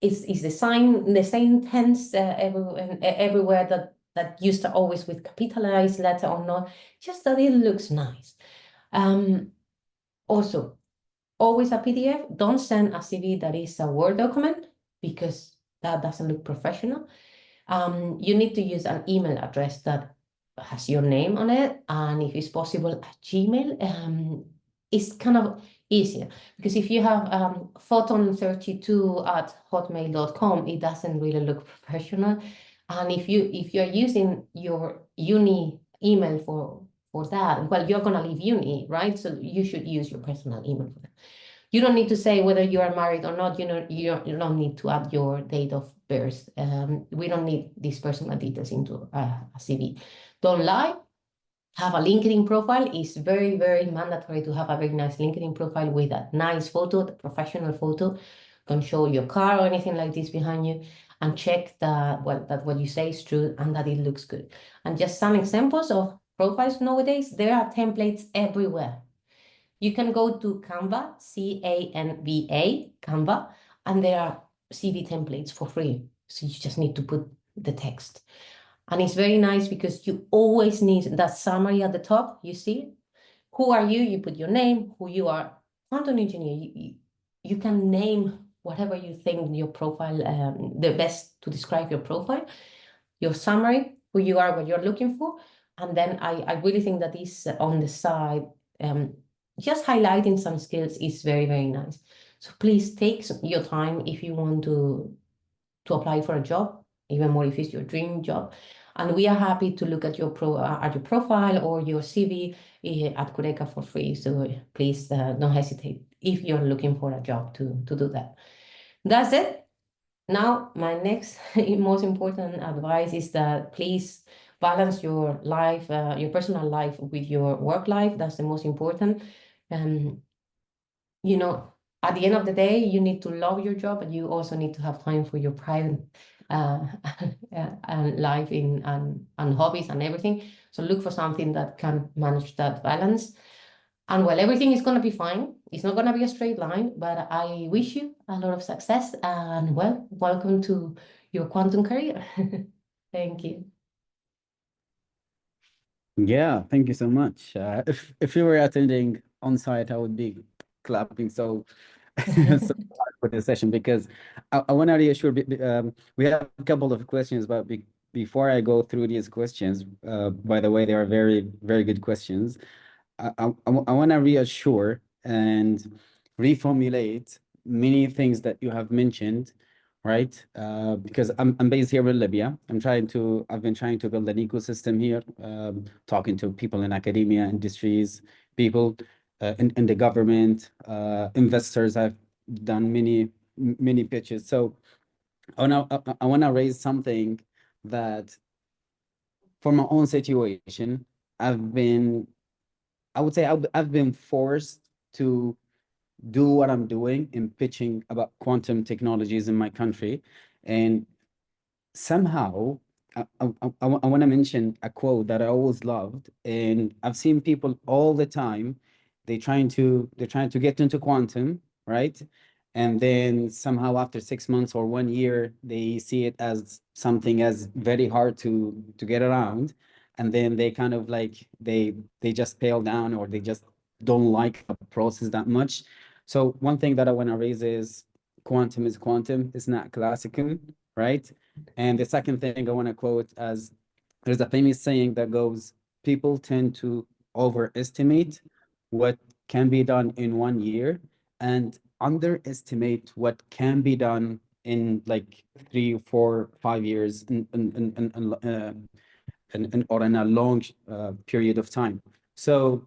it's designed the same tense everywhere, that used to always with capitalized letter or not, just that it looks nice. Also, always a PDF. Don't send a CV that is a Word document, because that doesn't look professional. You need to use an email address that has your name on it, and if it's possible, a Gmail. It's kind of easier, because if you have photon32@hotmail.com, it doesn't really look professional. And if you're using your uni email for that, well, you're gonna leave uni, right? So you should use your personal email for that. You don't need to say whether you are married or not. You don't need to add your date of birth. We don't need these personal details into a CV. Don't lie. Have a LinkedIn profile. It's very, very mandatory to have a very nice LinkedIn profile with a nice photo, the professional photo. Don't show your car or anything like this behind you, and check that what you say is true and that it looks good. And just some examples of profiles nowadays. There are templates everywhere. You can go to Canva, Canva, Canva, and there are CV templates for free. So you just need to put the text. And it's very nice because you always need that summary at the top. You see, who are you? You put your name, who you are. Quantum engineer, you can name whatever you think your profile, the best to describe your profile, your summary, who you are, what you're looking for. And then I really think that this on the side, just highlighting some skills is very, very nice. So please take your time if you want to apply for a job, even more if it's your dream job. And we are happy to look at your profile or your CV at Kureka for free. So please don't hesitate if you're looking for a job to do that. That's it. Now, my next most important advice is that please balance your life, your personal life with your work life. That's the most important. You know, at the end of the day, you need to love your job, but you also need to have time for your private life and hobbies and everything. So look for something that can manage that balance. And well, everything is going to be fine. It's not going to be a straight line, but I wish you a lot of success, and well, welcome to your quantum career. Thank you.
Yeah, thank you so much. If you were attending on site, I would be clapping so so hard for this session, because I want to reassure. We have a couple of questions, but before I go through these questions, by the way, they are very, very good questions. I want to reassure and reformulate many things that you have mentioned, right? Because I'm based here in Libya. I've been trying to build an ecosystem here, talking to people in academia, industries, people in the government, investors. I've done many pitches. So I wanna raise something that, for my own situation, I would say I've been forced to do what I'm doing in pitching about quantum technologies in my country. And somehow, I want to mention a quote that I always loved, and I've seen people all the time. They're trying to get into quantum, right? And then somehow after 6 months or 1 year, they see it as something as very hard to get around, and then they kind of like they just pale down, or they just don't like the process that much. So one thing that I want to raise is quantum is quantum. It's not classical, right? And the second thing I want to quote, as there's a famous saying that goes, people tend to overestimate what can be done in 1 year and underestimate what can be done in like 3, 4, 5 years or in a long period of time. So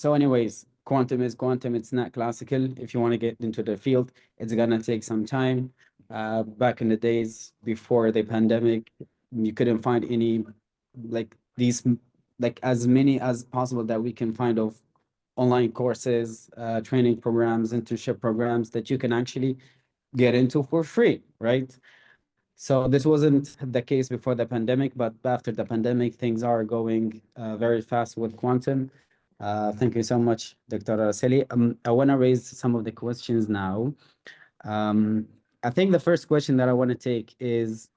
anyways, quantum is quantum. It's not classical. If you want to get into the field, it's gonna take some time. Back in the days before the pandemic, you couldn't find any like these, like as many as possible that we can find of online courses, training programs, internship programs that you can actually get into for free, right? So this wasn't the case before the pandemic, but after the pandemic, things are going very fast with quantum. Thank you so much, Dr. Araceli. I want to raise some of the questions now. I think the first question that I want to take is,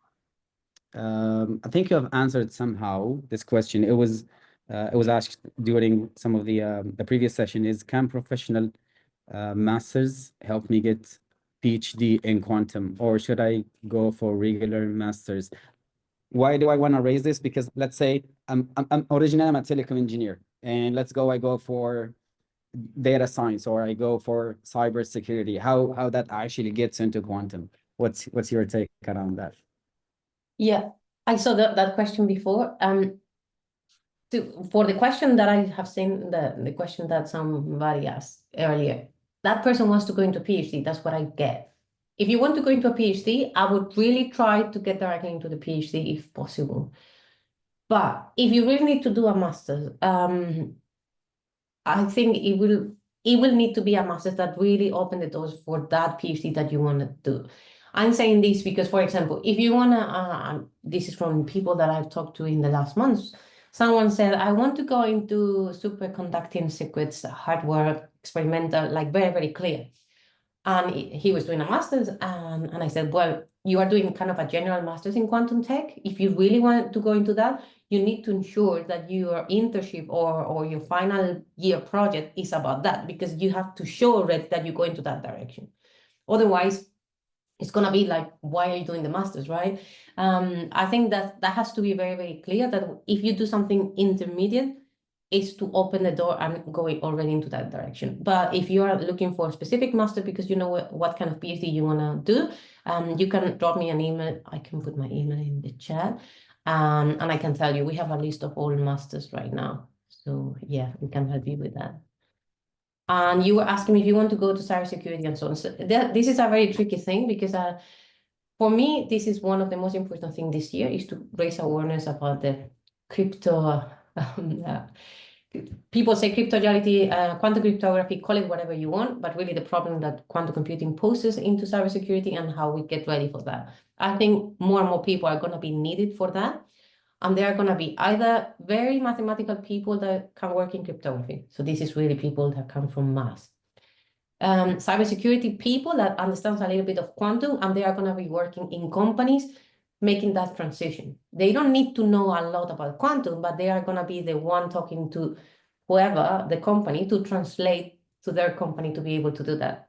I think you have answered somehow this question. It was asked during some of the previous session, is can professional masters help me get PhD in quantum, or should I go for regular masters? Why do I want to raise this? Because let's say I'm originally I'm a telecom engineer, and let's go I go for data science, or I go for cybersecurity. How that actually gets into quantum? What's your take around that?
Yeah, I saw that question before. For the question that I have seen, the question that somebody asked earlier, that person wants to go into PhD. That's what I get. If you want to go into a PhD, I would really try to get directly into the PhD if possible. But if you really need to do a master's, I think it will need to be a master's that really open the doors for that PhD that you want to do. I'm saying this because, for example, if you want to, this is from people that I've talked to in the last months, someone said, I want to go into superconducting circuits, hardware, experimental, like very, very clear. And he was doing a master's, and I said, well, you are doing kind of a general master's in quantum tech. If you really want to go into that, you need to ensure that your internship or your final year project is about that, because you have to show already that you go into that direction. Otherwise, it's going to be like, why are you doing the master's, right? I think that has to be very, very clear that if you do something intermediate, is to open the door and go already into that direction. But if you are looking for a specific master because you know what kind of PhD you want to do, you can drop me an email. I can put my email in the chat. And I can tell you, we have a list of all masters right now. So yeah, we can help you with that. And you were asking me if you want to go to cybersecurity and so on. So this is a very tricky thing because for me, this is one of the most important things this year is to raise awareness about the crypto. People say cryptography, quantum cryptography, call it whatever you want, but really the problem that quantum computing poses into cybersecurity and how we get ready for that. I think more and more people are going to be needed for that. And there are going to be either very mathematical people that can work in cryptography. So this is really people that come from math. Cybersecurity people that understand a little bit of quantum, and they are going to be working in companies making that transition. They don't need to know a lot about quantum, but they are going to be the one talking to whoever, the company, to translate to their company to be able to do that.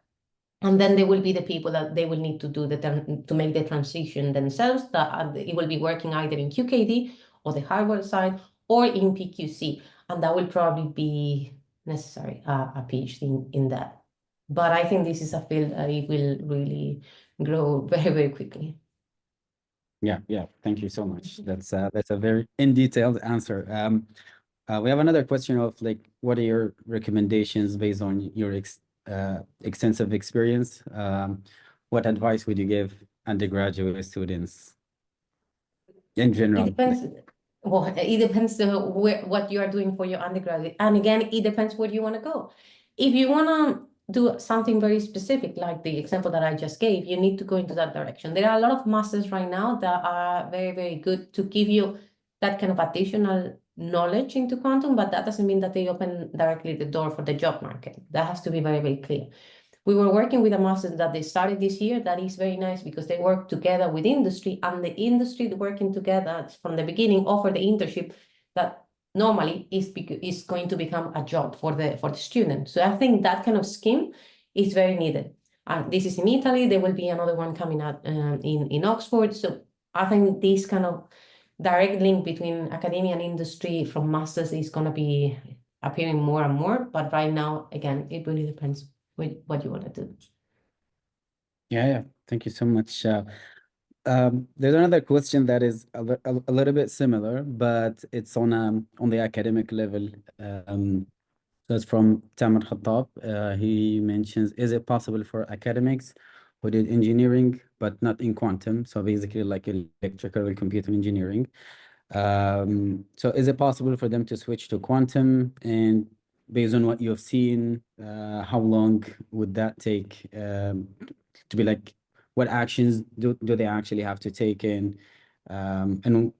And then there will be the people that they will need to do to make the transition themselves. That it will be working either in QKD or the hardware side or in PQC, and that will probably be necessary a PhD in that. But I think this is a field that it will really grow very, very quickly.
Yeah. Thank you so much. That's a very in-detailed answer. We have another question of like, what are your recommendations based on your extensive experience? What advice would you give undergraduate students in general?
It depends. Well, it depends what you are doing for your undergraduate. And again, it depends where you want to go. If you want to do something very specific, like the example that I just gave, you need to go into that direction. There are a lot of masters right now that are very, very good to give you that kind of additional knowledge into quantum, but that doesn't mean that they open directly the door for the job market. That has to be very, very clear. We were working with a master that they started this year. That is very nice because they work together with industry, and the industry working together from the beginning offer the internship that normally is going to become a job for the student. So I think that kind of scheme is very needed. This is in Italy. There will be another one coming out in Oxford. So I think this kind of direct link between academia and industry from masters is going to be appearing more and more. But right now, again, it really depends what you want to do.
Yeah. Thank you so much. There's another question that is a little bit similar, but it's on the academic level. That's from Tamer Khattab. He mentions, is it possible for academics who did engineering but not in quantum, so basically like electrical and computer engineering, So is it possible for them to switch to quantum? And based on what you have seen, how long would that take to be like, what actions do they actually have to take in? And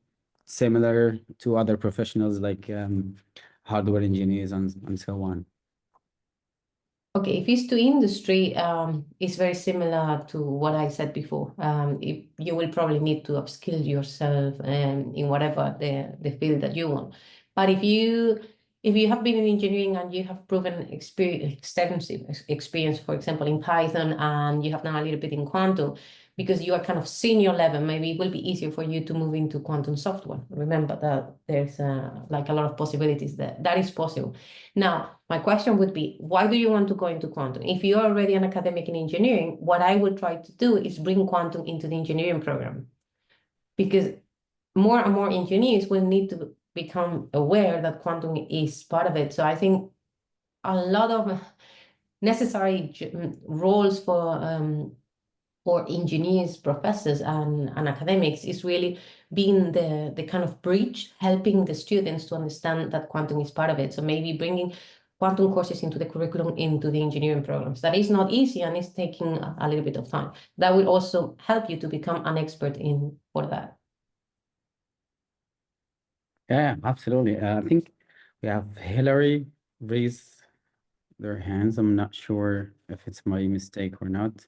similar to other professionals like hardware engineers and so on.
Okay, if it's to industry, it's very similar to what I said before. You will probably need to upskill yourself in whatever the field that you want. But if you have been in engineering and you have proven extensive experience, for example, in Python, and you have done a little bit in quantum, because you are kind of senior level, maybe it will be easier for you to move into quantum software. Remember that there's like a lot of possibilities there. That is possible. Now, my question would be, why do you want to go into quantum? If you're already an academic in engineering, what I would try to do is bring quantum into the engineering program, because more and more engineers will need to become aware that quantum is part of it. So I think a lot of necessary roles for engineers, professors, and academics is really being the kind of bridge, helping the students to understand that quantum is part of it. So maybe bringing quantum courses into the curriculum, into the engineering programs. That is not easy, and it's taking a little bit of time. That will also help you to become an expert in for that.
Yeah, absolutely. I think we have Hillary raise their hands. I'm not sure if it's my mistake or not.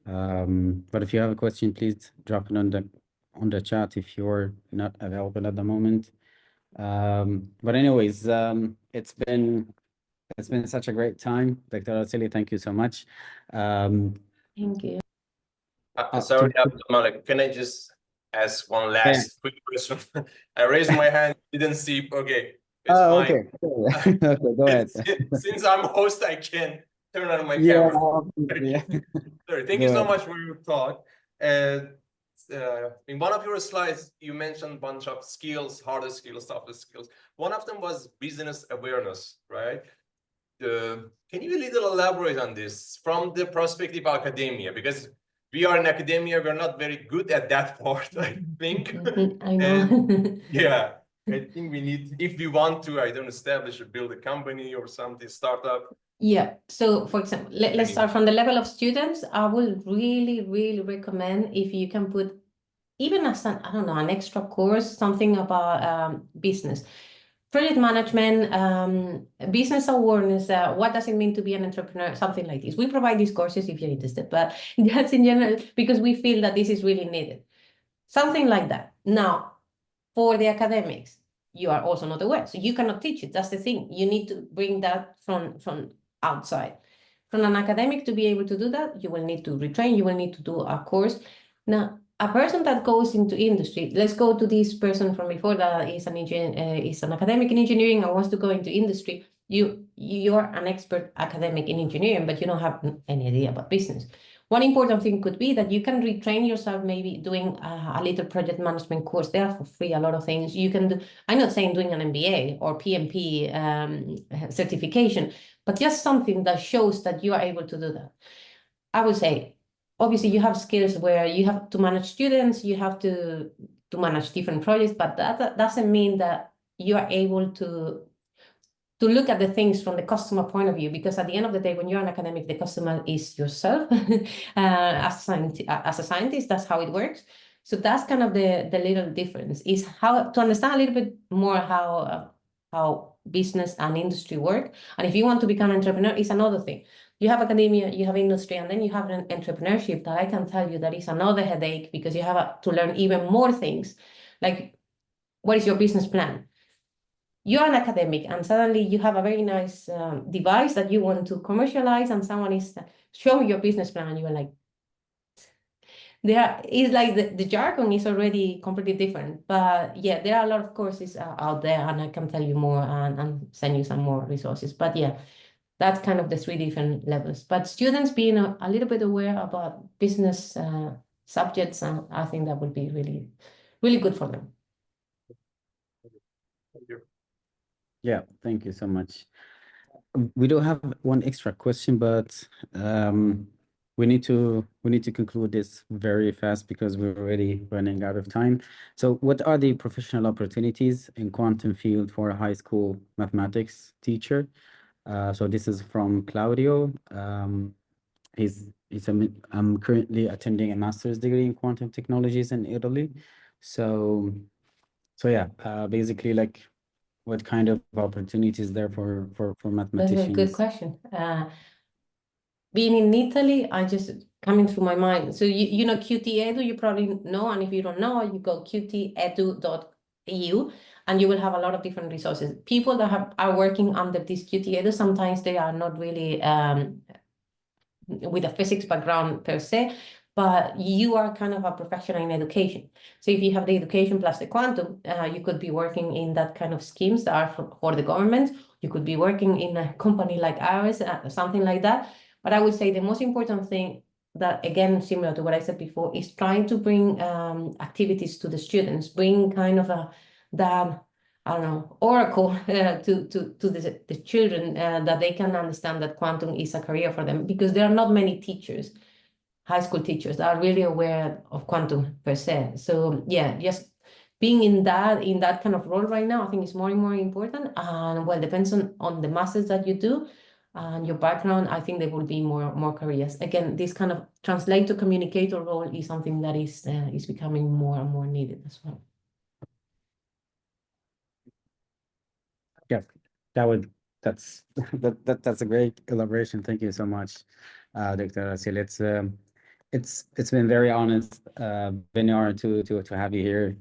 But if you have a question, please drop it on the chat if you're not available at the moment. But anyways, it's been such a great time, Dr. Araceli. Thank you so much.
Thank you.
Sorry, Abdulmalik, can I just ask one last quick question? I raised my hand, didn't see. Okay, it's fine.
Okay. Okay, go ahead.
Since I'm host, I can turn on my
Yeah,
camera. Sorry, thank you so much for your talk. In one of your slides, you mentioned a bunch of skills, harder skills, softer skills. One of them was business awareness, right? Can you a little elaborate on this from the perspective of academia? Because we are in academia, we're not very good at that part, I think.
I know.
Yeah, I think we need, if we want to, I don't establish or build a company or something, startup.
Yeah, so for example, let's start from the level of students. I will really, really recommend if you can put even as an, I don't know, an extra course, something about business. Project management, business awareness, what does it mean to be an entrepreneur, something like this. We provide these courses if you're interested, but that's in general, because we feel that this is really needed. Something like that. Now, for the academics, you are also not aware, so you cannot teach it. That's the thing. You need to bring that from outside. From an academic to be able to do that, you will need to retrain, you will need to do a course. Now, a person that goes into industry, let's go to this person from before that is an academic in engineering and wants to go into industry. You're an expert academic in engineering, but you don't have any idea about business. One important thing could be that you can retrain yourself, maybe doing a little project management course. They are for free, a lot of things you can do. I'm not saying doing an MBA or PMP certification, but just something that shows that you are able to do that. I would say, obviously, you have skills where you have to manage students, you have to manage different projects, but that doesn't mean that you are able to look at the things from the customer point of view, because at the end of the day, when you're an academic, the customer is yourself. As a scientist, that's how it works. So that's kind of the little difference, is how to understand a little bit more how business and industry work. And if you want to become an entrepreneur, it's another thing. You have academia, you have industry, and then you have an entrepreneurship that I can tell you that is another headache, because you have to learn even more things. Like, what is your business plan? You're an academic, and suddenly you have a very nice device that you want to commercialize, and someone is showing your business plan, and you are like, it's like the jargon is already completely different. But yeah, there are a lot of courses out there, and I can tell you more and send you some more resources. But yeah, that's kind of the 3 different levels. But students being a little bit aware about business subjects, I think that would be really, really good for them.
Yeah, thank you so much. We do have one extra question, but we need to conclude this very fast because we're already running out of time. So what are the professional opportunities in quantum field for a high school mathematics teacher? So this is from Claudio. I'm currently attending a master's degree in quantum technologies in Italy. So yeah, basically, like, what kind of opportunities there for
That's a
mathematicians?
good question. Being in Italy, I just coming through my mind. So you know QT Edu, you probably know, and if you don't know, you go qtedu.eu, and you will have a lot of different resources. People that are working under this QT Edu, sometimes they are not really with a physics background per se, but you are kind of a professional in education. So if you have the education plus the quantum, you could be working in that kind of schemes that are for the government. You could be working in a company like ours, something like that. But I would say the most important thing that, again, similar to what I said before, is trying to bring activities to the students, bring kind of that, I don't know, oracle to the children that they can understand that quantum is a career for them, because there are not many teachers, high school teachers, that are really aware of quantum per se. So yeah, just being in that kind of role right now, I think is more and more important. And well, depends on the masters that you do and your background. I think there will be more careers. Again, this kind of translate to communicator role is something that is becoming more and more needed as well.
Yeah, that's a great elaboration. Thank you so much, Dr. Asil. It's been very honest, been an honor to have you here.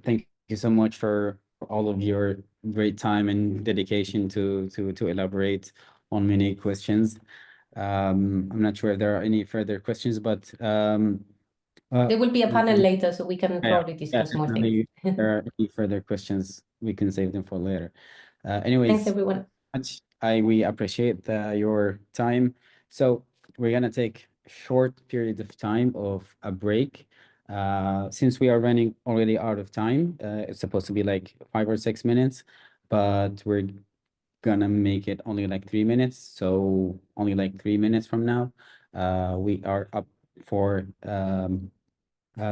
Thank you so much for all of your great time and dedication to elaborate on many questions. I'm not sure if there are any further questions, but
There will be a panel later, so we can probably discuss more things.
if there are any further questions, we can save them for later. Anyways,
Thanks, everyone.
We appreciate your time. So we're gonna take a short period of time of a break. Since we are running already out of time, it's supposed to be like 5 or 6 minutes, but we're gonna make it only like 3 minutes. So only like 3 minutes from now, we are up for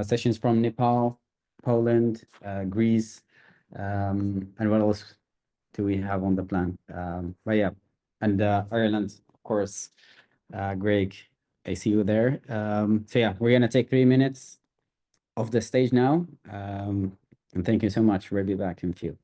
sessions from Nepal, Poland, Greece, and what else do we have on the plan? But yeah, and Ireland, of course. Greg, I see you there. So yeah, we're gonna take 3 minutes of the stage now. And thank you so much. We'll be back in a few.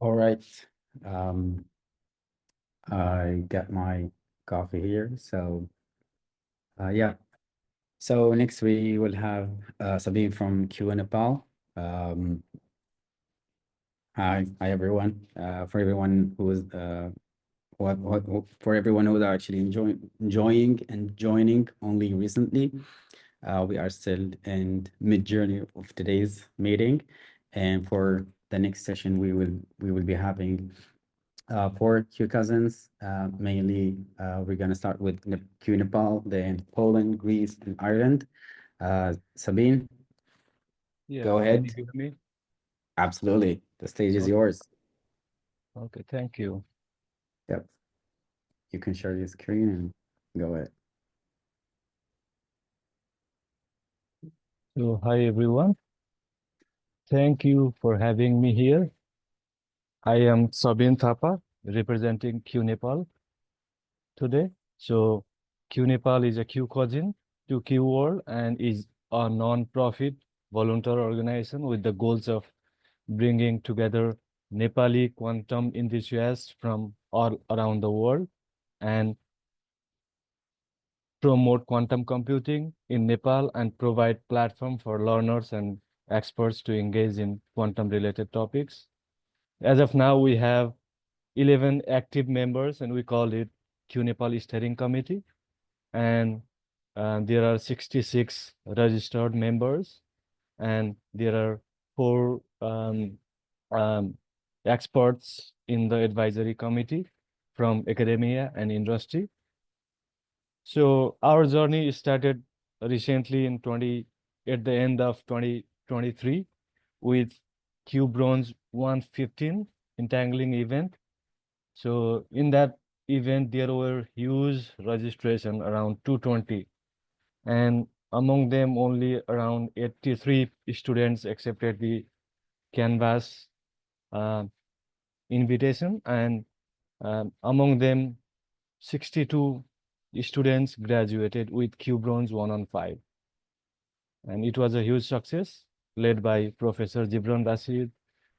All right. Um, I got my coffee here. So, yeah. So next we will have Sabine from Q Nepal. Um, hi everyone. For everyone who is for everyone who is actually enjoying and joining only recently. We are still in mid-journey of today's meeting, and for the next session, we will be having four QCousins. Mainly, we're gonna start with Q Nepal, then Poland, Greece, and Ireland. Sabine,
Yeah,
go
can you
ahead.
hear me?
Absolutely, the stage is
Okay.
yours.
Okay, thank you.
Yep, you can share your screen and go ahead.
So, hi everyone. Thank you for having me here. I am Sabin Thapa, representing Q Nepal today. So, Q Nepal is a Q cousin to QWorld and is a non-profit volunteer organization with the goals of bringing together Nepali quantum enthusiasts from all around the world and promote quantum computing in Nepal and provide platform for learners and experts to engage in quantum related topics. As of now, we have 11 active members and we call it Q Nepal Steering Committee. And there are 66 registered members and there are four experts in the advisory committee from academia and industry. So our journey started recently at the end of 2023 with Q Bronze 115 entangling event. So in that event, there were huge registration around 220, and among them only around 83 students accepted the Canvas uh, invitation, and among them 62 students graduated with Q Bronze 115. And it was a huge success led by Professor Gibran Rashid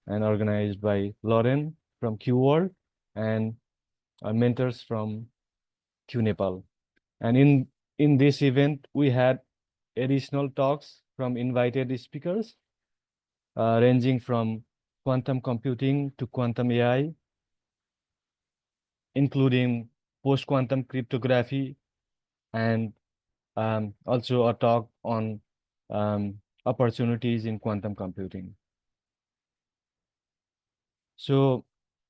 and organized by Lauren from QWorld and our mentors from Q Nepal. And in this event, we had additional talks from invited speakers, ranging from quantum computing to quantum AI, including post-quantum cryptography and also a talk on opportunities in quantum computing. So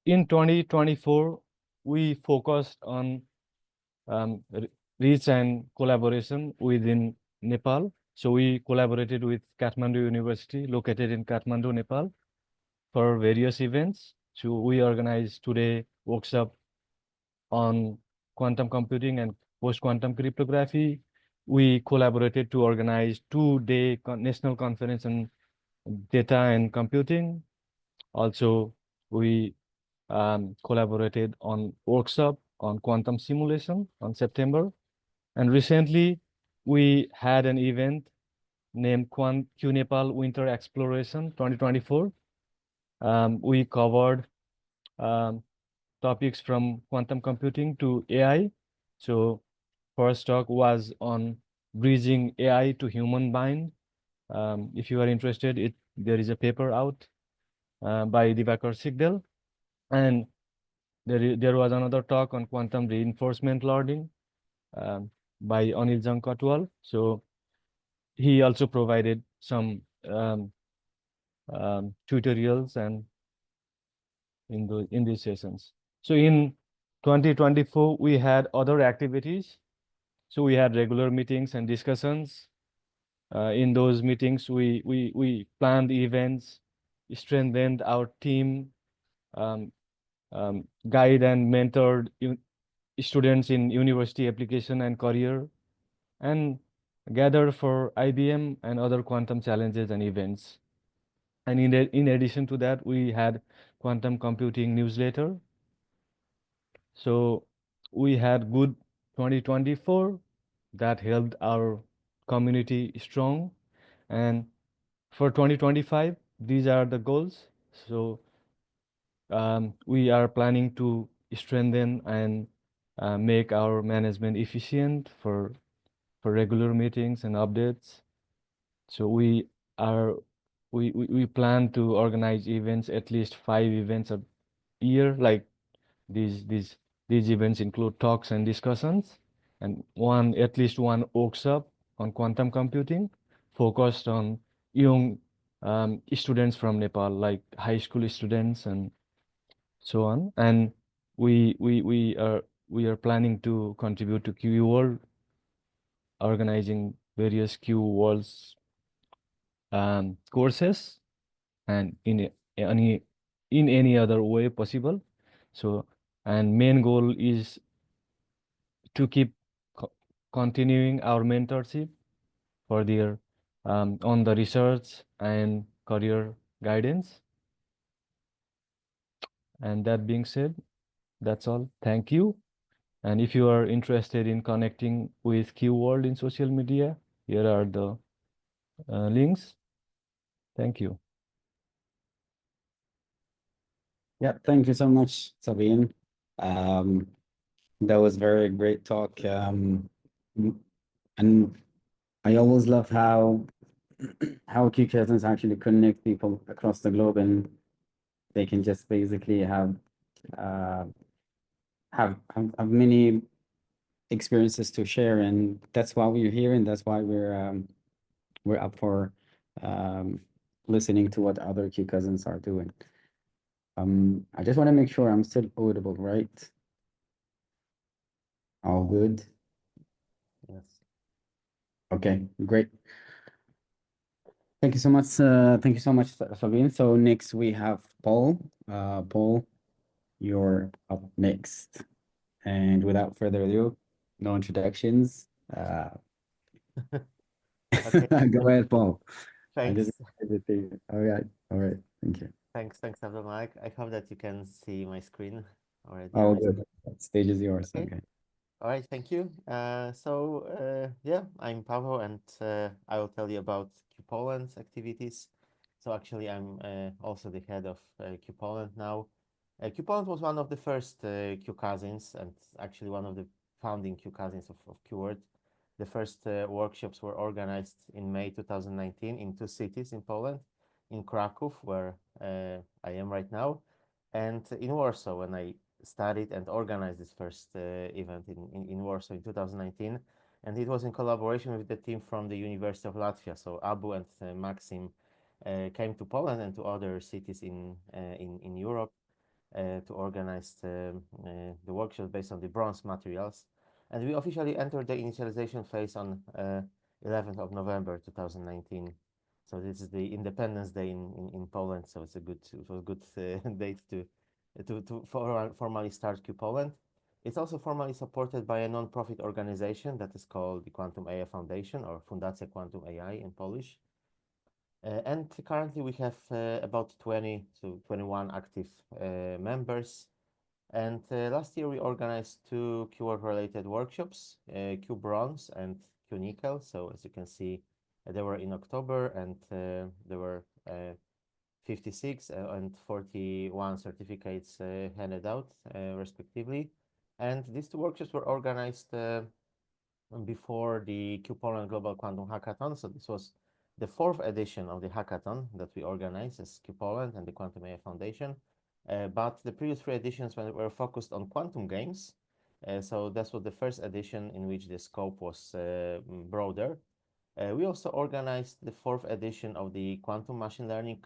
in 2024, we focused on reach and collaboration within Nepal. So we collaborated with Kathmandu University, located in Kathmandu, Nepal, for various events. So we organized today workshop on quantum computing and post-quantum cryptography. We collaborated to organize 2-day national conference on data and computing. Also, we collaborated on workshop on quantum simulation on September. And recently, we had an event named Q Nepal Winter Exploration 2024. We covered topics from quantum computing to AI. So first talk was on bridging AI to human mind. If you are interested, there is a paper out by Divakar Sigdel. And there was another talk on quantum reinforcement learning by Anil Jankatwal. So he also provided some tutorials and in these sessions. So in 2024, we had other activities. So we had regular meetings and discussions. In those meetings, we planned events, strengthened our team, guide and mentored students in university application and career, and gathered for IBM and other quantum challenges and events. And in addition to that, we had quantum computing newsletter. So we had good 2024 that helped our community strong. And for 2025, these are the goals. So we are planning to strengthen and make our management efficient for regular meetings and updates. So we plan to organize events, at least 5 events a year. Like these events include talks and discussions, and at least one workshop on quantum computing, focused on young students from Nepal, like high school students and so on. And we are planning to contribute to QWorld, organizing various QWorlds courses, and in any other way possible. So, and main goal is to keep continuing our mentorship for their on the research and career guidance. And that being said, that's all. Thank you. And if you are interested in connecting with QWorld in social media, here are the links. Thank you.
Yeah, thank you so much, Sabine. That was very great talk. And I always love how QCousins actually connect people across the globe, and they can just basically have many experiences to share, and that's why we're here, and that's why we're up for listening to what other QCousins are doing. I just want to make sure I'm still audible, right? All good.
Yes.
Okay, great. Thank you so much. Thank you so much, Sabine. So next we have Paul. Paul, you're up next. And without further ado, no introductions.
Okay.
Go ahead, Paul. I just
Thanks.
all right. Thank you.
Thanks, Abdelmalik. I hope that you can see my screen already.
All good. Stage is yours.
Okay.
Okay.
All right, thank you. Yeah, I'm Paweł, and I will tell you about QPoland's activities. So actually, I'm also the head of QPoland now. QPoland was one of the first QCousins, and actually one of the founding QCousins of QWorld. The first workshops were organized in May 2019 in 2 cities in Poland, in Kraków, where I am right now, and in Warsaw, when I studied and organized this first event in Warsaw in 2019. And it was in collaboration with the team from the University of Latvia. So Abu and Maxim came to Poland and to other cities in Europe to organize the workshop based on the bronze materials. And we officially entered the initialization phase on 11th of November 2019. So this is the Independence Day in Poland. So it was a good date to formally start QPoland. It's also formally supported by a non-profit organization that is called the Quantum AI Foundation, or Fundacja Quantum AI in Polish. And currently we have about 20 to 21 active members. And last year we organized 2 QWorld-related workshops, Q Bronze and Q Nickel. So as you can see, they were in October, and there were 56 and 41 certificates handed out, respectively. And these 2 workshops were organized before the QPoland Global Quantum Hackathon. So this was the 4th edition of the hackathon that we organized as QPoland and the Quantum AI Foundation. But the previous 3 editions were focused on quantum games. So this was the first edition in which the scope was broader. We also organized the 4th edition of the Quantum Machine Learning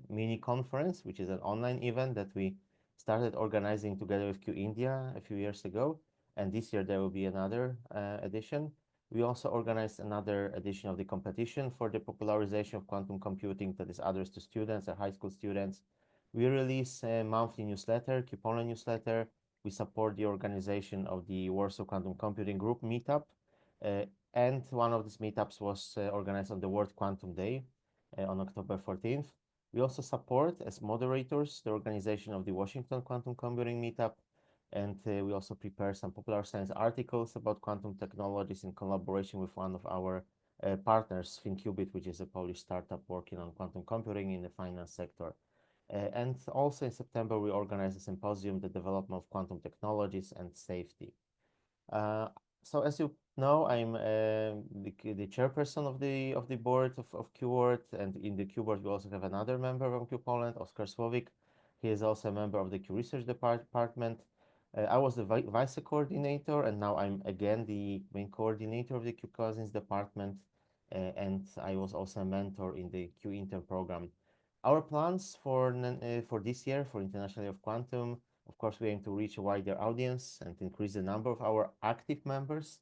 mini conference, which is an online event that we started organizing together with Q India a few years ago. And this year there will be another edition. We also organized another edition of the competition for the popularization of quantum computing that is addressed to students and high school students. We release a monthly newsletter, QPoland newsletter. We support the organization of the Warsaw Quantum Computing Group meetup. And one of these meetups was organized on the World Quantum Day on October 14th. We also support, as moderators, the organization of the Washington Quantum Computing Meetup. And we also prepare some popular science articles about quantum technologies in collaboration with one of our partners, ThinkQubit, which is a Polish startup working on quantum computing in the finance sector. And also in September, we organized a symposium, the development of quantum technologies and safety. So as you know, I'm the chairperson of the board of QWorld, and in the Q board we also have another member from Q Poland, Oskar Słowik. He is also a member of the Q Research Department. I was the vice coordinator, and now I'm again the main coordinator of the QCousins department, and I was also a mentor in the Q Intern program. Our plans for this year, for International Year of Quantum, of course, we aim to reach a wider audience and increase the number of our active members,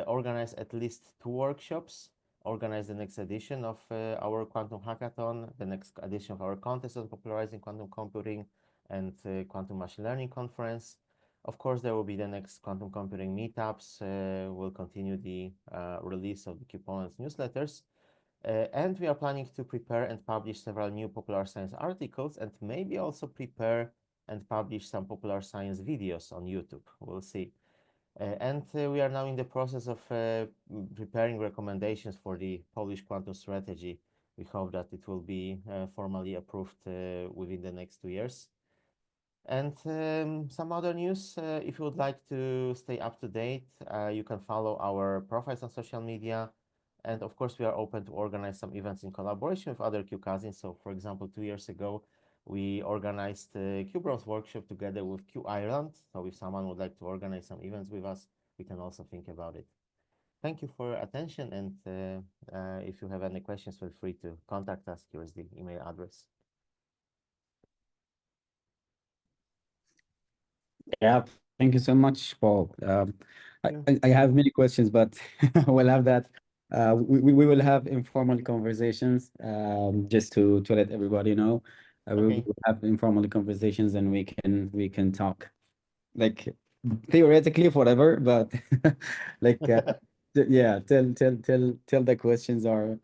organize at least 2 workshops, organize the next edition of our Quantum Hackathon, the next edition of our contest on popularizing quantum computing and quantum machine learning conference. Of course, there will be the next quantum computing meetups. We'll continue the release of the QPoland's newsletters. And we are planning to prepare and publish several new popular science articles, and maybe also prepare and publish some popular science videos on YouTube. We'll see. And we are now in the process of preparing recommendations for the Polish quantum strategy. We hope that it will be formally approved within the next 2 years. And some other news, if you would like to stay up to date, you can follow our profiles on social media. And of course, we are open to organize some events in collaboration with other QCousins. So for example, 2 years ago, we organized a QBros workshop together with Q Ireland. So if someone would like to organize some events with us, we can also think about it. Thank you for your attention. And if you have any questions, feel free to contact us. Here is the email address.
Yeah, thank you so much, Paul.
Yeah.
I have many questions, but we'll have that. We will have informal conversations just to let everybody know. We
Okay.
will have informal conversations, and we can talk like theoretically forever, but like yeah, till the questions are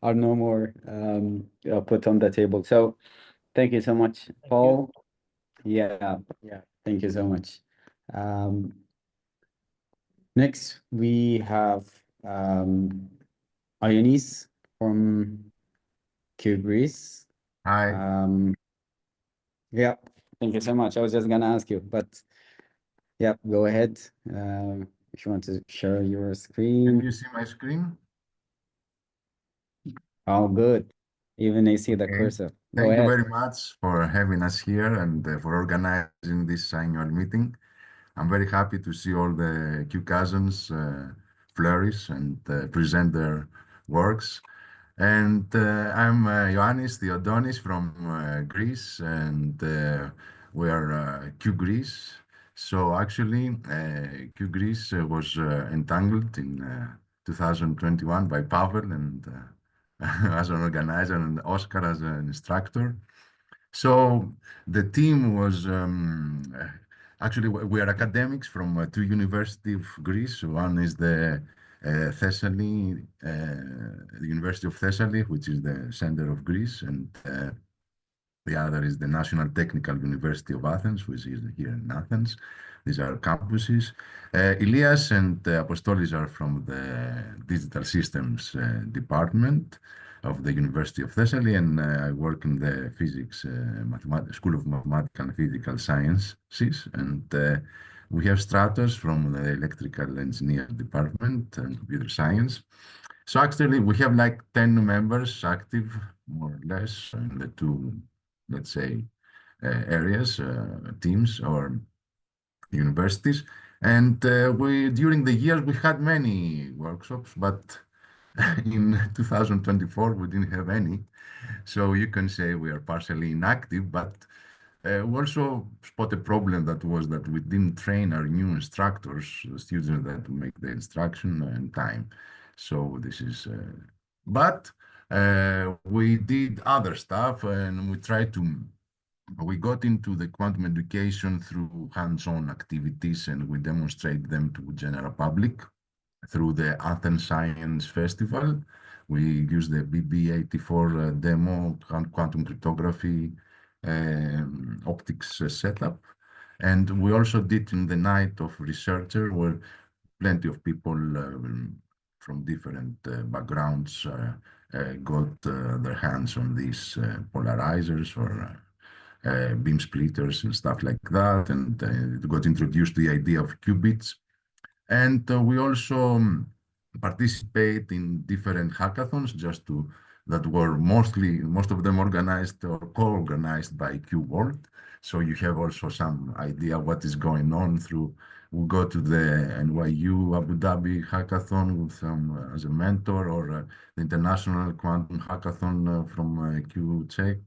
are no more put on the table. So thank you so much,
Thank you.
Paul. Yeah, thank you so much. Next, we have Ionis from Q Greece.
Hi,
Yeah, thank you so much. I was just gonna ask you, but yeah, go ahead. If you want to share your
can
screen.
you see my screen?
Oh, good. Even I see the
Okay.
cursor. Go
Thank you
ahead.
very much for having us here and for organizing this annual meeting. I'm very happy to see all the QCousins flourish and present their works. And I'm Ioannis Theodonis from Greece, and we are Q Greece. So actually, Q Greece was entangled in 2021 by Pavel and as an organizer and Oscar as an instructor. So the team was actually we are academics from 2 universities of Greece. One is the Thessaly, the University of Thessaly, which is the center of Greece, and the other is the National Technical University of Athens, which is here in Athens. These are campuses. Elias and Apostolis are from the Digital Systems Department of the University of Thessaly, and I work in the Physics School of Mathematical and Physical Sciences. And we have Stratos from the Electrical Engineer Department and Computer Science. So actually, we have like 10 members active, more or less, in the 2, let's say, areas, teams or universities. And during the years, we had many workshops, but in 2024, we didn't have any. So you can say we are partially inactive, but we also spot a problem that was that we didn't train our new instructors, the students that make the instruction in time. So this is, but we did other stuff and we got into the quantum education through hands-on activities, and we demonstrate them to general public through the Athens Science Festival. We use the BB84 demo, quantum cryptography, optics setup. And we also did in the night of researcher where plenty of people from different backgrounds got their hands on these polarizers or beam splitters and stuff like that, and got introduced to the idea of qubits. And we also participate in different hackathons that were most of them organized or co-organized by QWorld. So you have also some idea what is going on through. We go to the NYU Abu Dhabi hackathon with as a mentor, or the International Quantum Hackathon from QCheck,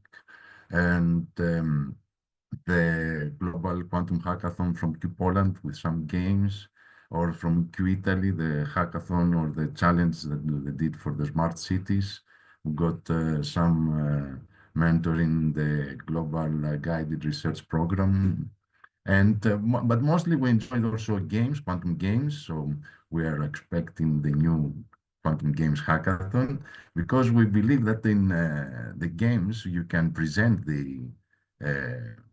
and the Global Quantum Hackathon from Q Poland with some games, or from Q Italy, the hackathon or the challenge that they did for the smart cities. We got some mentoring the Global Guided Research Program. And but mostly we enjoyed also games, quantum games. So we are expecting the new quantum games hackathon, because we believe that in the games you can present the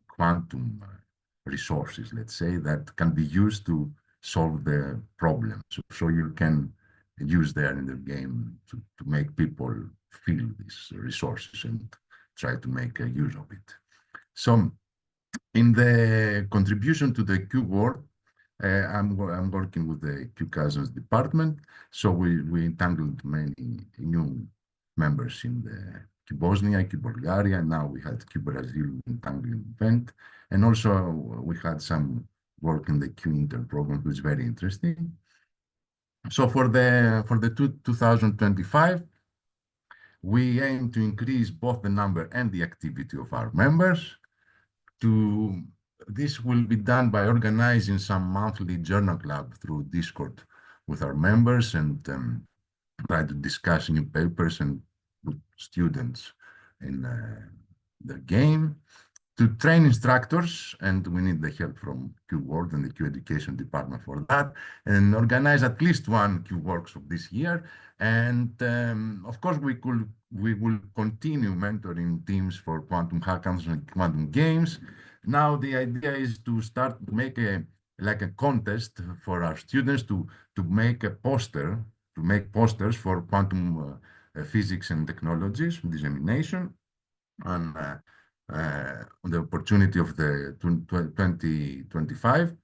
quantum resources, let's say, that can be used to solve the problem. So you can use there in the game to make people feel these resources and try to make use of it. So in the contribution to the QWorld, I'm working with the QCousins department. So we entangled many new members in the Q Bosnia, Q Bulgaria. Now we had Q Brazil entangling event. And also we had some work in the Q Inter program, which is very interesting. So for the 2025, we aim to increase both the number and the activity of our members. This will be done by organizing some monthly journal club through Discord with our members, and try to discuss new papers and put students in the game. To train instructors, and we need the help from QWorld and the Q Education department for that, and organize at least one Q workshop this year. And of course, we will continue mentoring teams for quantum hackathons and quantum games. Now the idea is to start to make like a contest for our students to make a poster, to make posters for quantum physics and technologies dissemination on the opportunity of the 2025.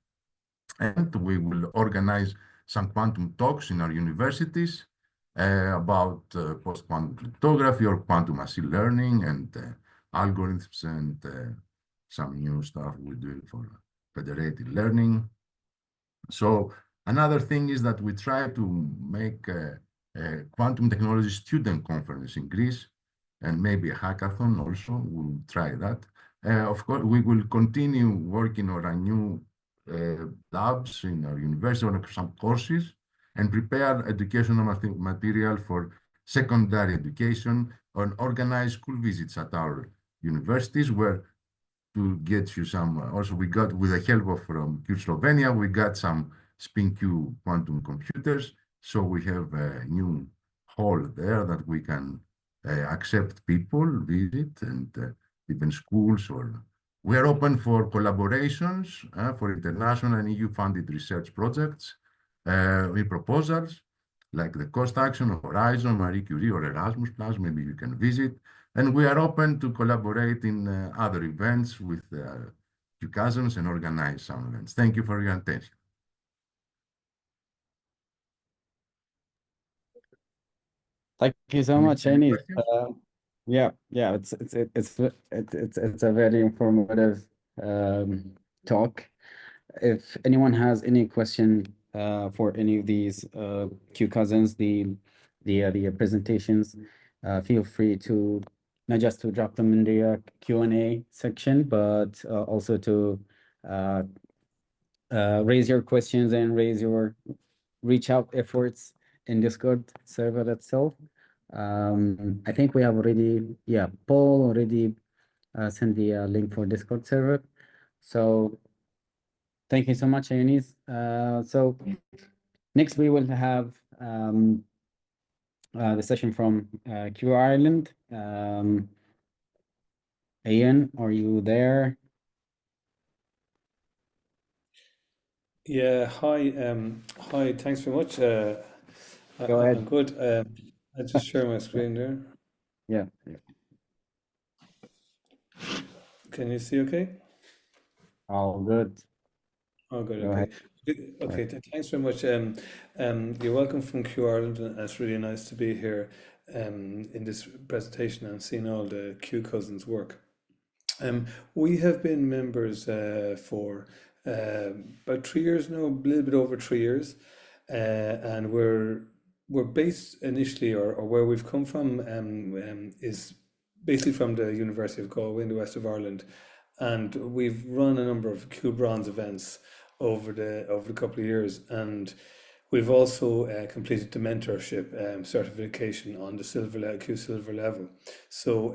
And we will organize some quantum talks in our universities about post-quantum cryptography or quantum machine learning and algorithms, and some new stuff we're doing for federated learning. So another thing is that we try to make a quantum technology student conference in Greece, and maybe a hackathon also. We'll try that. Of course, we will continue working on our new labs in our university, on some courses, and prepare educational material for secondary education, and organize school visits at our universities, where to get you some, also we got, with the help of from Q Slovenia, we got some SpinQ quantum computers. So we have a new hall there that we can accept people, visit, and even schools. Or we are open for collaborations for international and EU-funded research projects with proposals like the Cost Action of Horizon, Marie Curie, or Erasmus Plus. Maybe you can visit. And we are open to collaborate in other events with QCousins and organize some events. Thank you for your attention.
Thank you so much, Anis. Yeah, it's a very informative talk. If anyone has any question for any of these QCousins, the presentations, feel free to not just to drop them in the Q&A section, but also to raise your questions and raise your reach out efforts in Discord server itself. I think we have already, Paul already sent the link for Discord server. So thank you so much, Anis. So next we will have the session from Q Ireland. Ian, are you there?
Yeah, hi, thanks very much.
Go ahead.
I'm good. I just share my screen there.
Yeah.
Can you see okay?
All good.
Oh, good.
Go
Okay.
ahead.
Okay. Thanks very much. You're welcome from Q Ireland, and it's really nice to be here in this presentation and seeing all the QCousins work. We have been members for about 3 years now, a little bit over 3 years, and we're based initially, or where we've come from, is basically from the University of Galway in the west of Ireland, and we've run a number of Q Bronze events over the couple of years, and we've also completed the mentorship certification on the Q Silver level. So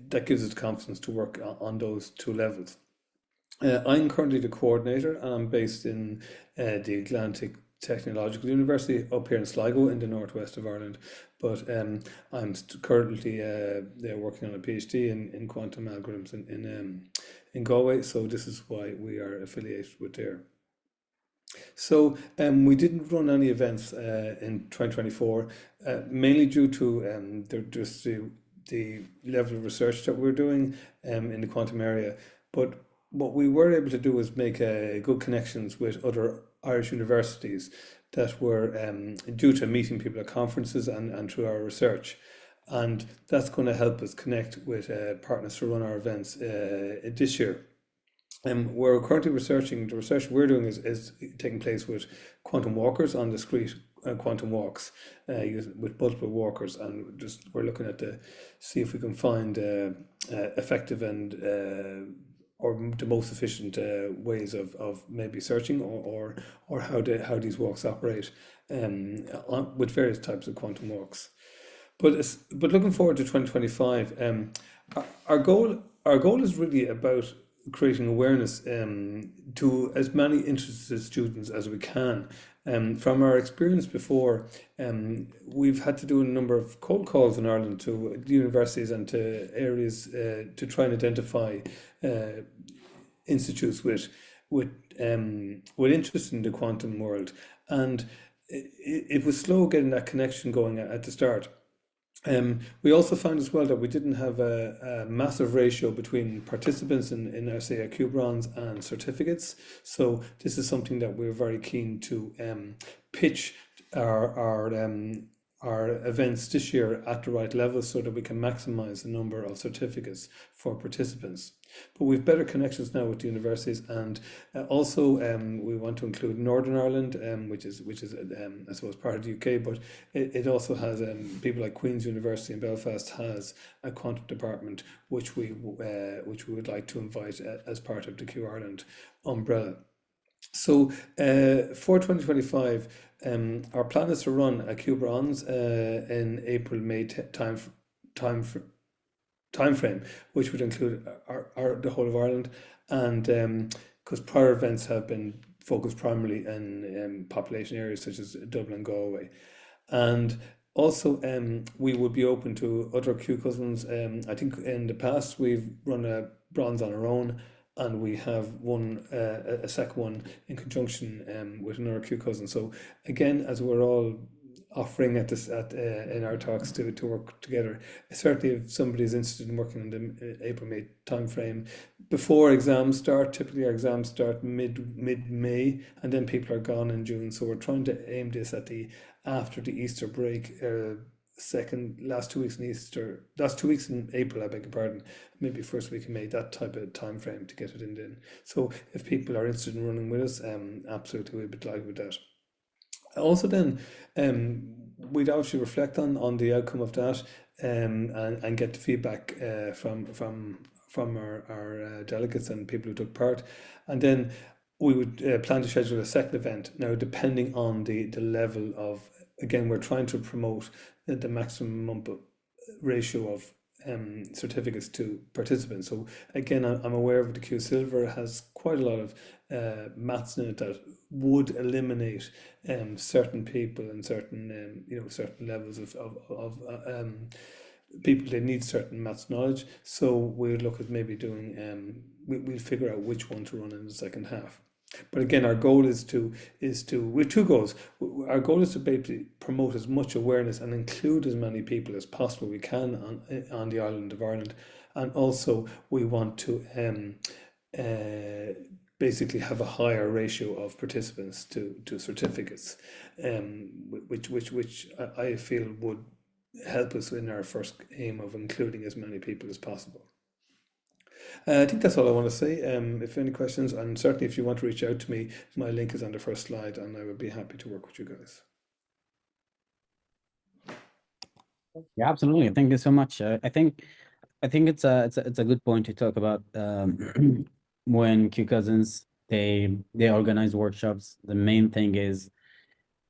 that gives us confidence to work on those 2 levels. I'm currently the coordinator, and I'm based in the Atlantic Technological University up here in Sligo in the northwest of Ireland. But I'm currently working on a PhD in quantum algorithms in Galway. So this is why we are affiliated with there. So we didn't run any events in 2024, mainly due to just the level of research that we're doing in the quantum area. But what we were able to do was make good connections with other Irish universities that were due to meeting people at conferences and through our research. And that's going to help us connect with partners to run our events this year. We're currently researching, the research we're doing is taking place with quantum walkers on discrete quantum walks with multiple walkers, and we're looking at see if we can find effective and or the most efficient ways of maybe searching or how these walks operate with various types of quantum walks. But looking forward to 2025, our goal is really about creating awareness to as many interested students as we can. From our experience before, we've had to do a number of cold calls in Ireland to universities and to areas to try and identify institutes with interest in the quantum world, and it was slow getting that connection going at the start. We also found as well that we didn't have a massive ratio between participants in say, a Q Bronze and certificates. So this is something that we're very keen to pitch our events this year at the right level so that we can maximize the number of certificates for participants. But we've better connections now with the universities, and also we want to include Northern Ireland, which is I suppose part of the UK, but it also has people like Queen's University in Belfast has a quantum department which we would like to invite as part of the Q Ireland umbrella. So for 2025, our plan is to run a Q Bronze in April-May time frame, which would include the whole of Ireland, and because prior events have been focused primarily in population areas such as Dublin, Galway, and also we would be open to other QCousins. I think in the past we've run a bronze on our own, and we have won a second one in conjunction with another QCousin. So again, as we're all offering in our talks to work together, certainly if somebody is interested in working in the April-May timeframe, before exams start, typically our exams start mid-May, and then people are gone in June. So we're trying to aim this at after the Easter break, last 2 weeks in April, I beg your pardon, maybe first week in May, that type of time frame to get it in then. So if people are interested in running with us, absolutely we'd be delighted with that. Also then, we'd obviously reflect on the outcome of that and get the feedback from our delegates and people who took part, and then we would plan to schedule a second event. Now, depending on the level of, again, we're trying to promote the maximum ratio of certificates to participants. So again, I'm aware of the Q Silver has quite a lot of maths in it that would eliminate certain people and certain certain levels of people. They need certain maths knowledge. So we'll look at maybe doing we'll figure out which one to run in the second half. But again, our goal is to we have two goals. Our goal is to basically promote as much awareness and include as many people as possible we can on the island of Ireland, and also we want to basically have a higher ratio of participants to certificates, which I feel would help us in our first aim of including as many people as possible. I think that's all I want to say. If any questions, and certainly if you want to reach out to me, my link is on the first slide, and I would be happy to work with you guys.
Yeah, absolutely. Thank you so much. I think it's a good point to talk about when QCousins they organize workshops. The main thing is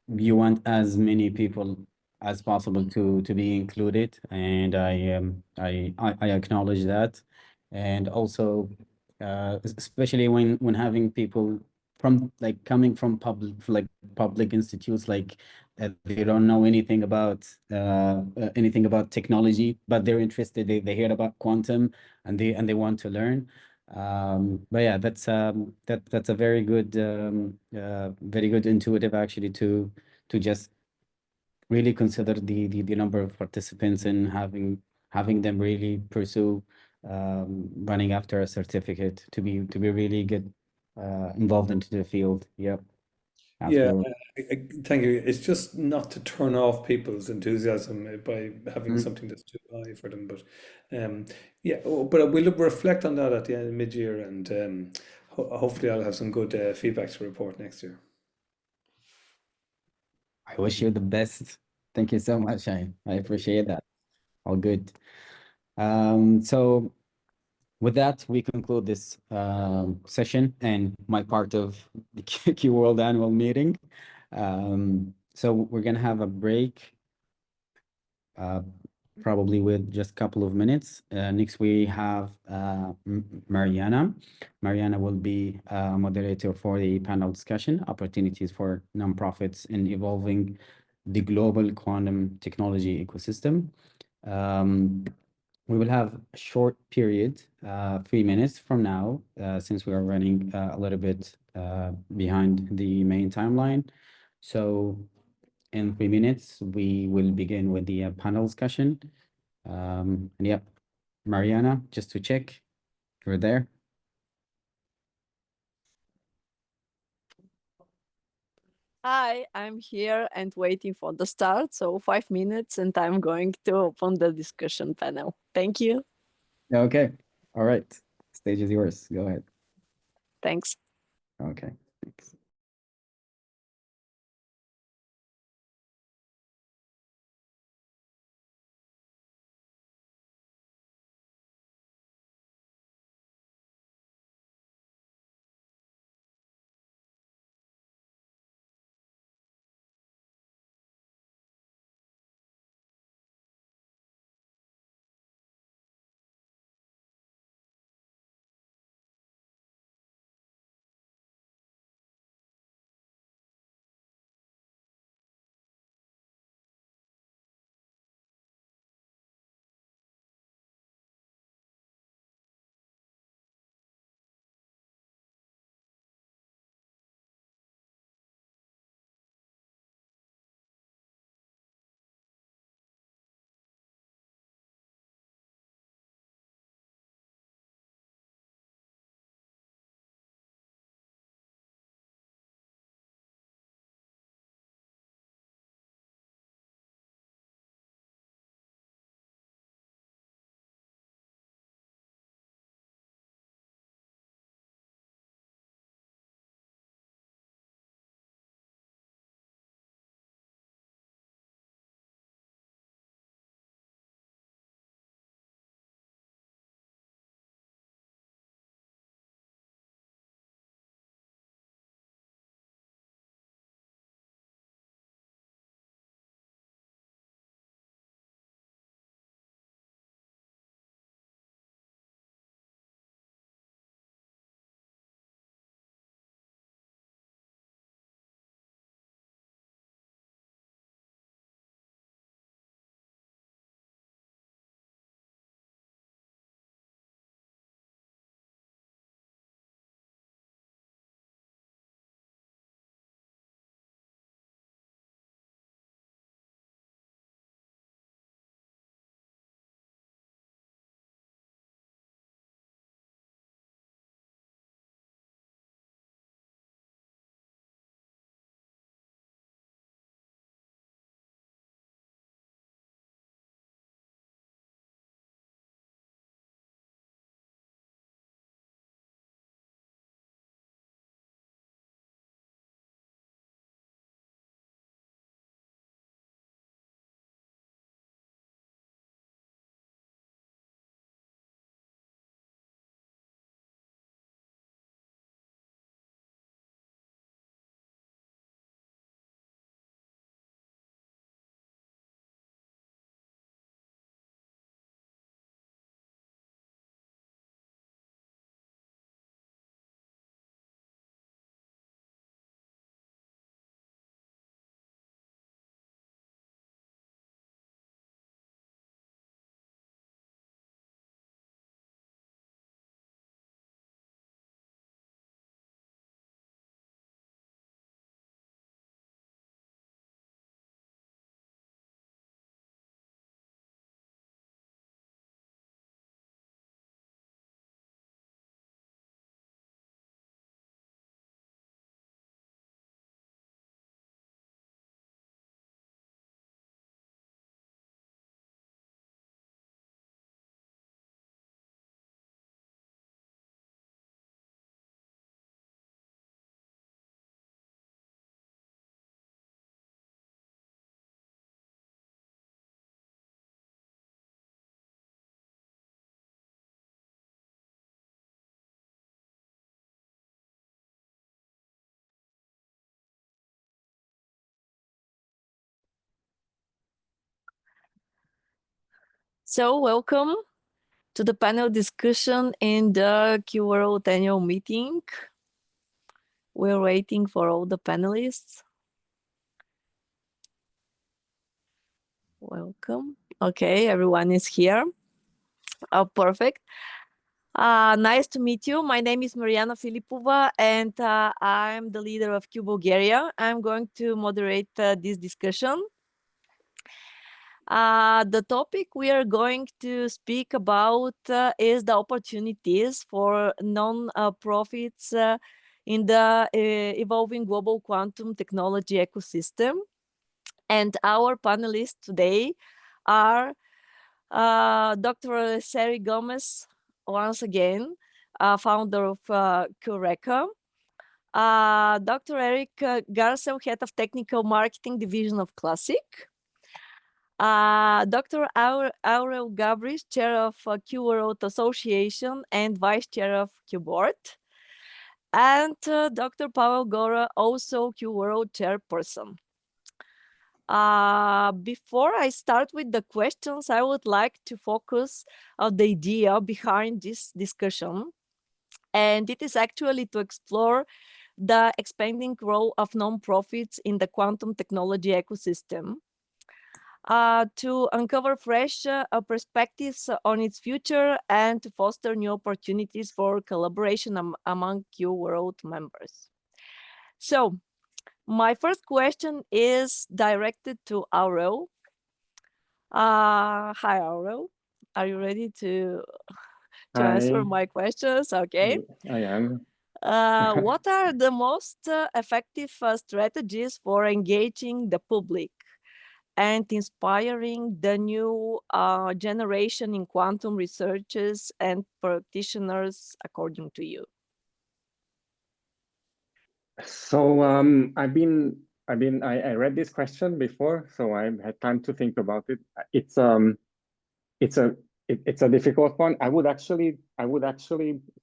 you want as many people as possible to be included, and I acknowledge that, and also especially when having people from like coming from public institutes, like they don't know anything about technology, but they're interested. They hear about quantum and they want to learn. But yeah, that's a very good intuitive actually to just really consider the number of participants and having them really pursue running after a certificate to be really get involved into the field. Yep,
Yeah,
absolutely.
thank you. It's just not to turn off people's enthusiasm by having
Mm.
something that's too high for them. But yeah, but we'll reflect on that at the end of mid-year, and hopefully I'll have some good feedback to report next year.
I wish you the best. Thank you so much. I appreciate that. All good. So with that, we conclude this session and my part of the QWorld Annual Meeting. So we're gonna have a break, probably with just a couple of minutes. Next, we have Mariana. Mariana will be moderator for the panel discussion, opportunities for nonprofits in evolving the global quantum technology ecosystem. We will have a short period, 3 minutes from now, since we are running a little bit behind the main timeline. So in 3 minutes, we will begin with the panel discussion. And yep, Mariana, just to check, you're there.
Hi, I'm here and waiting for the start. So 5 minutes and I'm going to open the discussion panel. Thank you.
Okay, all right. Stage is yours. Go ahead.
Thanks.
Okay, thanks.
So welcome to the panel discussion in the QWorld Annual Meeting. We're waiting for all the panelists. Welcome. Okay, everyone is here. Oh, perfect. Nice to meet you. My name is Mariana Filipova, and I'm the leader of Q Bulgaria. I'm going to moderate this discussion. The topic we are going to speak about is the opportunities for non-profits in the evolving global quantum technology ecosystem. And our panelists today are Dr. Sari Gomez, once again, founder of QRECA, Dr. Eric Garcel, head of technical marketing division of Classic, Dr. Aurel Gabris, chair of QWorld Association and vice chair of QBoard, and Dr. Pavel Gora, also QWorld chairperson. Before I start with the questions, I would like to focus on the idea behind this discussion. And it is actually to explore the expanding role of nonprofits in the quantum technology ecosystem, to uncover fresh perspectives on its future and to foster new opportunities for collaboration among QWorld members. So, my first question is directed to Aurel. Hi, Aurel. Are you ready to answer
Hi,
my questions? Okay.
I am.
What are the most effective strategies for engaging the public and inspiring the new generation in quantum researchers and practitioners, according to you?
So I read this question before, so I had time to think about it. It's a difficult one. I would actually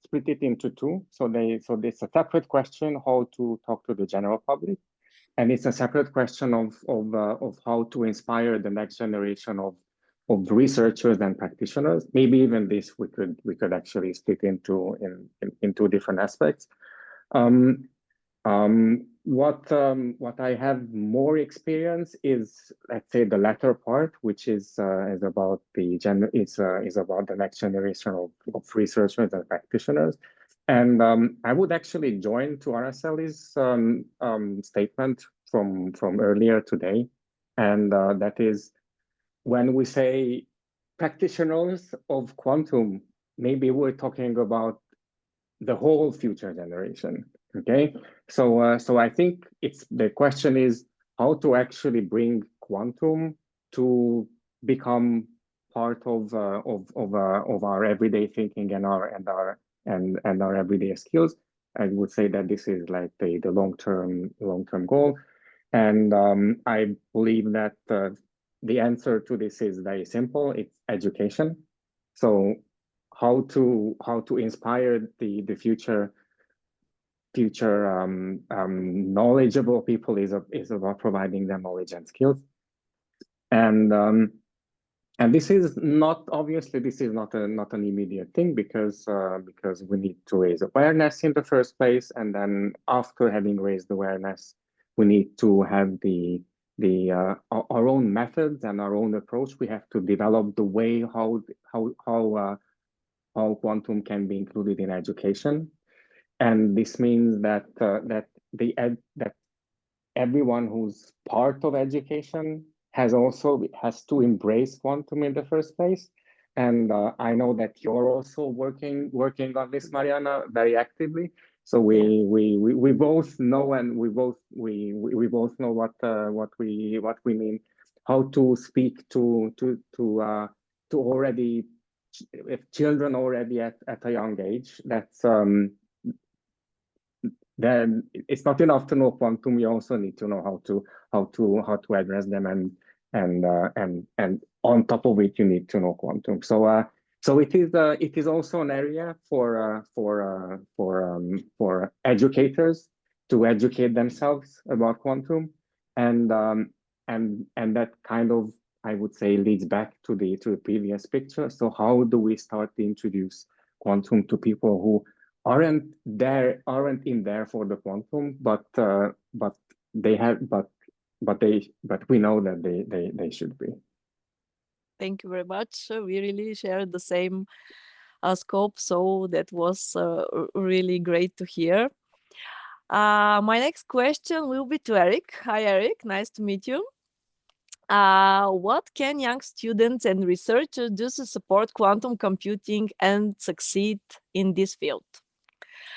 split it into two. So there's a separate question how to talk to the general public, and it's a separate question of how to inspire the next generation of researchers and practitioners. Maybe even this we could actually split into two different aspects. What I have more experience is, let's say, the latter part, which is about the next generation of researchers and practitioners. And I would actually join to Araceli's statement from earlier today, and that is when we say practitioners of quantum, maybe we're talking about the whole future generation. Okay, so I think the question is how to actually bring quantum to become part of our everyday thinking and our everyday skills. I would say that this is like the long-term goal, and I believe that the answer to this is very simple. It's education. So how to inspire the future knowledgeable people is about providing them knowledge and skills, and this is not an immediate thing because we need to raise awareness in the first place, and then after having raised awareness, we need to have our own methods and our own approach. We have to develop the way how quantum can be included in education. And this means that everyone who's part of education has to embrace quantum in the first place. And I know that you're also working on this, Mariana, very actively. So we both know, and we both know what we mean, how to speak to already children already at a young age. That's then it's not enough to know quantum. You also need to know how to address them, and on top of it, you need to know quantum. So it is also an area for educators to educate themselves about quantum, and that kind of I would say leads back to the previous picture. So how do we start to introduce quantum to people who aren't in there for the quantum, but we know that they should be.
Thank you very much. We really share the same scope, so that was really great to hear. My next question will be to Eric. Hi, Eric. Nice to meet you. What can young students and researchers do to support quantum computing and succeed in this field?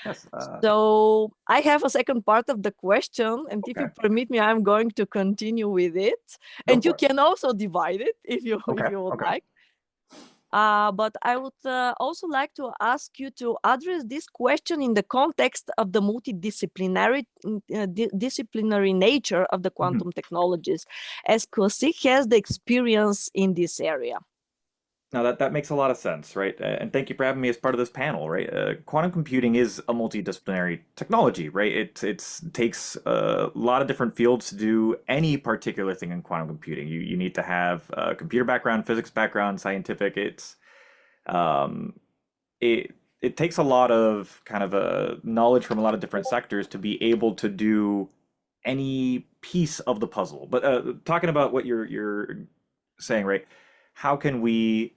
Yes.
So I have a second part of the question, and if you
Okay.
permit me, I'm going to continue with it.
Go
And you
for it.
can also divide it if you would
Okay.
like. But I would also like to ask you to address this question in the context of the multidisciplinary disciplinary nature of the quantum technologies, as QCIC has the experience in this area.
Now that makes a lot of sense, right? And thank you for having me as part of this panel, right? Quantum computing is a multidisciplinary technology, right? It takes a lot of different fields to do any particular thing in quantum computing. You need to have a computer background, physics background, scientific. It takes a lot of kind of knowledge from a lot of different sectors to be able to do any piece of the puzzle. But talking about what you're saying, right? How can we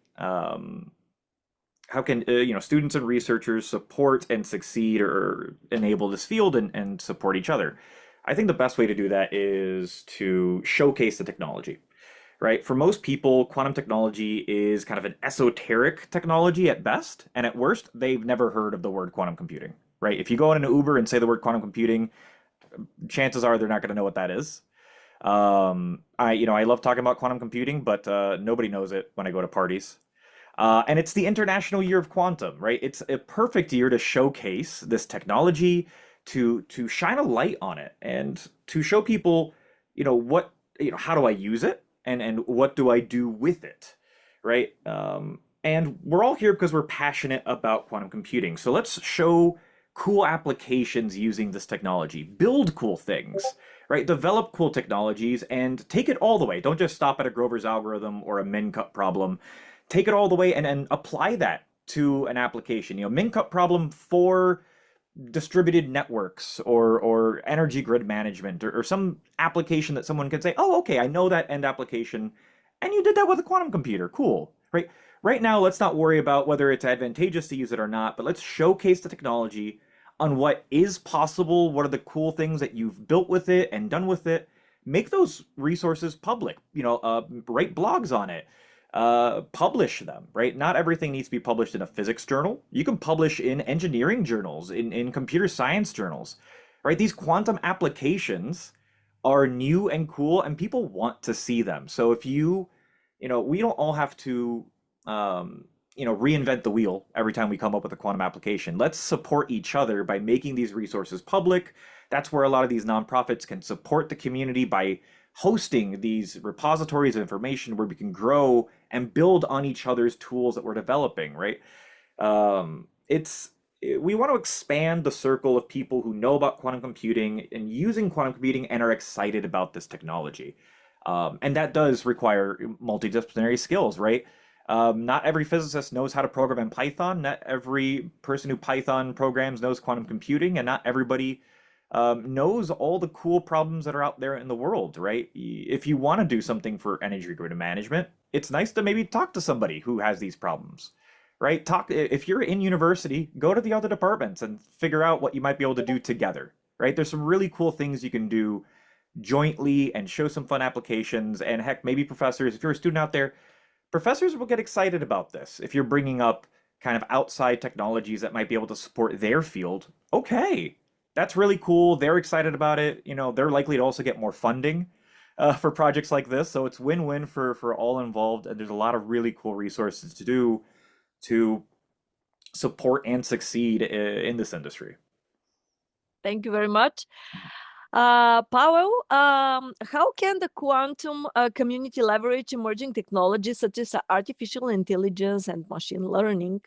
students and researchers support and succeed or enable this field and support each other? I think the best way to do that is to showcase the technology, right? For most people, quantum technology is kind of an esoteric technology at best, and at worst, they've never heard of the word quantum computing, right? If you go in an Uber and say the word quantum computing, chances are they're not going to know what that is. I love talking about quantum computing, but nobody knows it when I go to parties. And it's the International Year of Quantum, right? It's a perfect year to showcase this technology, to shine a light on it, and to show people, how do I use it, and what do I do with it, right? And we're all here because we're passionate about quantum computing. So let's show cool applications using this technology, build cool things, right? Develop cool technologies and take it all the way. Don't just stop at a Grover's algorithm or a min-cut problem. Take it all the way and apply that to an application. Min-cut problem for distributed networks or energy grid management or some application that someone can say, oh, okay, I know that end application, and you did that with a quantum computer. Cool, right? Right now, let's not worry about whether it's advantageous to use it or not, but let's showcase the technology on what is possible, what are the cool things that you've built with it and done with it. Make those resources public, write blogs on it, publish them, right? Not everything needs to be published in a physics journal. You can publish in engineering journals, in computer science journals, right? These quantum applications are new and cool, and people want to see them. So if we don't all have to reinvent the wheel every time we come up with a quantum application. Let's support each other by making these resources public. That's where a lot of these nonprofits can support the community by hosting these repositories of information where we can grow and build on each other's tools that we're developing, right? We want to expand the circle of people who know about quantum computing and using quantum computing and are excited about this technology. And that does require multidisciplinary skills, right? Not every physicist knows how to program in Python. Not every person who Python programs knows quantum computing, and not everybody knows all the cool problems that are out there in the world, right? If you want to do something for energy grid management, it's nice to maybe talk to somebody who has these problems, right? If you're in university, go to the other departments and figure out what you might be able to do together, right? There's some really cool things you can do jointly and show some fun applications. And heck, maybe professors, if you're a student out there, professors will get excited about this. If you're bringing up kind of outside technologies that might be able to support their field, okay, that's really cool. They're excited about it. They're likely to also get more funding for projects like this. So it's win-win for all involved. And there's a lot of really cool resources to support and succeed in this industry.
Thank you very much. Paweł, how can the quantum community leverage emerging technologies such as artificial intelligence and machine learning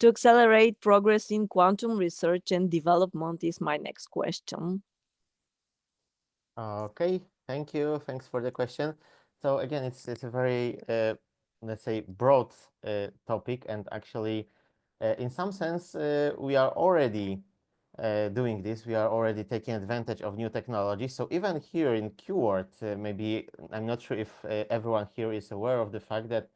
to accelerate progress in quantum research and development is my next question.
Okay, thank you. Thanks for the question. So again, it's a very let's say broad topic, and actually, in some sense, we are already doing this. We are already taking advantage of new technology. So even here in QWorld, maybe I'm not sure if everyone here is aware of the fact that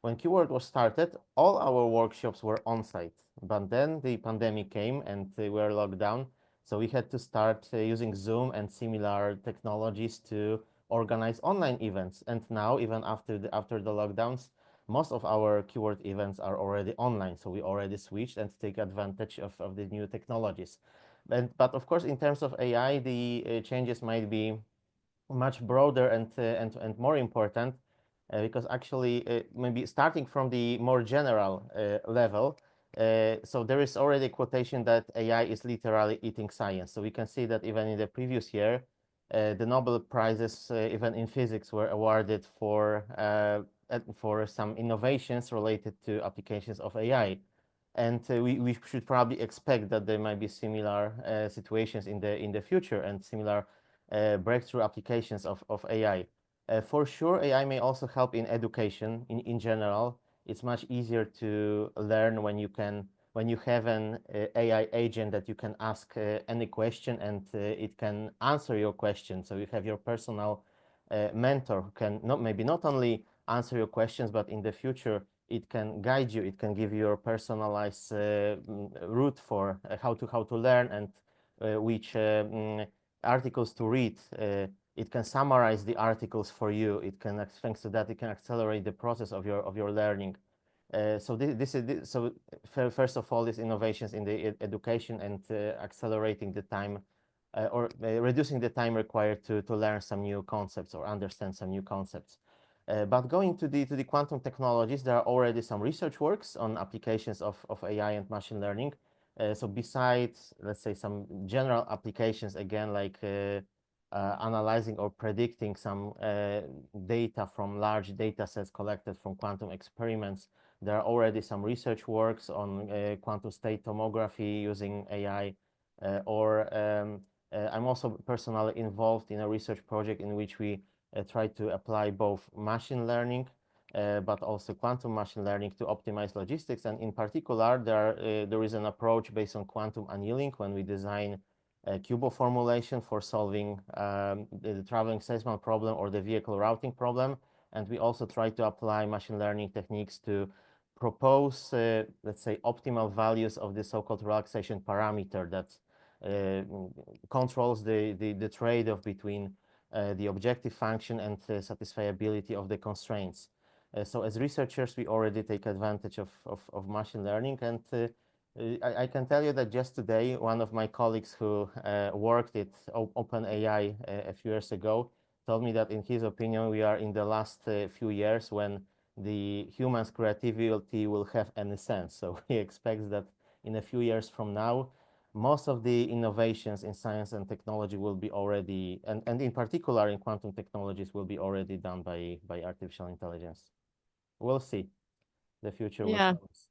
when QWorld was started, all our workshops were on-site. But then the pandemic came and we were locked down. So we had to start using Zoom and similar technologies to organize online events. And now, even after the lockdowns, most of our QWorld events are already online. So we already switched and take advantage of the new technologies. But of course, in terms of AI, the changes might be much broader and more important, because actually maybe starting from the more general level, so there is already a quotation that AI is literally eating science. So we can see that even in the previous year, the Nobel Prizes, even in physics, were awarded for some innovations related to applications of AI. And we should probably expect that there might be similar situations in the future and similar breakthrough applications of AI. For sure, AI may also help in education in general. It's much easier to learn when you have an AI agent that you can ask any question, and it can answer your question. So you have your personal mentor who can not only answer your questions, but in the future it can guide you. It can give you your personalized route for how to learn and which articles to read. It can summarize the articles for you. It can, thanks to that, it can accelerate the process of your learning. So first of all, these innovations in the education and accelerating the time or reducing the time required to learn some new concepts or understand some new concepts. But going to the quantum technologies, there are already some research works on applications of AI and machine learning. So besides, let's say, some general applications, again, like analyzing or predicting some data from large data sets collected from quantum experiments, there are already some research works on quantum state tomography using AI. I'm also personally involved in a research project in which we try to apply both machine learning but also quantum machine learning to optimize logistics. And in particular, there is an approach based on quantum annealing when we design a QUBO formulation for solving the traveling salesman problem or the vehicle routing problem. And we also try to apply machine learning techniques to propose, let's say, optimal values of the so-called relaxation parameter that controls the trade-off between the objective function and satisfiability of the constraints. So as researchers, we already take advantage of machine learning. And I can tell you that just today, one of my colleagues who worked at OpenAI a few years ago told me that in his opinion, we are in the last few years when the human's creativity will have any sense. So he expects that in a few years from now, most of the innovations in science and technology will be already, and in particular in quantum technologies, will be already done by artificial intelligence. We'll see. The future will
Yeah.
show us.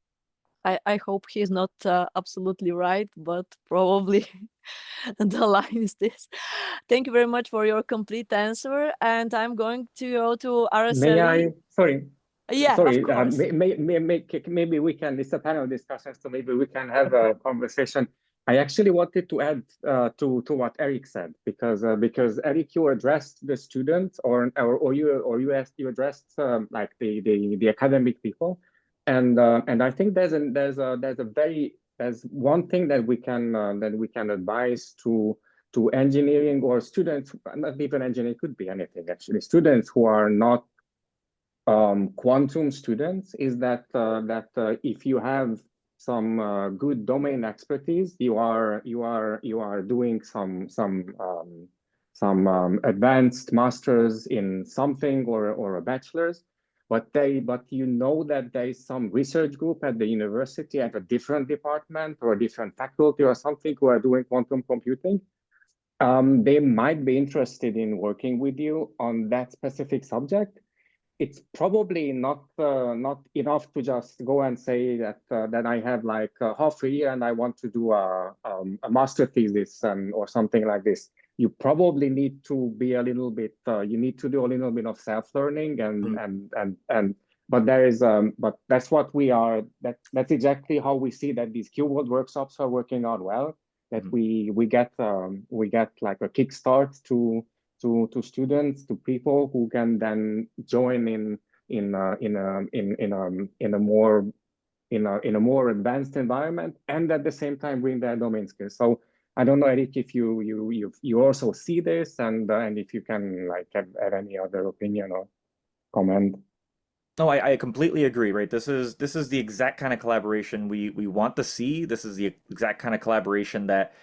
I hope he's not absolutely right, but probably the line is this. Thank you very much for your complete answer. And I'm going to go to Araceli.
May I? Sorry.
Yeah,
sorry.
of course.
Maybe we can. It's a panel discussion, so maybe we can have a conversation. I actually wanted to add to what Eric said, because Eric, you addressed the students, or you addressed like the academic people, and I think there's one thing that we can advise to engineering or students, not even engineering, could be anything actually, students who are not quantum students, is that if you have some good domain expertise, you are doing some advanced masters in something or a bachelor's, but you know that there is some research group at the university at a different department or a different faculty or something who are doing quantum computing. They might be interested in working with you on that specific subject. it's probably not enough to just go and say that that I have like half a year and I want to do a master thesis or something like this. You probably need to be a little bit. You need to do a little bit of self-learning but there is but that's what we are. That's exactly how we see that these QWorld workshops are working out well. That we get like a kickstart to students, to people who can then join in a more advanced environment, and at the same time bring their domain skills. So I don't know, Eric, if you also see this, and if you can like have any other opinion or comment.
No, I completely agree, right? This is the exact kind of collaboration we want to see. This is the exact kind of collaboration that,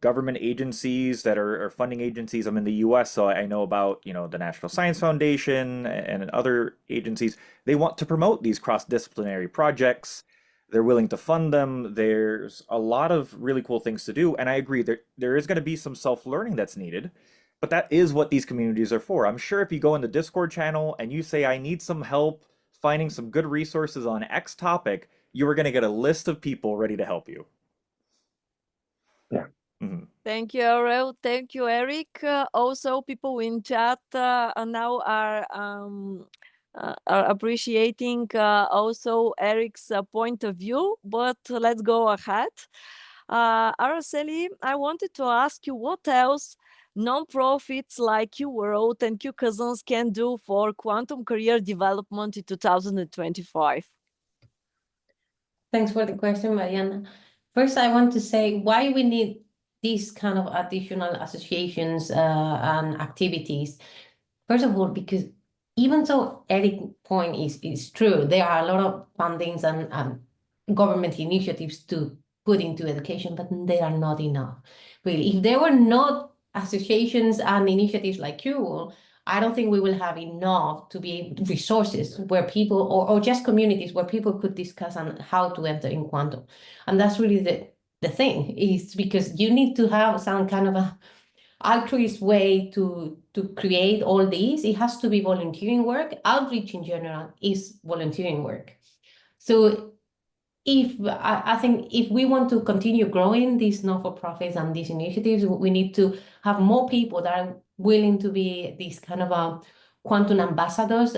government agencies that are funding agencies. I'm in the US, so I know about, the National Science Foundation and other agencies. They want to promote these cross-disciplinary projects. They're willing to fund them. There's a lot of really cool things to do. And I agree, there is going to be some self-learning that's needed. But that is what these communities are for. I'm sure if you go in the Discord channel and you say, I need some help finding some good resources on X topic, you are going to get a list of people ready to help you.
Yeah.
Mm-hmm.
Thank you, Aurel. Thank you, Eric. Also, people in chat now are appreciating also Eric's point of view, but let's go ahead. Araceli, I wanted to ask you what else non-profits like QWorld and QCousins can do for quantum career development in 2025.
Thanks for the question, Mariana. First, I want to say why we need these kind of additional associations and activities. First of all, because even though Eric's point is true, there are a lot of fundings and government initiatives to put into education, but they are not enough. Really, if there were not associations and initiatives like QWorld, I don't think we will have enough to be resources where people or just communities where people could discuss on how to enter in quantum. And that's really the thing, is because you need to have some kind of a altruist way to create all these. It has to be volunteering work. Outreach in general is volunteering work. So I think if we want to continue growing these not-for-profits and these initiatives, we need to have more people that are willing to be these kind of quantum ambassadors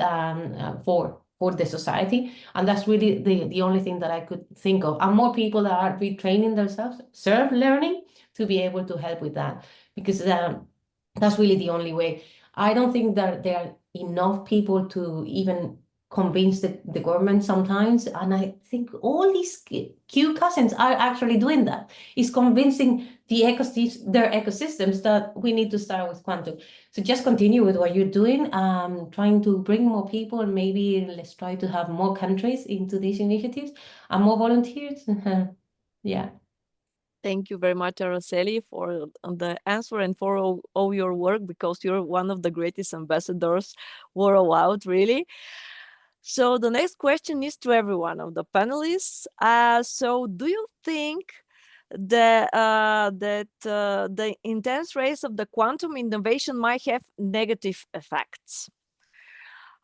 for the society. And that's really the only thing that I could think of. And more people that are retraining themselves, self-learning, to be able to help with that. Because that's really the only way. I don't think that there are enough people to even convince the government sometimes, and I think all these QCousins are actually doing that. Is convincing their ecosystems that we need to start with quantum. So just continue with what you're doing, trying to bring more people, and maybe let's try to have more countries into these initiatives and more volunteers. Yeah.
Thank you very much, Araceli, for the answer and for all your work, because you're one of the greatest ambassadors worldwide, really. So the next question is to every one of the panelists. So do you think that the intense race of the quantum innovation might have negative effects?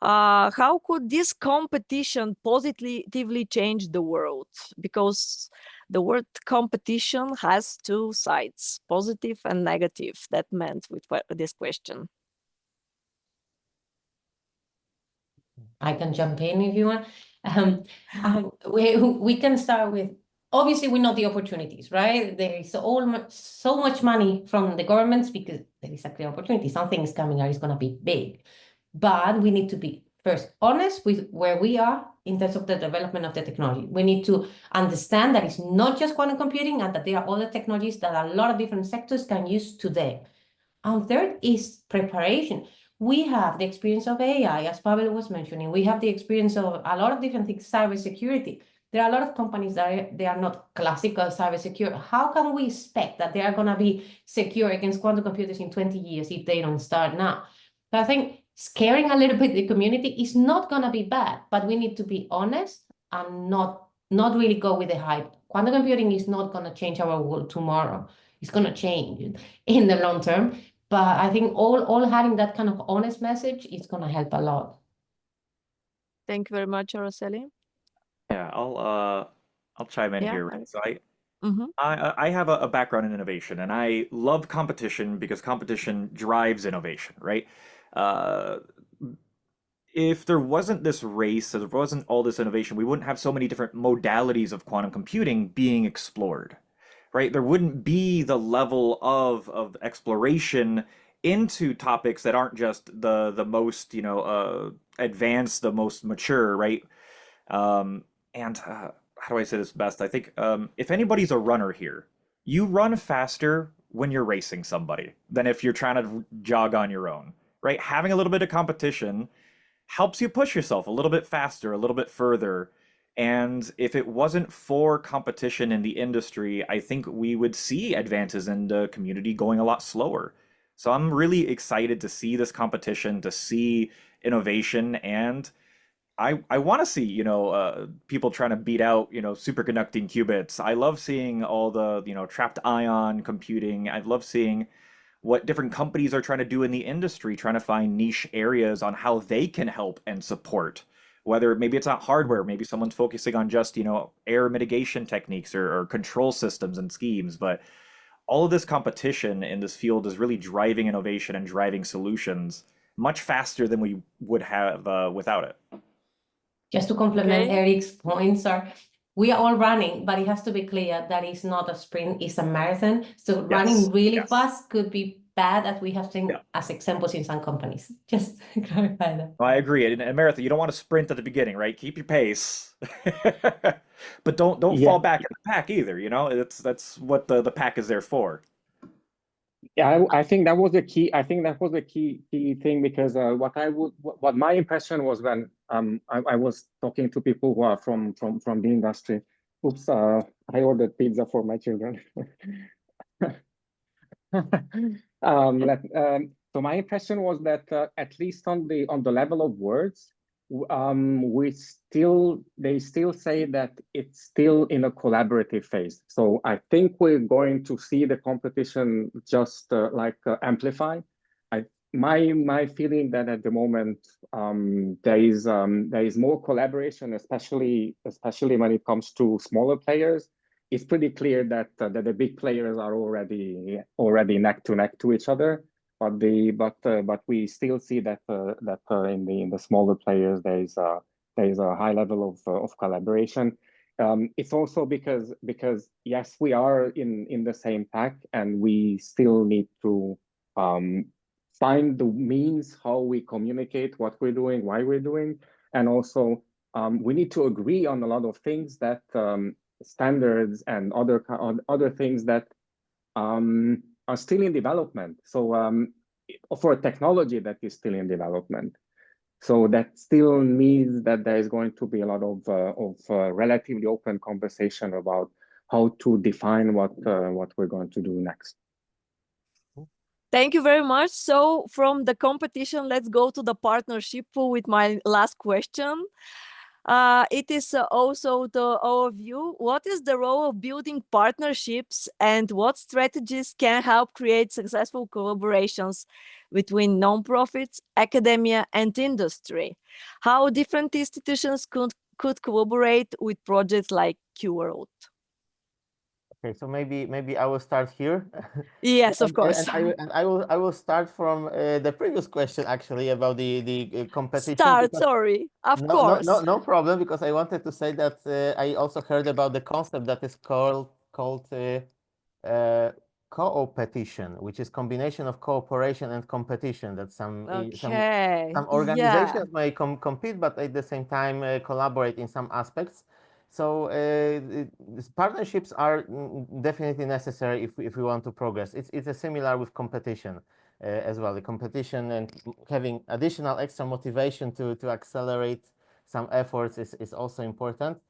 How could this competition positively change the world? Because the word competition has two sides, positive and negative. That meant with this question.
I can jump in if you want. We can start with, obviously we know the opportunities, right? There is so much money from the governments because there is a clear opportunity. Something is coming out, it's going to be big. But we need to be first honest with where we are in terms of the development of the technology. We need to understand that it's not just quantum computing and that there are other technologies that a lot of different sectors can use today. And third is preparation. We have the experience of AI, as Pavel was mentioning. We have the experience of a lot of different things, cybersecurity. There are a lot of companies that they are not classical cybersecure. How can we expect that they are going to be secure against quantum computers in 20 years if they don't start now? So I think scaring a little bit the community is not going to be bad, but we need to be honest and not really go with the hype. Quantum computing is not going to change our world tomorrow. It's going to change in the long term. But I think all having that kind of honest message is going to help a lot.
Thank you very much, Araceli.
Yeah, I'll chime in
Yeah,
here. Right? So
Mhm.
I have a background in innovation, and I love competition because competition drives innovation, right? Uh, if there wasn't this race, if there wasn't all this innovation, we wouldn't have so many different modalities of quantum computing being explored, right? There wouldn't be the level of exploration into topics that aren't just the most, advanced, the most mature, right? And how do I say this best? I think if anybody's a runner here, you run faster when you're racing somebody than if you're trying to jog on your own, right? Having a little bit of competition helps you push yourself a little bit faster, a little bit further. And if it wasn't for competition in the industry, I think we would see advances in the community going a lot slower. So I'm really excited to see this competition, to see innovation, and I want to see, people trying to beat out, superconducting qubits. I love seeing all the, trapped ion computing. I love seeing what different companies are trying to do in the industry, trying to find niche areas on how they can help and support. Whether maybe it's not hardware, maybe someone's focusing on just, error mitigation techniques or control systems and schemes. But all of this competition in this field is really driving innovation and driving solutions much faster than we would have without it.
Just to complement Eric's points, we are all running, but it has to be clear that it's not a sprint, it's a marathon. So running really fast could be bad, as we have seen as examples in some companies. Just to clarify that.
I agree. In a marathon, you don't want to sprint at the beginning, right? Keep your pace, but don't fall back in the pack either. That's what the pack is there for.
Yeah, I think that was the key. I think that was the key thing, because what my impression was when I was talking to people who are from the industry. Oops, I ordered pizza for my children. So my impression was that at least on the level of words, they still say that it's still in a collaborative phase. So I think we're going to see the competition just amplify. My feeling that at the moment there is more collaboration, especially when it comes to smaller players. It's pretty clear that the big players are already neck to neck to each other, but we still see that in the smaller players there is a high level of collaboration. It's also because yes, we are in the same pack, and we still need to find the means how we communicate what we're doing, why we're doing, and also we need to agree on a lot of things, that standards and other things that are still in development. So for a technology that is still in development, so that still means that there is going to be a lot of relatively open conversation about how to define what we're going to do next.
Thank you very much. So from the competition, let's go to the partnership with my last question. It is also the overview. What is the role of building partnerships, and what strategies can help create successful collaborations between nonprofits, academia, and industry? How different institutions could collaborate with projects like QWorld?
Okay, so maybe I will start here.
Yes, of course.
And I will start from the previous question, actually, about the competition.
Start, sorry, of course.
No problem, because I wanted to say that I also heard about the concept that is called co-opetition, which is combination of cooperation and competition. That some organizations may compete, but at the same time collaborate in some aspects. So these partnerships are definitely necessary if we want to progress. It's a similar with competition as well. The competition and having additional extra motivation to accelerate some efforts is also important.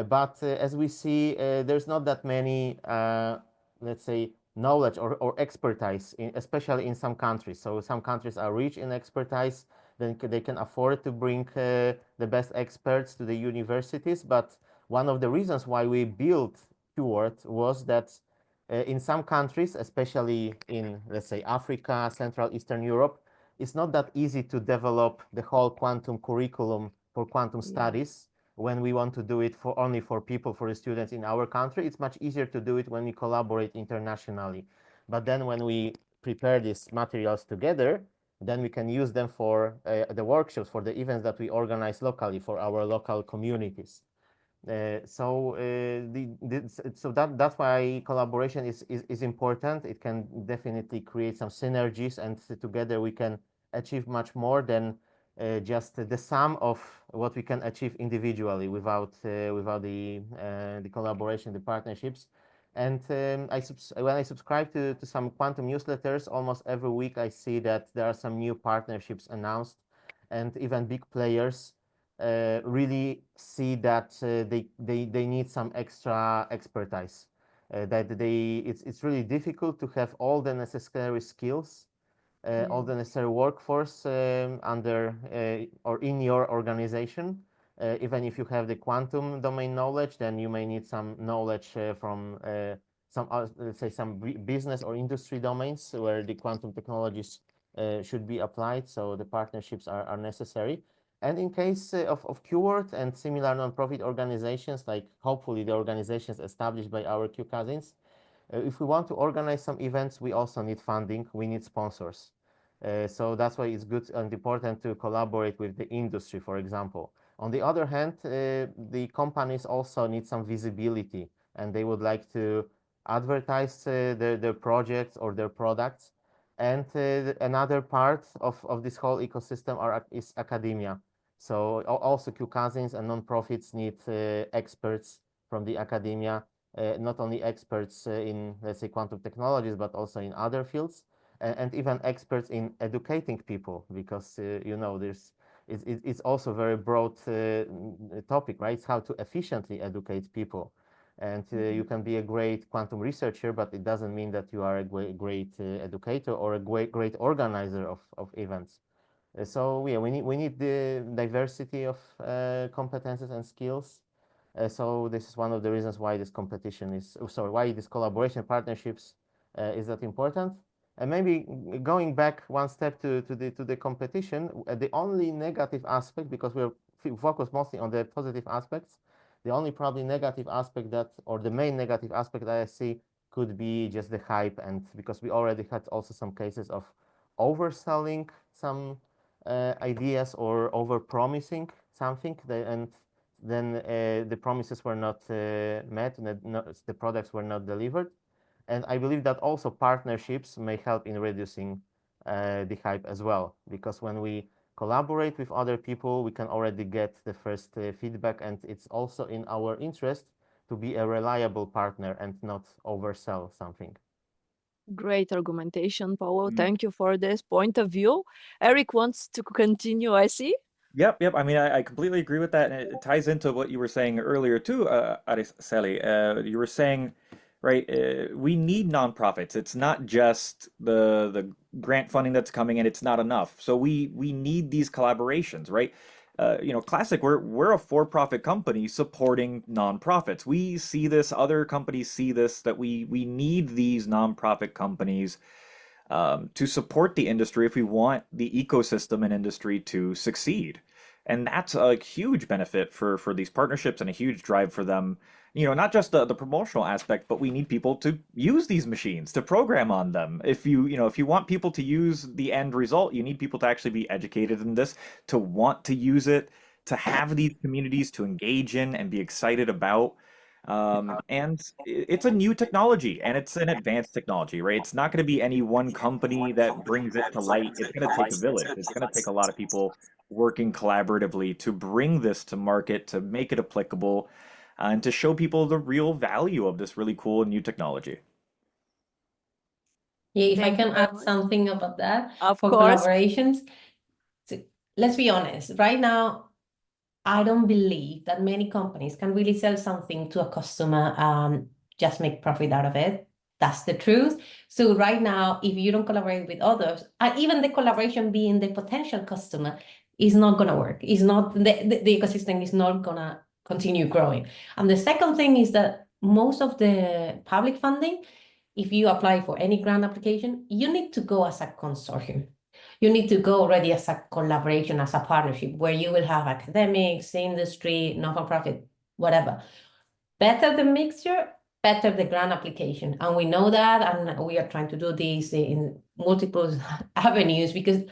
But as we see, there's not that many, let's say, knowledge or expertise, especially in some countries. So some countries are rich in expertise, then they can afford to bring the best experts to the universities. But one of the reasons why we built QWorld was that in some countries, especially in, let's say, Africa, Central Eastern Europe, it's not that easy to develop the whole quantum curriculum for quantum studies. When we want to do it for only for people, for the students in our country, it's much easier to do it when we collaborate internationally. But then when we prepare these materials together, then we can use them for the workshops, for the events that we organize locally for our local communities. So that's why collaboration is important. It can definitely create some synergies, and together we can achieve much more than just the sum of what we can achieve individually without the collaboration, the partnerships. And when I subscribe to some quantum newsletters, almost every week I see that there are some new partnerships announced, and even big players really see that they need some extra expertise. It's really difficult to have all the necessary skills, all the necessary workforce under or in your organization. Even if you have the quantum domain knowledge, then you may need some knowledge from some, let's say, some business or industry domains where the quantum technologies should be applied. So the partnerships are necessary. And in case of QWorld and similar nonprofit organizations, like hopefully the organizations established by our QCousins, if we want to organize some events, we also need funding, we need sponsors. So that's why it's good and important to collaborate with the industry, for example. On the other hand, the companies also need some visibility, and they would like to advertise their projects or their products. And another part of this whole ecosystem is academia. So also QCousins and nonprofits need experts from the academia, not only experts in, let's say, quantum technologies, but also in other fields, and even experts in educating people, because you know, it's also a very broad topic, right? It's how to efficiently educate people. And you can be a great quantum researcher, but it doesn't mean that you are a great educator or a great organizer of events. So yeah, we need the diversity of competences and skills. So this is one of the reasons why this competition is, why this collaboration partnerships is that important. And maybe going back one step to the competition, the only negative aspect, because we're focused mostly on the positive aspects, the only probably negative aspect that, or the main negative aspect that I see, could be just the hype, and because we already had also some cases of overselling some ideas or over-promising something, and then the promises were not met, and the products were not delivered. And I believe that also partnerships may help in reducing the hype as well, because when we collaborate with other people, we can already get the first feedback, and it's also in our interest to be a reliable partner and not oversell something.
Great argumentation, Paulo. Thank you for this point of view. Eric wants to continue, I see.
Yep. I mean, I completely agree with that, and it ties into what you were saying earlier too, Araceli. You were saying, right, we need nonprofits. It's not just the grant funding that's coming in. It's not enough. So we need these collaborations, right? You know, Classic, we're a for-profit company supporting nonprofits. We see this, other companies see this, that we need these nonprofit companies to support the industry if we want the ecosystem and industry to succeed. And that's a huge benefit for these partnerships and a huge drive for them. You know, not just the promotional aspect, but we need people to use these machines, to program on them. If you want people to use the end result, you need people to actually be educated in this, to want to use it, to have these communities to engage in and be excited about. And it's a new technology, and it's an advanced technology, right? It's not going to be any one company that brings it to light. It's going to take a village. It's going to take a lot of people working collaboratively to bring this to market, to make it applicable, and to show people the real value of this really cool new technology.
Yeah, if I can add something about that,
for
collaborations. So let's be honest, right now, I don't believe that many companies can really sell something to a customer and just make profit out of it. That's the truth. So right now, if you don't collaborate with others, even the collaboration being the potential customer is not going to work. It's not, the ecosystem is not going to continue growing. And the second thing is that most of the public funding, if you apply for any grant application, you need to go as a consortium. You need to go already as a collaboration, as a partnership, where you will have academics, industry, non-for-profit, whatever. Better the mixture, better the grant application. And we know that, and we are trying to do this in multiple avenues because,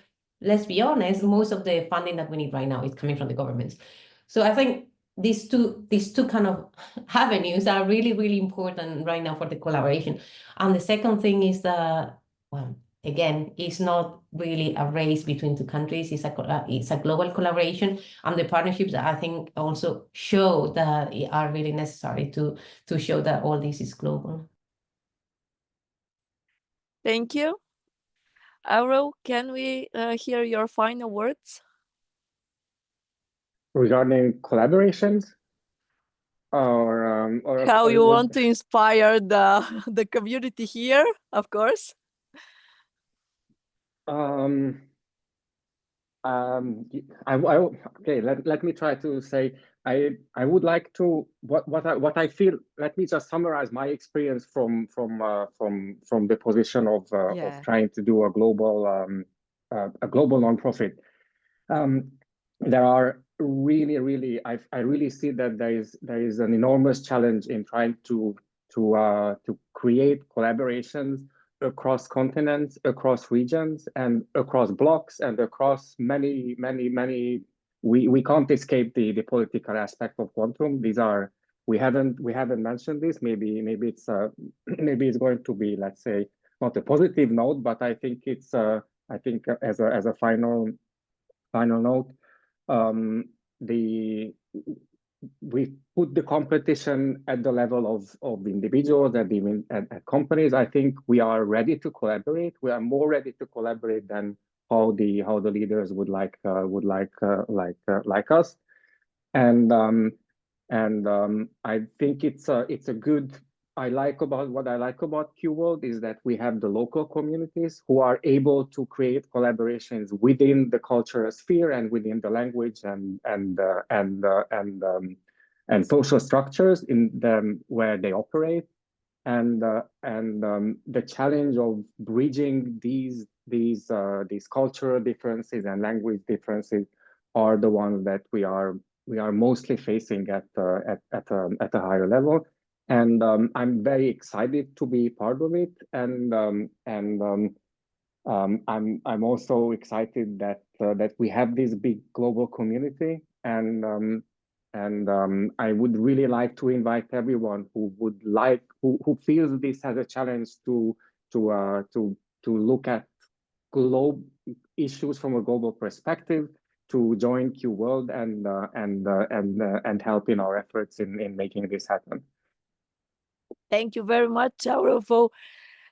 let's be honest, most of the funding that we need right now is coming from the governments. So I think these two kind of avenues are really, really important right now for the collaboration. And the second thing is that, well, again, it's not really a race between two countries. It's a global collaboration, and the partnerships I think also show that are really necessary to show that all this is global.
Thank you. Auro, can we hear your final words?
Regarding collaborations, or
how you want to inspire the community here, of course.
Okay, let me try to say, I would like to, what I feel, let me just summarize my experience from the position of trying to do a global nonprofit. There are really, I really see that there is an enormous challenge in trying to create collaborations across continents, across regions, and across blocks, and across many. We can't escape the political aspect of quantum. These are, we haven't mentioned this. Maybe it's maybe it's going to be, let's say, not a positive note, but I think it's I think as a final note, we put the competition at the level of individuals and at companies. I think we are ready to collaborate. We are more ready to collaborate than how the leaders would like us. And I think it's a good. What I like about QWorld is that we have the local communities who are able to create collaborations within the cultural sphere and within the language and social structures in them where they operate. And the challenge of bridging these cultural differences and language differences are the ones that we are mostly facing at a higher level. And I'm very excited to be part of it, and I'm also excited that we have this big global community, and I would really like to invite everyone who feels this as a challenge to look at global issues from a global perspective, to join QWorld and help in our efforts in making this happen.
Thank you very much, Auro, for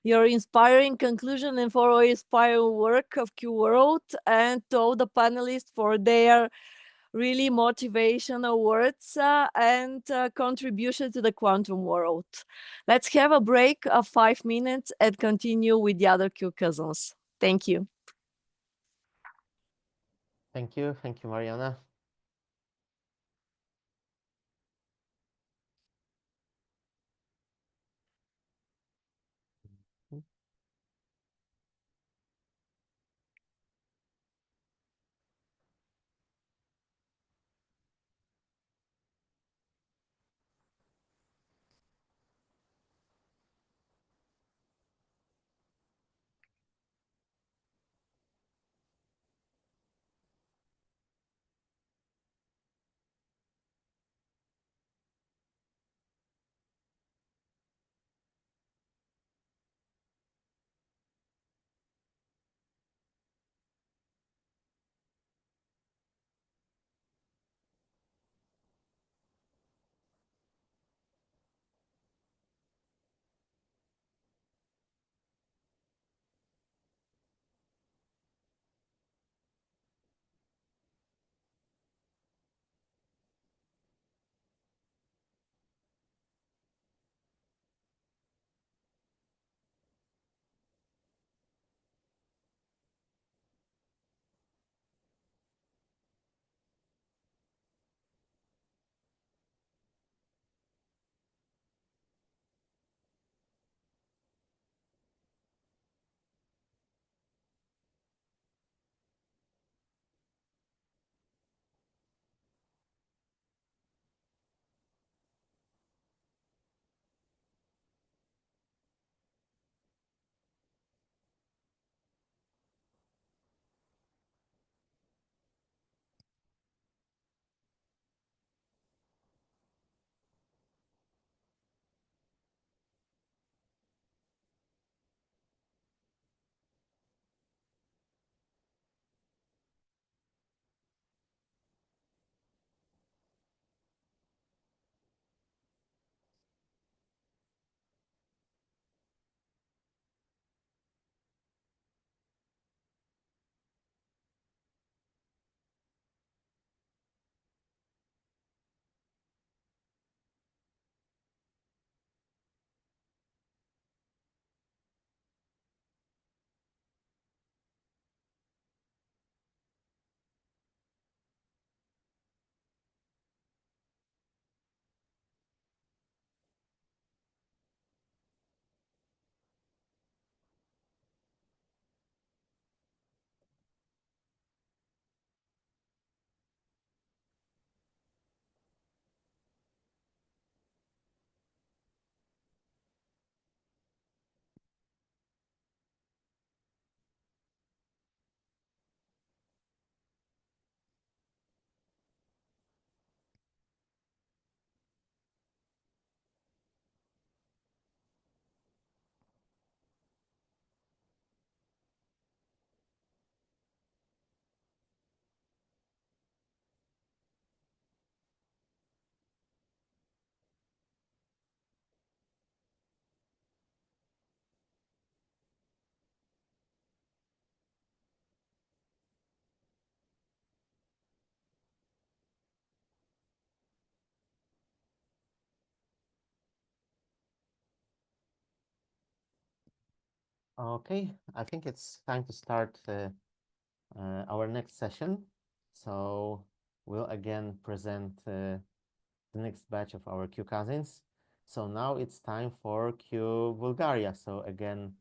your inspiring conclusion and for your inspiring work of QWorld, and to all the panelists for their really motivational words and contribution to the quantum world. Let's have a break of 5 minutes and continue with the other QCousins. Thank you.
Thank you, Mariana. Okay, I think it's time to start our next session. So we'll again present the next batch of our QCousins. So now it's time for Q Bulgaria. So again,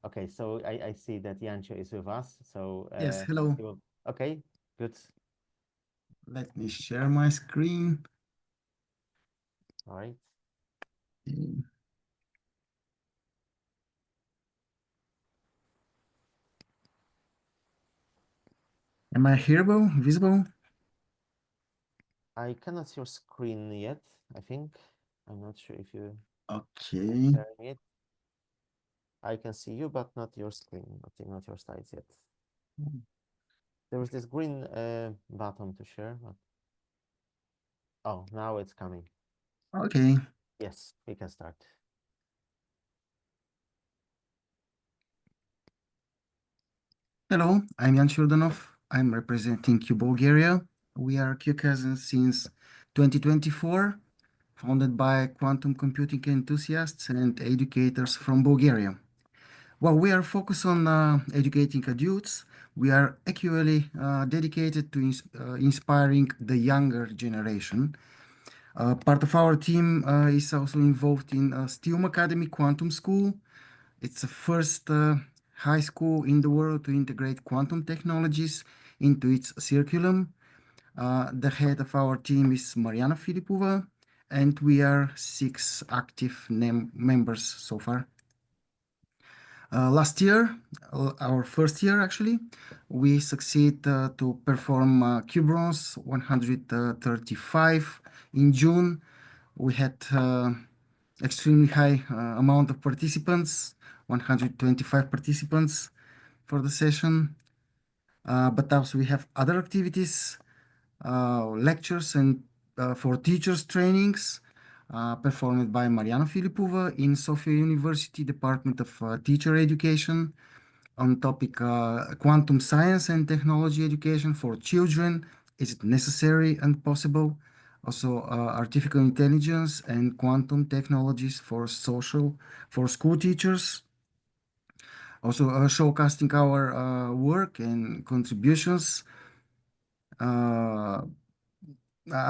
okay, so I see that Yancho is with us. So
Yes, hello.
Okay, good.
Let me share my screen.
All right.
Okay. Am I hearable, visible?
I cannot see your screen yet, I think. I'm not sure if you
Okay.
sharing it. I can see you, but not your screen, not your slides yet. There was this green button to share, but oh, now it's coming.
Okay.
Yes, we can start.
Hello, I'm Jan Shurdanov. I'm representing Q Bulgaria. We are QCousins since 2024, founded by quantum computing enthusiasts and educators from Bulgaria. While we are focused on educating adults, we are equally dedicated to inspiring the younger generation. Part of our team is also involved in STEAM Academy Quantum School. It's the first high school in the world to integrate quantum technologies into its curriculum. The head of our team is Mariana Filipova, and we are 6 active members so far. Last year, our first year actually, we succeed to perform QBronze 135 in June. We had extremely high amount of participants, 125 participants for the session. But also we have other activities, lectures and for teachers trainings performed by Mariana Filipova in Sofia University Department of Teacher Education on topic quantum science and technology education for children. Is it necessary and possible? Also, artificial intelligence and quantum technologies for school teachers. Also, showcasing our work and contributions. I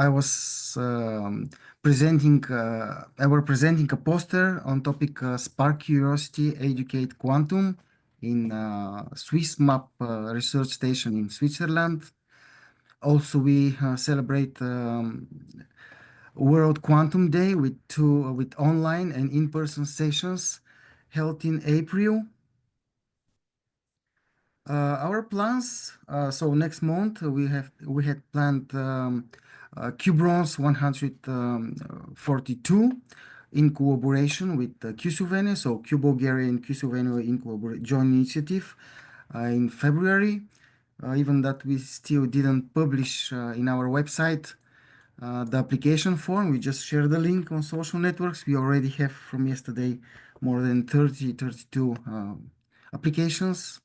was presenting a poster on topic Spark Curiosity, Educate Quantum in Swiss Map Research Station in Switzerland. Also, we celebrate World Quantum Day with online and in-person sessions held in April. Our plans. So next month we had planned QBronze 142 in collaboration with QSouvenir, so Q Bulgaria and QSouvenir in joint initiative in February. Even that we still didn't publish in our website the application form. We just share the link on social networks. We already have from yesterday more than 32 applications.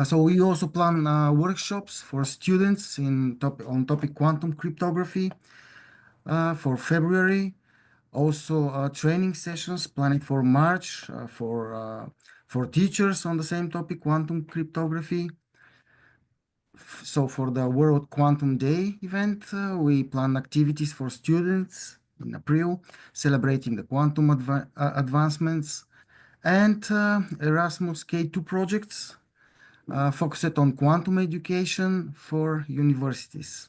So we also plan workshops for students on topic quantum cryptography for February. Also training sessions planned for March for teachers on the same topic, quantum cryptography. So for the World Quantum Day event, we plan activities for students in April, celebrating the quantum advancements, and Erasmus K2 projects focused on quantum education for universities.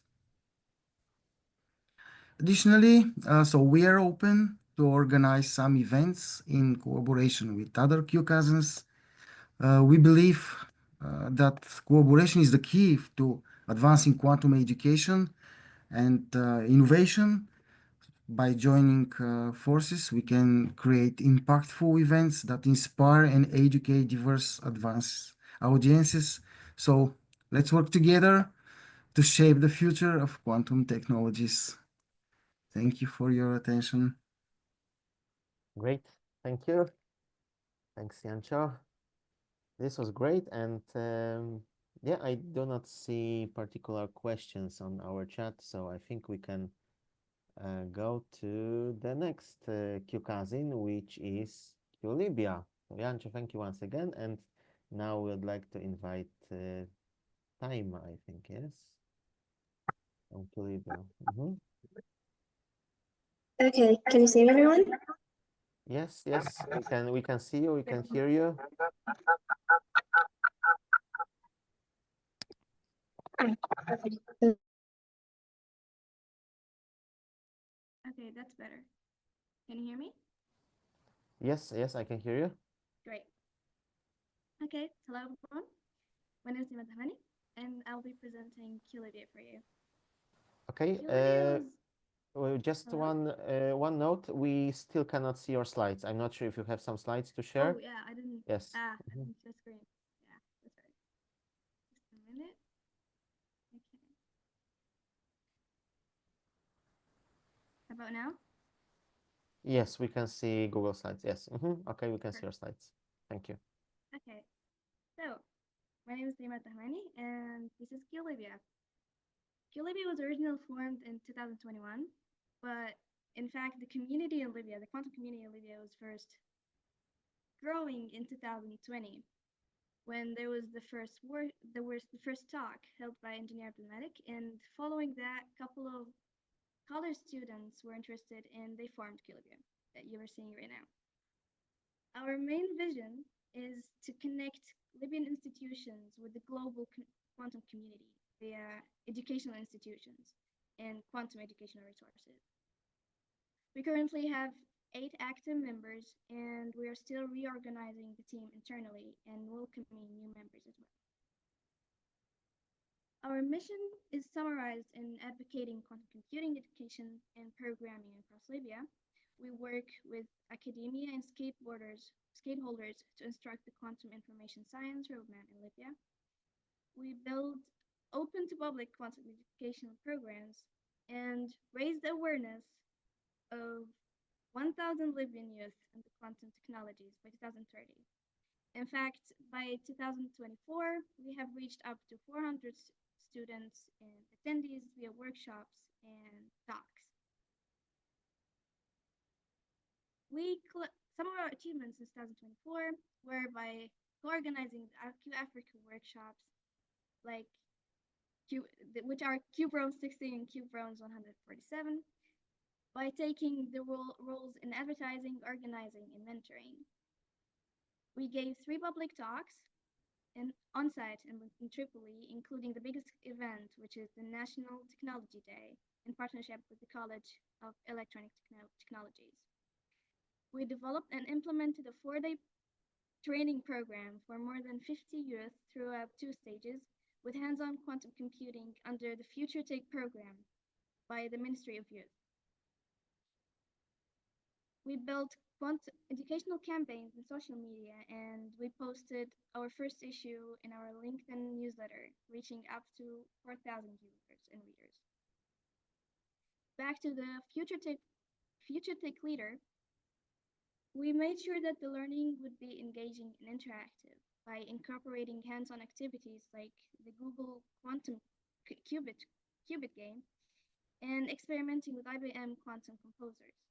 Additionally, so we are open to organize some events in collaboration with other QCousins. We believe that collaboration is the key to advancing quantum education and innovation. By joining forces, we can create impactful events that inspire and educate diverse advanced audiences. So let's work together to shape the future of quantum technologies. Thank you for your attention.
Great, thank you. Thanks, Yancho. This was great, and yeah, I do not see particular questions on our chat, so I think we can go to the next QCousin, which is QLibya. So Jancho, thank you once again. And now we'd like to invite Time, I think, yes? From QLibya.
Okay, can you see me, everyone?
Yes, we can see you, we can hear you.
Okay, that's better. Can you hear me?
Yes, I can hear you.
Great. Okay, hello everyone. My name is Dima Dahmani, and I'll be presenting QLibya for you.
Okay,
QLibya was...
just
Hello?
one note, we still cannot see your slides. I'm not sure if you have some slides to share.
Oh yeah, I didn't.
Yes.
I didn't share screen. Yeah, that's right. Just a minute. Okay. How about now?
Yes, we can see Google Slides. Yes. Okay, we can see your slides. Thank you.
Okay. So, my name is Dima Dahmani, and this is QLibya. QLibya was originally formed in 2021, but in fact, the community in Libya, the quantum community in Libya, was first growing in 2020, when there was the first talk held by Engineer Abdelmalik, and following that, a couple of college students were interested and they formed QLibya that you are seeing right now. Our main vision is to connect Libyan institutions with the global quantum community via educational institutions and quantum educational resources. We currently have 8 active members, and we are still reorganizing the team internally and welcoming new members as well. Our mission is summarized in advocating quantum computing education and programming across Libya. We work with academia and stakeholders to instruct the quantum information science roadmap in Libya. We build open to public quantum educational programs and raise the awareness of 1,000 Libyan youth in the quantum technologies by 2030. In fact, by 2024, we have reached up to 400 students and attendees via workshops and talks. Some of our achievements in 2024 were by co-organizing the Q Africa workshops, like which are QBRONS 60 and QBRONS 147, by taking the roles in advertising, organizing, and mentoring. We gave 3 public talks on-site in Tripoli, including the biggest event, which is the National Technology Day, in partnership with the College of Electronic Technologies. We developed and implemented a 4-day training program for more than 50 youth throughout 2 stages with hands-on quantum computing under the Future Tech program by the Ministry of Youth. We built educational campaigns in social media, and we posted our first issue in our LinkedIn newsletter, reaching up to 4,000 users and readers. Back to the Future Tech leader, we made sure that the learning would be engaging and interactive by incorporating hands-on activities like the Google Quantum Qubit game and experimenting with IBM quantum composers.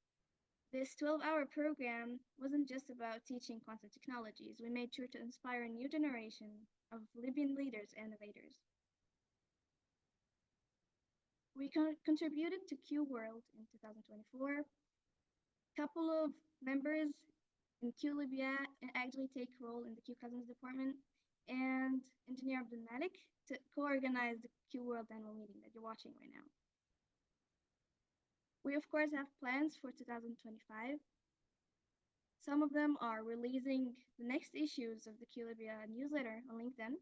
This 12-hour program wasn't just about teaching quantum technologies. We made sure to inspire a new generation of Libyan leaders and innovators. We contributed to QWorld in 2024. Couple of members in QLibya actually take role in the QCousins department, and Engineer Abdelmalik to co-organize the QWorld Annual Meeting that you're watching right now. We of course have plans for 2025. Some of them are releasing the next issues of the QLibya newsletter on LinkedIn,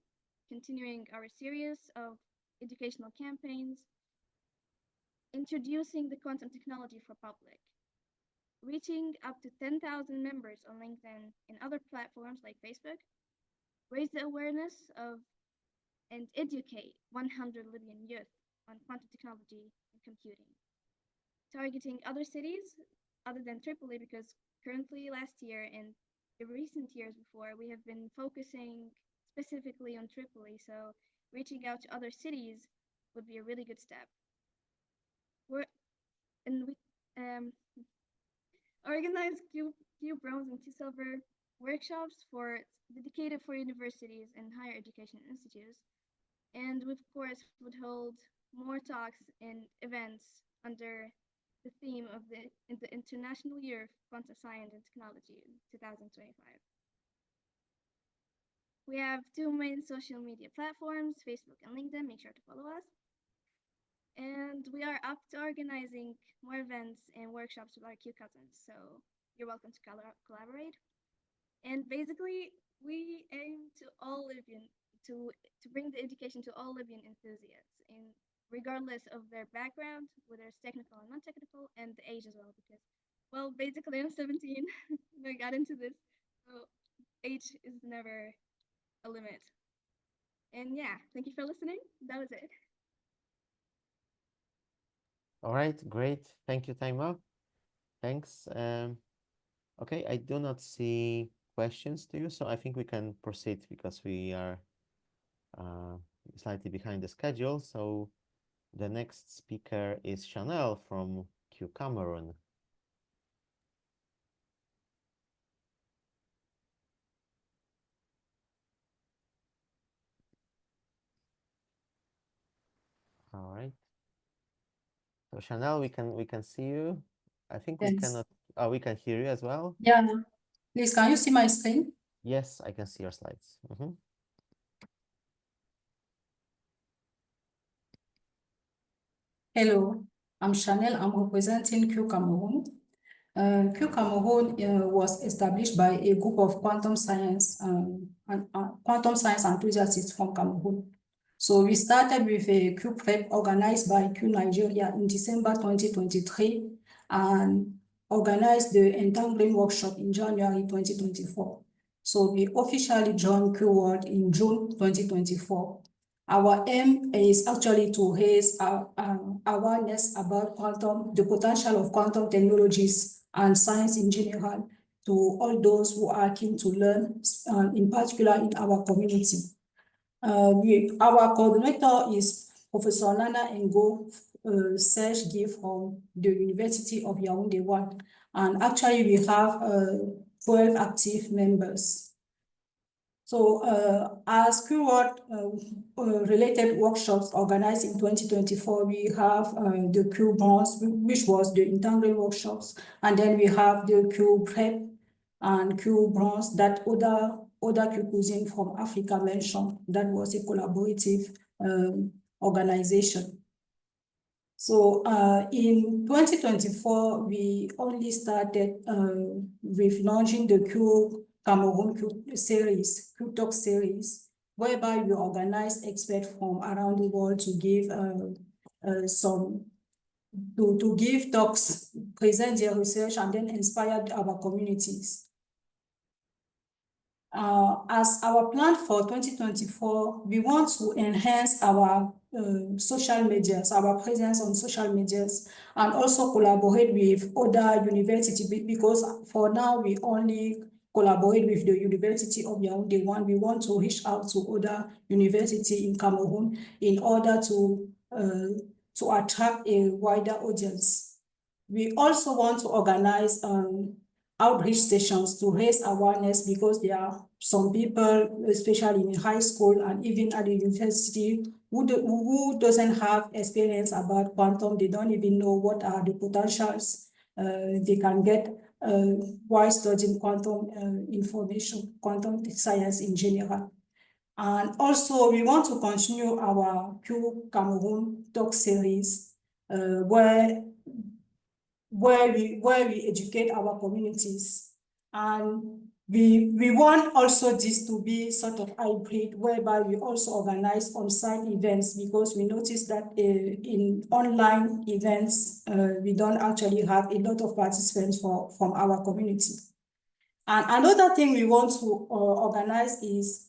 continuing our series of educational campaigns, introducing the quantum technology for public, reaching up to 10,000 members on LinkedIn and other platforms like Facebook, raise the awareness of and educate 100 Libyan youth on quantum technology and computing, targeting other cities other than Tripoli, because currently last year and the recent years before, we have been focusing specifically on Tripoli, so reaching out to other cities would be a really good step. and we organize Q bronze and Q silver workshops dedicated for universities and higher education institutes. And we, of course, would hold more talks and events under the theme of the International Year of Quantum Science and Technology in 2025. We have two main social media platforms, Facebook and LinkedIn. Make sure to follow us. And we are up to organizing more events and workshops with our QCousins, so you're welcome to collaborate. And basically, we aim to all Libyan to bring the education to all Libyan enthusiasts, and regardless of their background, whether it's technical or non-technical, and the age as well, because, well, basically I'm 17 when I got into this, so age is never a limit. And yeah, thank you for listening. That was it.
All right, great. Thank you, Taima. Thanks. Okay, I do not see questions to you, so I think we can proceed because we are slightly behind the schedule. So the next speaker is Chanel from Q Cameroon. All right. So Chanel, we can see you. I think we
Yes.
cannot. Oh, we can hear you as well.
Yeah. Please, can you see my screen?
Yes, I can see your slides.
Hello, I'm Chanel. I'm representing Q Cameroon. Q Cameroon was established by a group of quantum science enthusiasts from Cameroon. So we started with a Q Prep organized by Q Nigeria in December 2023 and organized the Entangling workshop in January 2024. So we officially joined QWorld in June 2024. Our aim is actually to raise awareness about the potential of quantum technologies and science in general to all those who are keen to learn, in particular in our community. Our coordinator is Professor Nana Ngo Serge Guy from the University of Yaoundé 1. And actually we have 12 active members. So as QWorld related workshops organized in 2024, we have the Q Bronze, which was the Entangling workshops, and then we have the Q Prep and Q Bronze that other QCousins from Africa mentioned. That was a collaborative organization. So in 2024, we only started with launching the Q Cameroon Q series, Q Talk series, whereby we organized experts from around the world to give to give talks, present their research, and then inspire our communities. As our plan for 2024, we want to enhance our social medias, our presence on social medias, and also collaborate with other universities, because for now we only collaborate with the University of Yaoundé 1. We want to reach out to other universities in Cameroon in order to attract a wider audience. We also want to organize outreach sessions to raise awareness, because there are some people, especially in high school and even at the university, who doesn't have experience about quantum. They don't even know what are the potentials they can get while studying quantum information, quantum science in general. And also, we want to continue our Q Cameroon talk series, where we educate our communities. And we want also this to be sort of hybrid, whereby we also organize on-site events, because we noticed that in online events, we don't actually have a lot of participants from our community. And another thing we want to organize is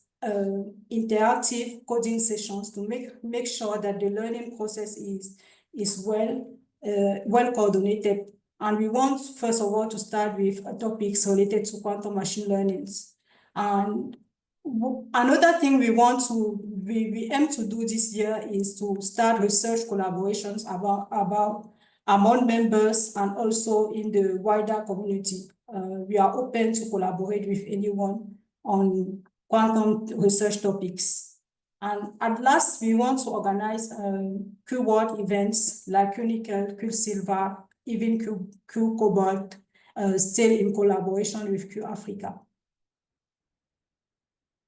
interactive coding sessions to make sure that the learning process is well coordinated. And we want, first of all, to start with topics related to quantum machine learning. And another thing we aim to do this year is to start research collaborations about among members and also in the wider community. We are open to collaborate with anyone on quantum research topics. And at last, we want to organize QWorld events like QNickel, QSilver, even QCobalt, still in collaboration with QAfrica.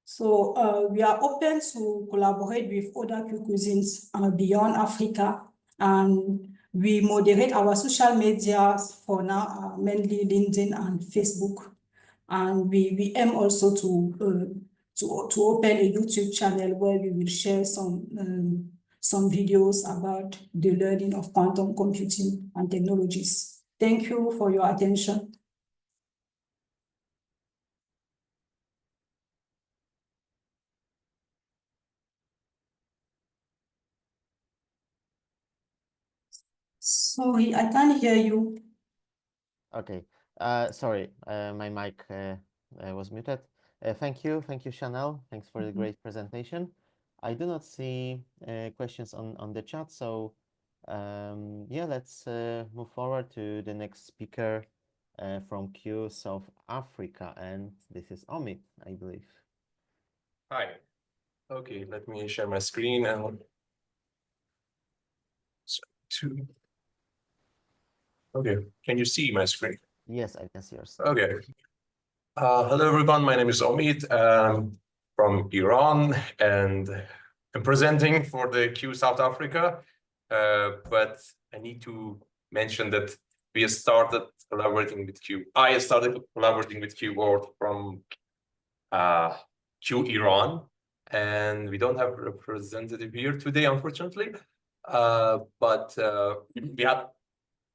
So we are open to collaborate with other QCousins beyond Africa, and we moderate our social media for now, mainly LinkedIn and Facebook. And we aim also to open a YouTube channel where we will share some videos about the learning of quantum computing and technologies. Thank you for your attention. Sorry, I can't hear you.
Okay. Sorry, my mic was muted. Thank you, Chanel. Thanks for the great presentation. I do not see questions on the chat, so yeah, let's move forward to the next speaker from Q South Africa, and this is Omid, I believe.
Hi. Okay, let me share my screen and okay, can you see my screen?
Yes, I can see yours.
Okay. Hello, everyone. My name is Omid from Iran, and I'm presenting for the Q South Africa. But I need to mention that we started collaborating with Q. I started collaborating with QWorld from Q Iran, and we don't have a representative here today, unfortunately. But we had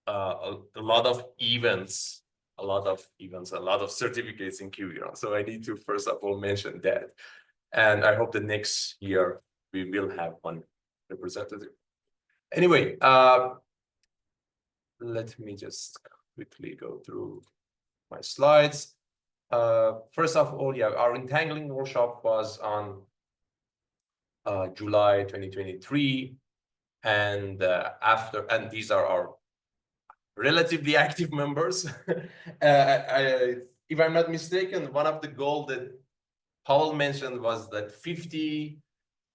a lot of events, a lot of certificates in Q Iran. So I need to first of all mention that. And I hope the next year we will have one representative. Anyway, let me just quickly go through my slides. First of all, yeah, our entangling workshop was on July 2023, and these are our relatively active members. If I'm not mistaken, one of the goals that Paul mentioned was that 50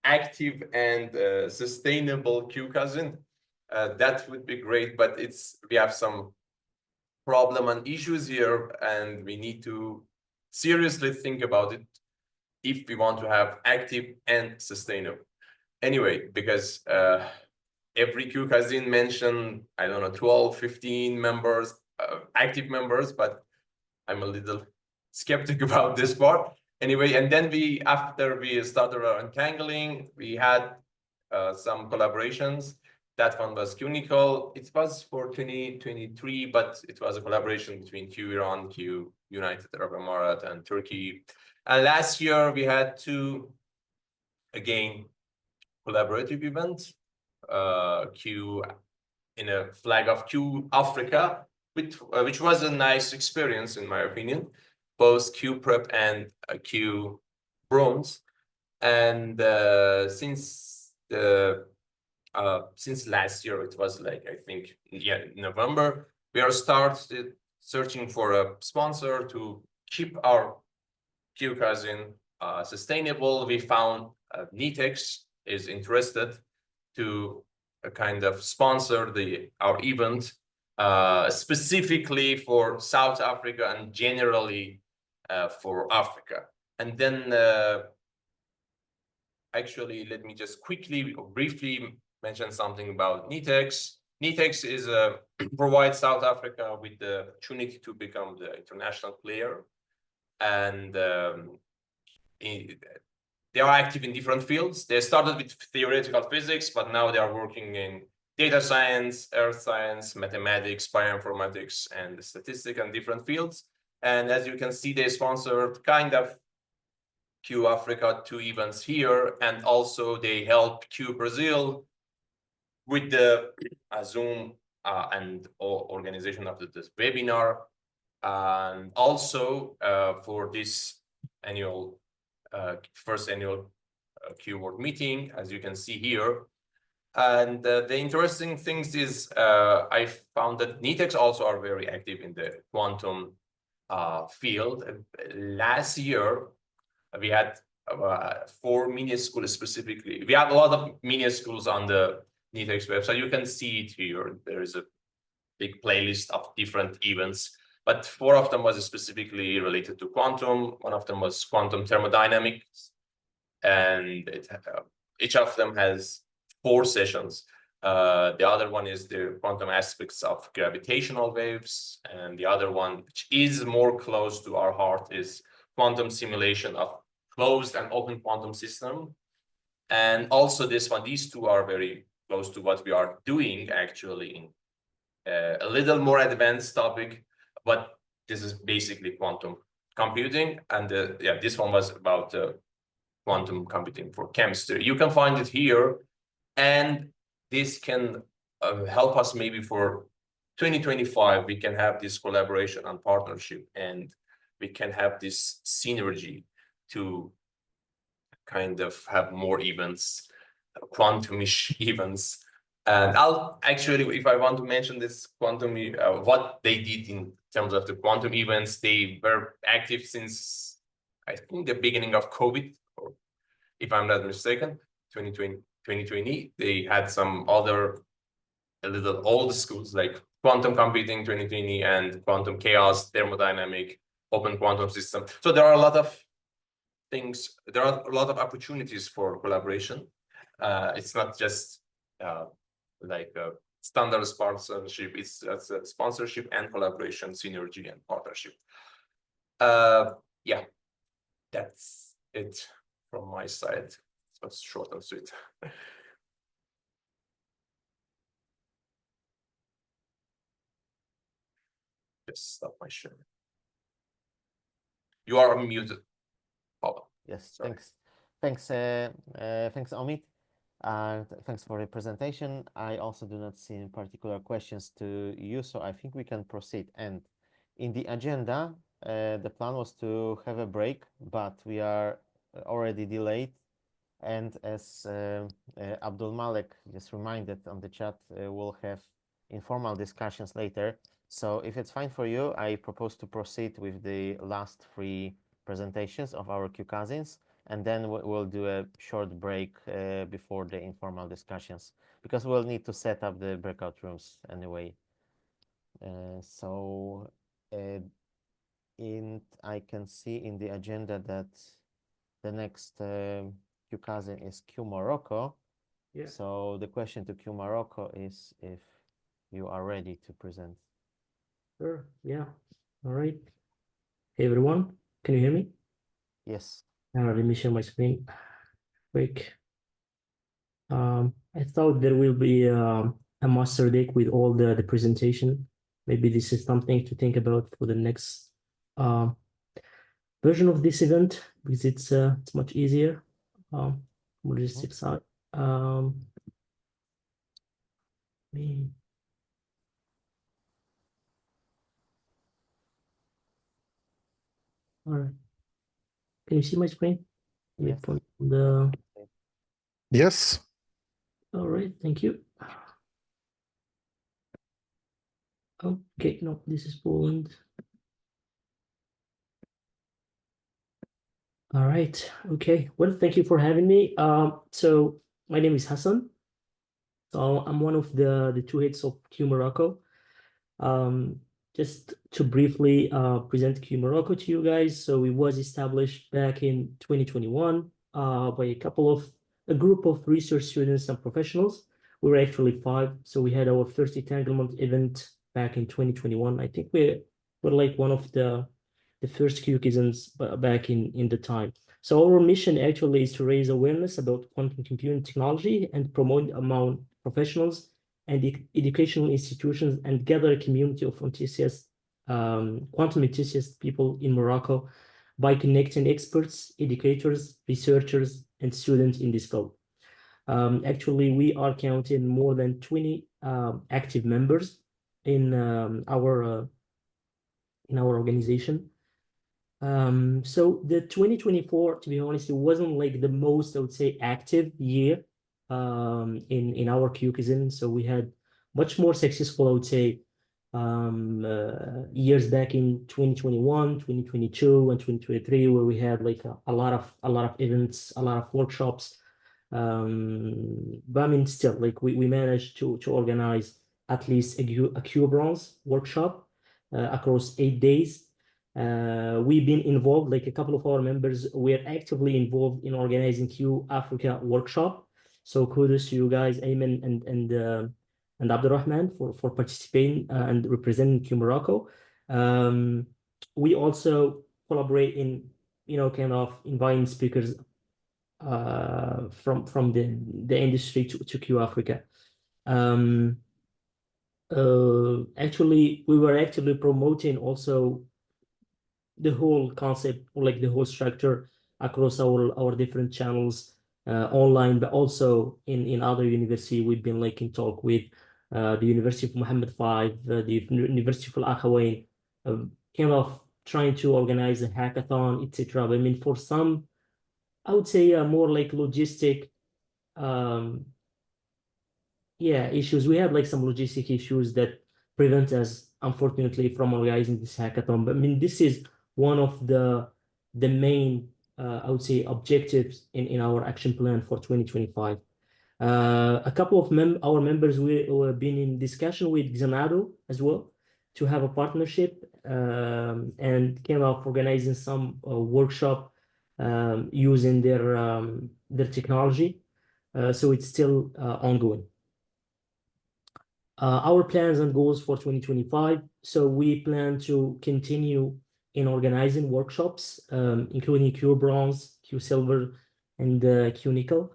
active and sustainable QCousin. That would be great, but we have some problem and issues here, and we need to seriously think about it if we want to have active and sustainable. Anyway, because every QCousin mentioned, I don't know, 12, 15 members, active members, but I'm a little skeptic about this part. Anyway, and then after we started our untangling, we had some collaborations. That one was QNickel. It was for 2023, but it was a collaboration between Q Iran, Q United Arab Emirates, and Turkey. And last year we had two, again, collaborative events. Q in a flag of Q Africa, which was a nice experience in my opinion, both Q Prep and Q Bronze. And since last year, it was like, I think, yeah, November, we are started searching for a sponsor to keep our QCousin sustainable. We found NITEX is interested to kind of sponsor our event specifically for South Africa and generally for Africa. And then actually, let me just quickly or briefly mention something about NITEX. NITEX provides South Africa with the opportunity to become the international player, and they are active in different fields. They started with theoretical physics, but now they are working in data science, earth science, mathematics, bioinformatics, and statistics and different fields. And as you can see, they sponsored kind of Q Africa 2 events here, and also they help Q Brazil with the Zoom and organization of this webinar, and also for this first annual QWorld meeting. As you can see here, And the interesting things is I found that NITEX also are very active in the quantum field. Last year, we had 4 mini schools specifically. We have a lot of mini schools on the NITEX website. You can see it here. There is a big playlist of different events, but 4 of them was specifically related to quantum. One of them was quantum thermodynamics, and each of them has 4 sessions. The other one is the quantum aspects of gravitational waves, and the other one, which is more close to our heart, is quantum simulation of closed and open quantum system. And also this one, these 2 are very close to what we are doing actually in a little more advanced topic, but this is basically quantum computing. And yeah, this one was about quantum computing for chemistry. You can find it here, and this can help us maybe for 2025. We can have this collaboration and partnership, and we can have this synergy to kind of have more events, quantumish events. And I'll actually, if I want to mention this quantum, what they did in terms of the quantum events, they were active since, I think, the beginning of COVID, or if I'm not mistaken, 2020. They had some other a little old schools like quantum computing 2020 and quantum chaos, thermodynamic, open quantum system. So there are a lot of things, there are a lot of opportunities for collaboration. It's not just like a standard sponsorship, it's a sponsorship and collaboration, synergy and partnership. Yeah, that's it from my side. So it's short and sweet. Just stop my sharing. You are muted, Pablo.
Yes,
Sorry.
thanks, thanks, Omid, and thanks for the presentation. I also do not see any particular questions to you, so I think we can proceed. And in the agenda, the plan was to have a break, but we are already delayed. And as Abdul Malik just reminded on the chat, we'll have informal discussions later. So if it's fine for you, I propose to proceed with the last 3 presentations of our QCousins, and then we'll do a short break before the informal discussions, because we'll need to set up the breakout rooms anyway. I can see in the agenda that the next QCousin is Q Morocco.
Yeah.
So the question to Q Morocco is if you are ready to present.
Sure. Yeah. All right. Hey everyone, can you hear me?
Yes.
Let me share my screen quick. I thought there will be a master deck with all the presentation. Maybe this is something to think about for the next version of this event, because it's much easier. Logistics side. All right. Can you see my screen?
Yes.
Yes.
All right, thank you. Okay, no, this is Poland. All right, okay. Well, thank you for having me. So my name is Hassan. So I'm one of the 2 heads of Q Morocco. Just to briefly present Q Morocco to you guys. So it was established back in 2021 by a group of research students and professionals. We were actually 5. So we had our first entanglement event back in 2021. I think we're like one of the first QCousins back in the time. So our mission actually is to raise awareness about quantum computing technology and promote among professionals and educational institutions, and gather a community of enthusiasts, quantum enthusiast people in Morocco by connecting experts, educators, researchers, and students in this field. Actually, we are counting more than 20 active members in our organization. So the 2024, to be honest, it wasn't like the most, I would say, active year
in our QCousins. So we had much more successful, I would say, years back in 2021, 2022, and 2023, where we had like a lot of events, a lot of workshops. But I mean, still, like we managed to organize at least a QBronze workshop across 8 days. We've been involved, like a couple of our members were actively involved in organizing Q Africa workshop. So kudos to you guys, Ayman and Abdurrahman for participating and representing Q Morocco. We also collaborate in, kind of inviting speakers from the industry to Q Africa. Actually, we were actively promoting also the whole concept, or like the whole structure across our different channels online, but also in other university. We've been like in talk with the University of Mohammed V, the University of Al Akhawain, kind of trying to organize a hackathon, etc. But I mean, for some, I would say more like logistic issues. We have like some logistic issues that prevent us, unfortunately, from organizing this hackathon. But I mean, this is one of the main, I would say, objectives in our action plan for 2025. A couple of our members we have been in discussion with Xanadu as well to have a partnership and kind of organizing some workshop using their technology. So it's still ongoing. Our plans and goals for 2025. So we plan to continue in organizing workshops, including Q Bronze, Q Silver, and Q Nickel.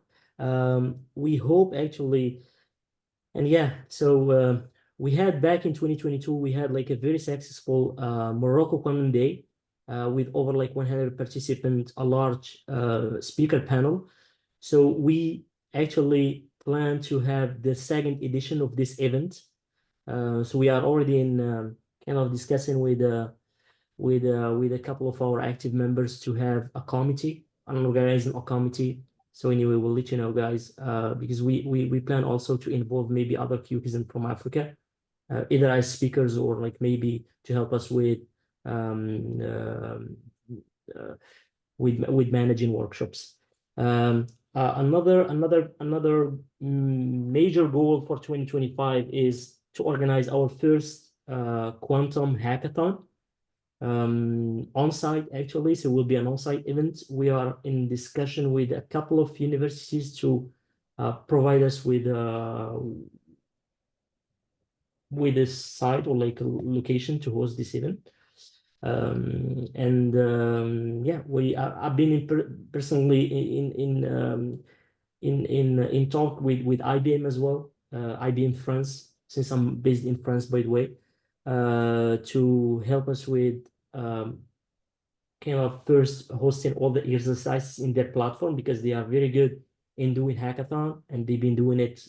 We hope actually, and so we had back in 2022, we had like a very successful Morocco Quantum Day with over like 100 participants, a large speaker panel. So we actually plan to have the second edition of this event. So we are already in kind of discussing with a couple of our active members to have a committee, an organizing a committee. So anyway, we'll let you know, guys, because we plan also to involve maybe other QCousins from Africa, either as speakers or like maybe to help us with managing workshops. Another major goal for 2025 is to organize our first quantum hackathon on-site, actually. So it will be an on-site event. We are in discussion with a couple of universities to provide us with a site or like a location to host this event. I've been personally in talk with IBM as well, IBM France, since I'm based in France, by the way, to help us with kind of first hosting all the exercises in their platform, because they are very good in doing hackathon and they've been doing it,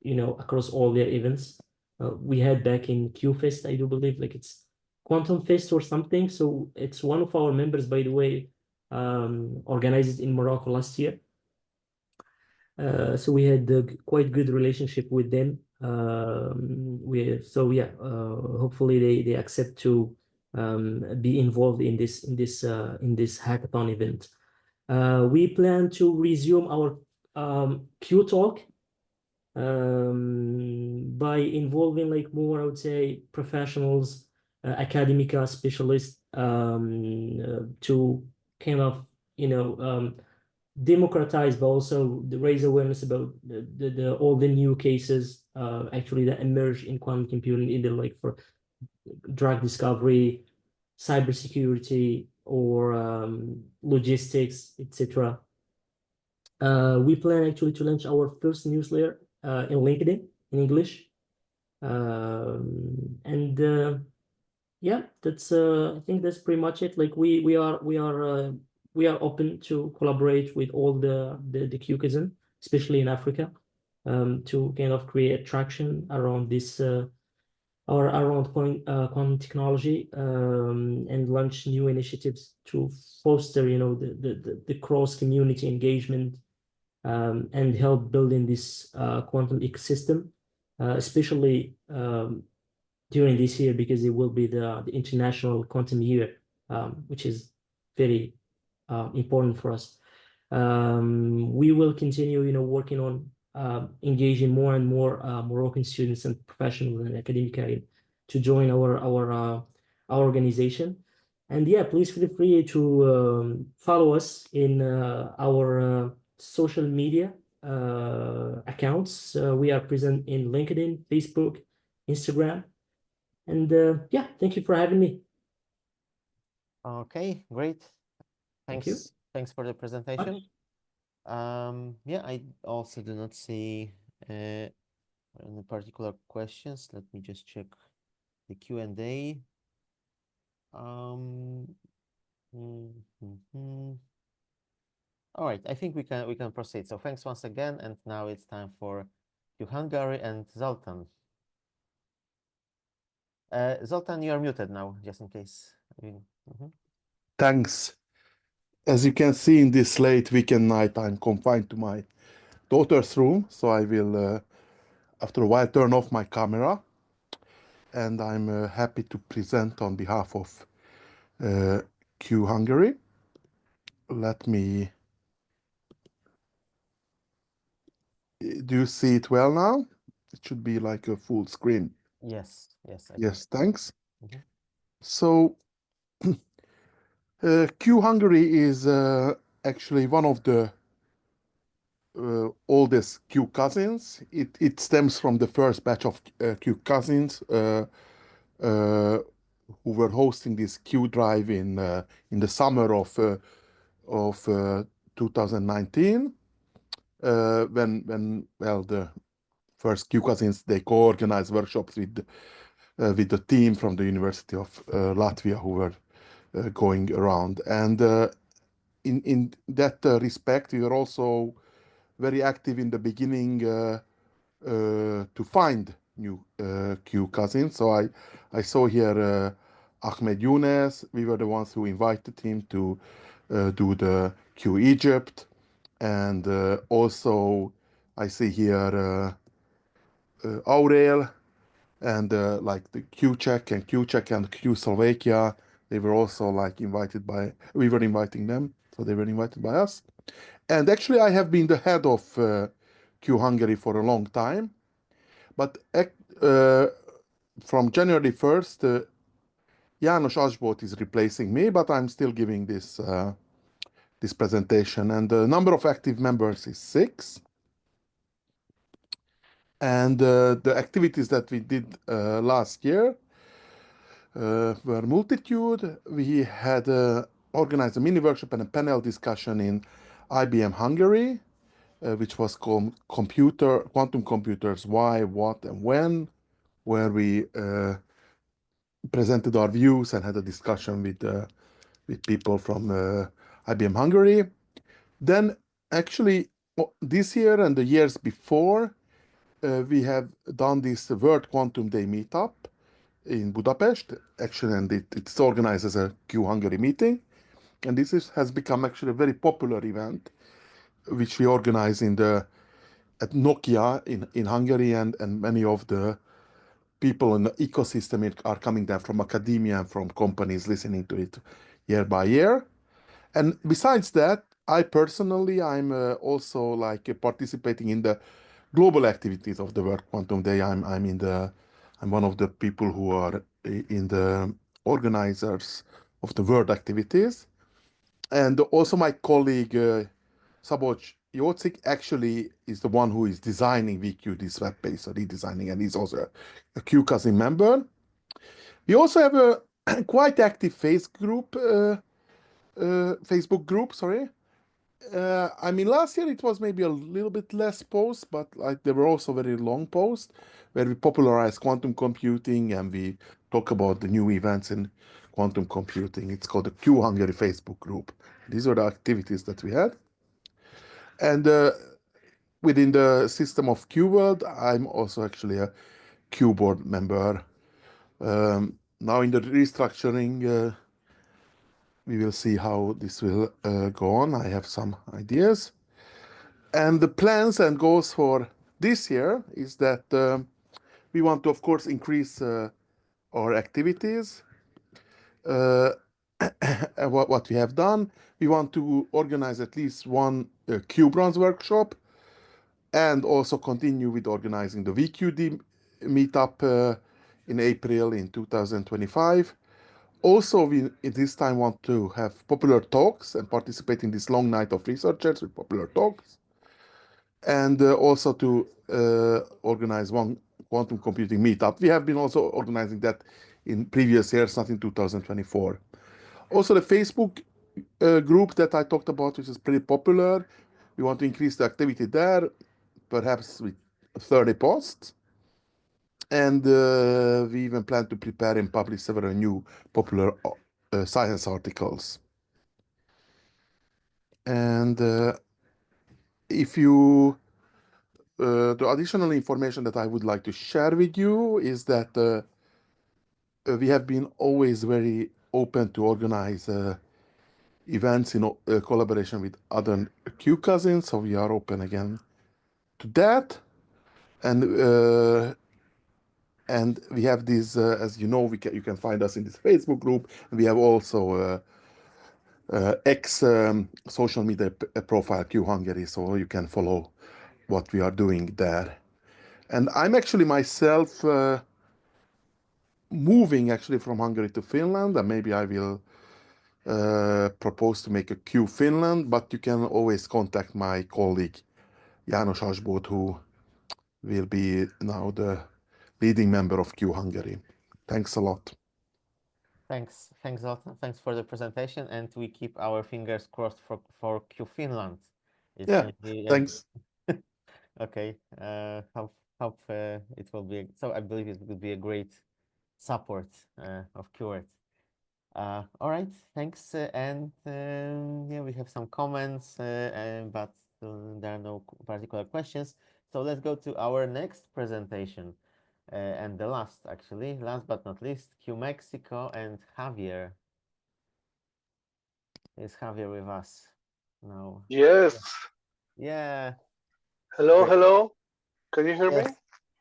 across all their events. We had back in QFest, I do believe, like it's Quantum Fest or something. So it's one of our members, by the way, organized it in Morocco last year. So we had a quite good relationship with them. Hopefully they accept to be involved in this hackathon event. We plan to resume our Q Talk by involving like more, I would say, professionals, academica specialists, to kind of democratize, but also raise awareness about all the new cases actually that emerge in quantum computing, either like for drug discovery, cybersecurity, or logistics, etc. We plan actually to launch our first newsletter in LinkedIn in English. That's I think that's pretty much it. Like we are open to collaborate with all the QCousins, especially in Africa, to kind of create traction around this or around quantum technology, and launch new initiatives to foster, the cross community engagement and help building this quantum ecosystem, especially during this year, because it will be the International Quantum Year, which is very important for us. We will continue, working on engaging more and more Moroccan students and professionals and academically to join our organization. And yeah, please feel free to follow us in our social media accounts. We are present in LinkedIn, Facebook, Instagram. And yeah, thank you for having me.
Okay, great.
Thank you.
Thanks for the presentation. Yeah, I also do not see any particular questions. Let me just check the Q&A. All right, I think we can proceed. So thanks once again, and now it's time for Q Hungary and Zoltan. Zoltan, you are muted now, just in case.
Thanks. As you can see in this late weekend night, I'm confined to my daughter's room, so I will, after a while, turn off my camera. And I'm happy to present on behalf of Q Hungary. Let me... Do you see it well now? It should be like a full screen.
Yes, yes.
Yes, thanks. So, Q Hungary is actually one of the oldest QCousins. It stems from the first batch of QCousins who were hosting this Q Drive in the summer of 2019, when the first QCousins, they co-organized workshops with the team from the University of Latvia who were going around. And in that respect, we were also very active in the beginning to find new QCousins. So I saw here Ahmed Younes. We were the ones who invited him to do the Q Egypt. And also I see here Aurel and like the Q Czech and Q Slovakia. They were also like we were inviting them. So they were invited by us. And actually I have been the head of Q Hungary for a long time. But from January 1st, János Asbolt is replacing me, but I'm still giving this presentation. And the number of active members is 6. And the activities that we did last year were multitude. We had organized a mini workshop and a panel discussion in IBM Hungary, which was called Quantum Computers, Why, What, and When, where we presented our views and had a discussion with people from IBM Hungary. Then actually this year and the years before, we have done this World Quantum Day meetup in Budapest, actually, and it's organized as a Q Hungary meeting. And this has become actually a very popular event, which we organize at Nokia in Hungary, and many of the people in the ecosystem are coming there from academia and from companies listening to it year by year. And besides that, I personally, I'm also like participating in the global activities of the World Quantum Day. I'm one of the people who are in the organizers of the world activities. And also my colleague Szabolcs Jócik actually is the one who is designing VQ, this web page, so redesigning, and he's also a QCousin member. We also have a quite active Facebook group, sorry. I mean, last year it was maybe a little bit less posts, but like there were also very long posts where we popularized quantum computing and we talk about the new events in quantum computing. It's called the Q Hungary Facebook group. These are the activities that we had. And within the system of QWorld, I'm also actually a Q board member. Now in the restructuring, we will see how this will go on. I have some ideas. And the plans and goals for this year is that we want to, of course, increase our activities. What we have done, we want to organize at least one QBronze workshop, and also continue with organizing the VQD meetup in April in 2025. Also, we at this time want to have popular talks and participate in this long night of researchers with popular talks, and also to organize one quantum computing meetup. We have been also organizing that in previous years, not in 2024. Also, the Facebook group that I talked about, which is pretty popular, we want to increase the activity there, perhaps with 30 posts. And we even plan to prepare and publish several new popular science articles. And if you, the additional information that I would like to share with you is that we have been always very open to organize events in collaboration with other QCousins, so we are open again to that. And we have these, as you know, you can find us in this Facebook group. We have also X social media profile, Q Hungary, so you can follow what we are doing there. And I'm actually myself moving actually from Hungary to Finland, and maybe I will propose to make a Q Finland, but you can always contact my colleague János Asbót, who will be now the leading member of Q Hungary. Thanks a lot.
Thanks a lot. Thanks for the presentation, and we keep our fingers crossed for Q Finland. It's
Yeah,
going to be,
thanks.
Okay. Hope it will be. So I believe it will be a great support of QWorld. All right. Thanks. And yeah, we have some comments, but there are no particular questions. So let's go to our next presentation. And the last but not least, Q Mexico and Javier. Is Javier with us now?
Yes.
Yeah.
Hello,
Great.
hello. Can you hear me?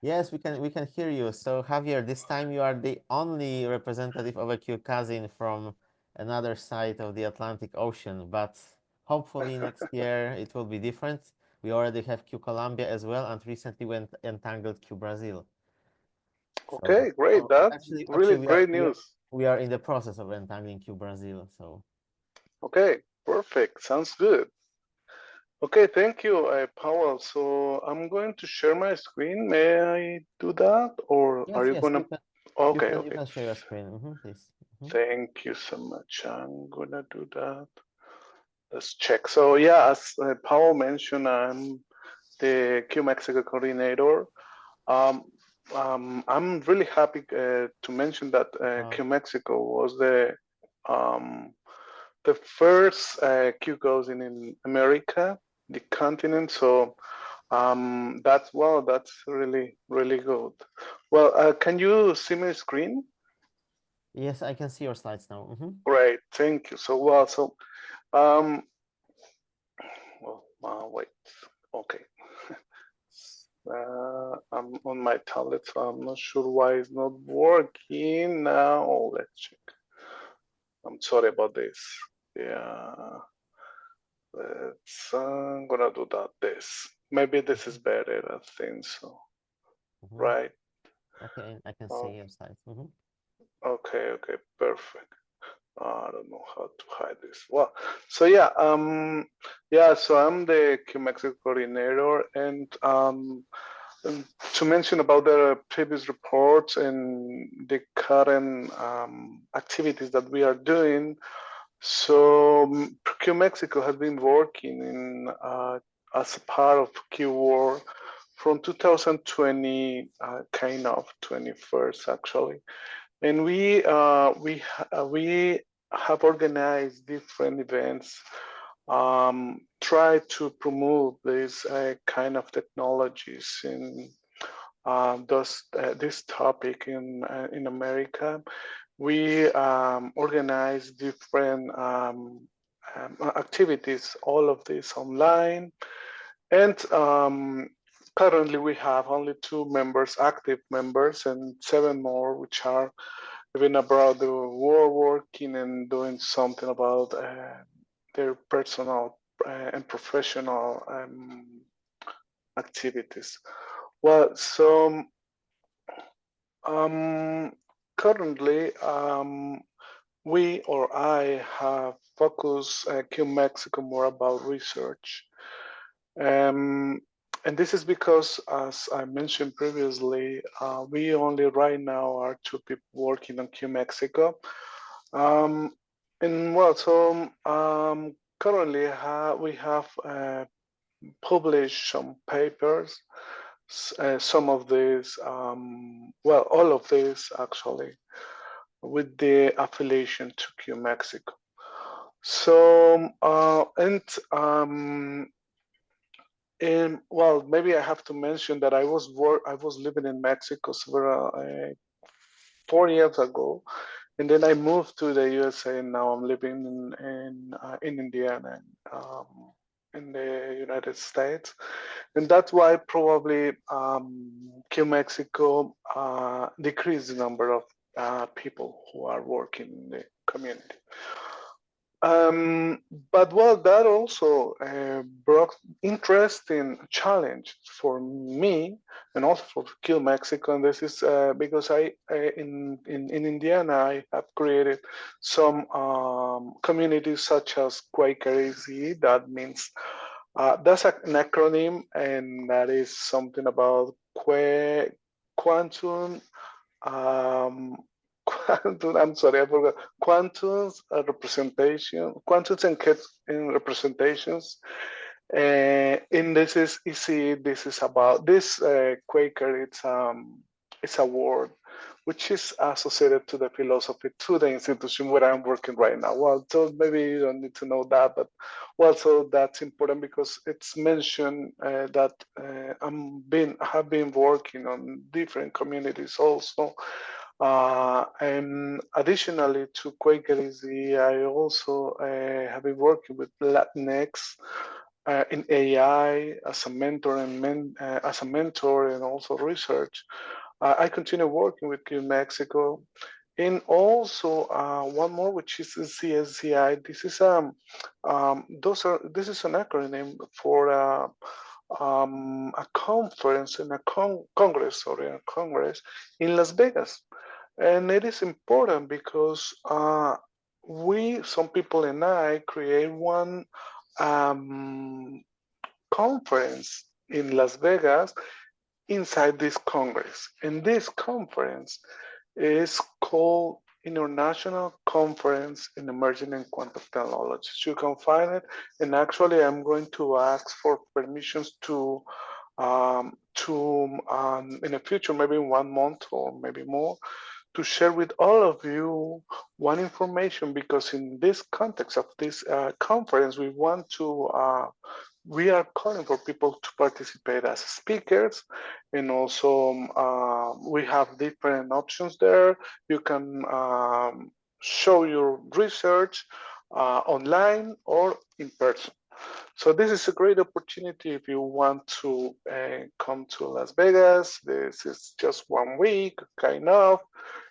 Yes, we can hear you. So Javier, this time you are the only representative of a Q cousin from another side of the Atlantic Ocean, but hopefully next year it will be different. We already have Q Colombia as well, and recently we entangled Q Brazil.
Okay, great. That's
actually,
really great news.
We are in the process of entangling Q Brazil. So.
Okay, perfect. Sounds good. Okay, thank you, Powell. So I'm going to share my screen. May I do that, or
Yes,
are you gonna? Okay,
you can share your screen, please.
Thank you so much. I'm gonna do that. Let's check. So yeah, as Powell mentioned, I'm the Q Mexico coordinator. I'm really happy to mention that Q Mexico was the first QCousins in America, the continent. So that's really good. Well, can you see my screen?
Yes, I can see your slides now.
Great, thank you. So wait, okay. I'm on my tablet, so I'm not sure why it's not working now. Let's check. I'm sorry about this. Yeah, I'm gonna do this. Maybe this is better, I think so. Right.
Okay, I can see your slides.
Okay, perfect. I don't know how to hide this. Well, so yeah, so I'm the Q Mexico coordinator, and to mention about the previous reports and the current activities that we are doing. So Q Mexico has been working in as a part of QWorld from 2020, kind of 21st actually, and we have organized different events, try to promote this kind of technologies in this topic in America. We organize different activities, all of this online, And currently we have only 2 members, active members, and 7 more which are even abroad the world working and doing something about their personal and professional activities. Well, so currently we or I have focused Q Mexico more about research. And this is because, as I mentioned previously, we only right now are 2 people working on Q Mexico. And well, so currently we have published some papers. Some of these, well, all of these actually, with the affiliation to Q Mexico. So, and well, maybe I have to mention that I was living in Mexico several 4 years ago, and then I moved to the USA, and now I'm living in Indiana, in the United States, and that's why probably Q Mexico decreased the number of people who are working in the community. But well, that also brought interesting challenge for me and also for Kill Mexico. And this is because in Indiana I have created some communities such as Quakerism. That means that's an acronym, and that is something about quantum. I'm sorry, I forgot. Quantums representation, quantums and representations. And this is, you see, this is about this Quaker. It's a word which is associated to the philosophy, to the institution where I'm working right now. Well, so maybe you don't need to know that, but well, so that's important because it's mentioned that I have been working on different communities also. And additionally to Quakerism, I also have been working with Latinx in AI as a mentor and also research. I continue working with Q Mexico, and also one more, which is CSCI. This is this is an acronym for a conference and a congress in Las Vegas. And it is important because some people and I create one conference in Las Vegas inside this Congress. And this conference is called International Conference in Emerging and Quantum Technologies. You can find it. And actually, I'm going to ask for permissions to in the future, maybe 1 month or maybe more, to share with all of you one information, because in this context of this conference, we are calling for people to participate as speakers, and also we have different options there. You can show your research online or in person. So this is a great opportunity if you want to come to Las Vegas. This is just 1 week, kind of,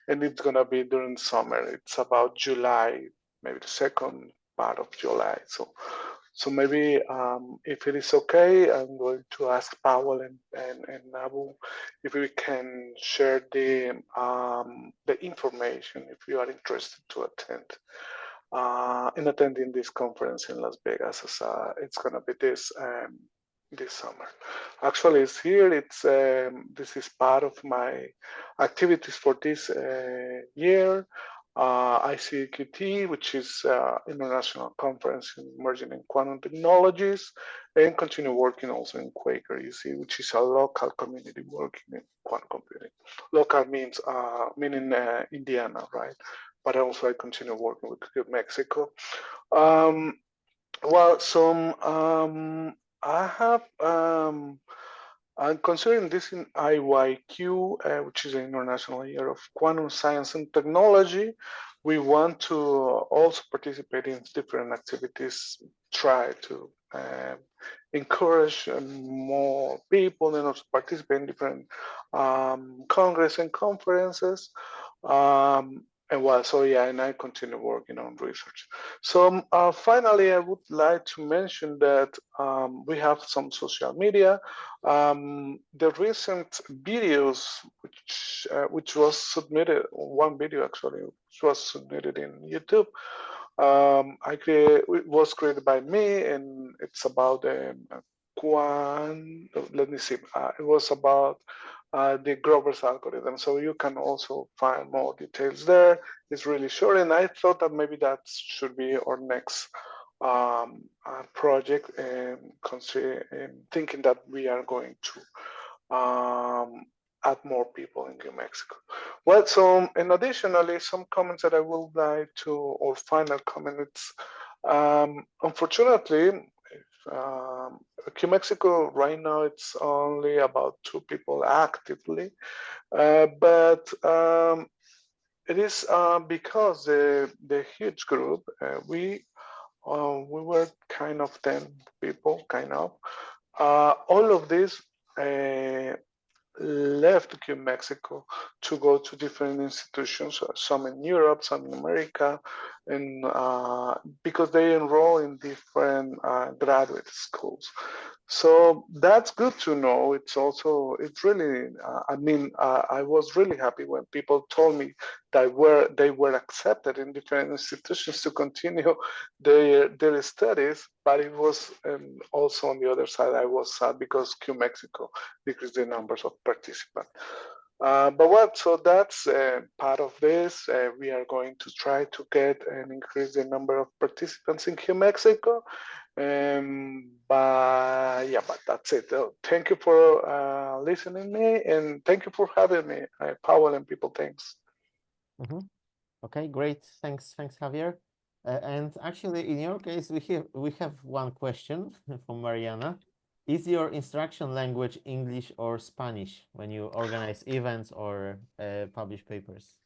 and it's gonna be during summer. It's about July, maybe the second part of July. So maybe if it is okay, I'm going to ask Powell and Nabu if we can share the information if you are interested to attend. In attending this conference in Las Vegas, it's gonna be this summer. Actually, it's here. It's this is part of my activities for this year. ICQT, which is International Conference in Emerging and Quantum Technologies, and continue working also in Quaker EC, which is a local community working in quantum computing. Local means meaning Indiana, right? But also I continue working with Mexico. Well, I have I'm considering this in IYQ, which is the International Year of Quantum Science and Technology. We want to also participate in different activities, try to encourage more people to participate in different congress and conferences. And well, so yeah, and I continue working on research. So finally, I would like to mention that we have some social media. The recent videos, which was submitted, one video actually, which was submitted in YouTube. It was created by me, and it's about let me see. It was about the Grover's algorithm. So you can also find more details there. It's really short, and I thought that maybe that should be our next project, and thinking that we are going to add more people in New Mexico. Well, so and additionally, some comments that I would like to, or final comments. Unfortunately, Q Mexico right now it's only about 2 people actively, but it is because the huge group we were kind of 10 people, kind of. All of this left Q Mexico to go to different institutions, some in Europe, some in America, and because they enroll in different graduate schools. So that's good to know. It's really, I was really happy when people told me that they were accepted in different institutions to continue their studies, but it was also on the other side, I was sad because Q Mexico decreased the numbers of participants. So that's part of this. We are going to try to get and increase the number of participants in Q Mexico. But that's it. Thank you for listening to me, and thank you for having me, Powell and people. Thanks.
Okay, great. Thanks, Javier. And actually, in your case, we have one question from Mariana. Is your instruction language English or Spanish when you organize events or publish papers?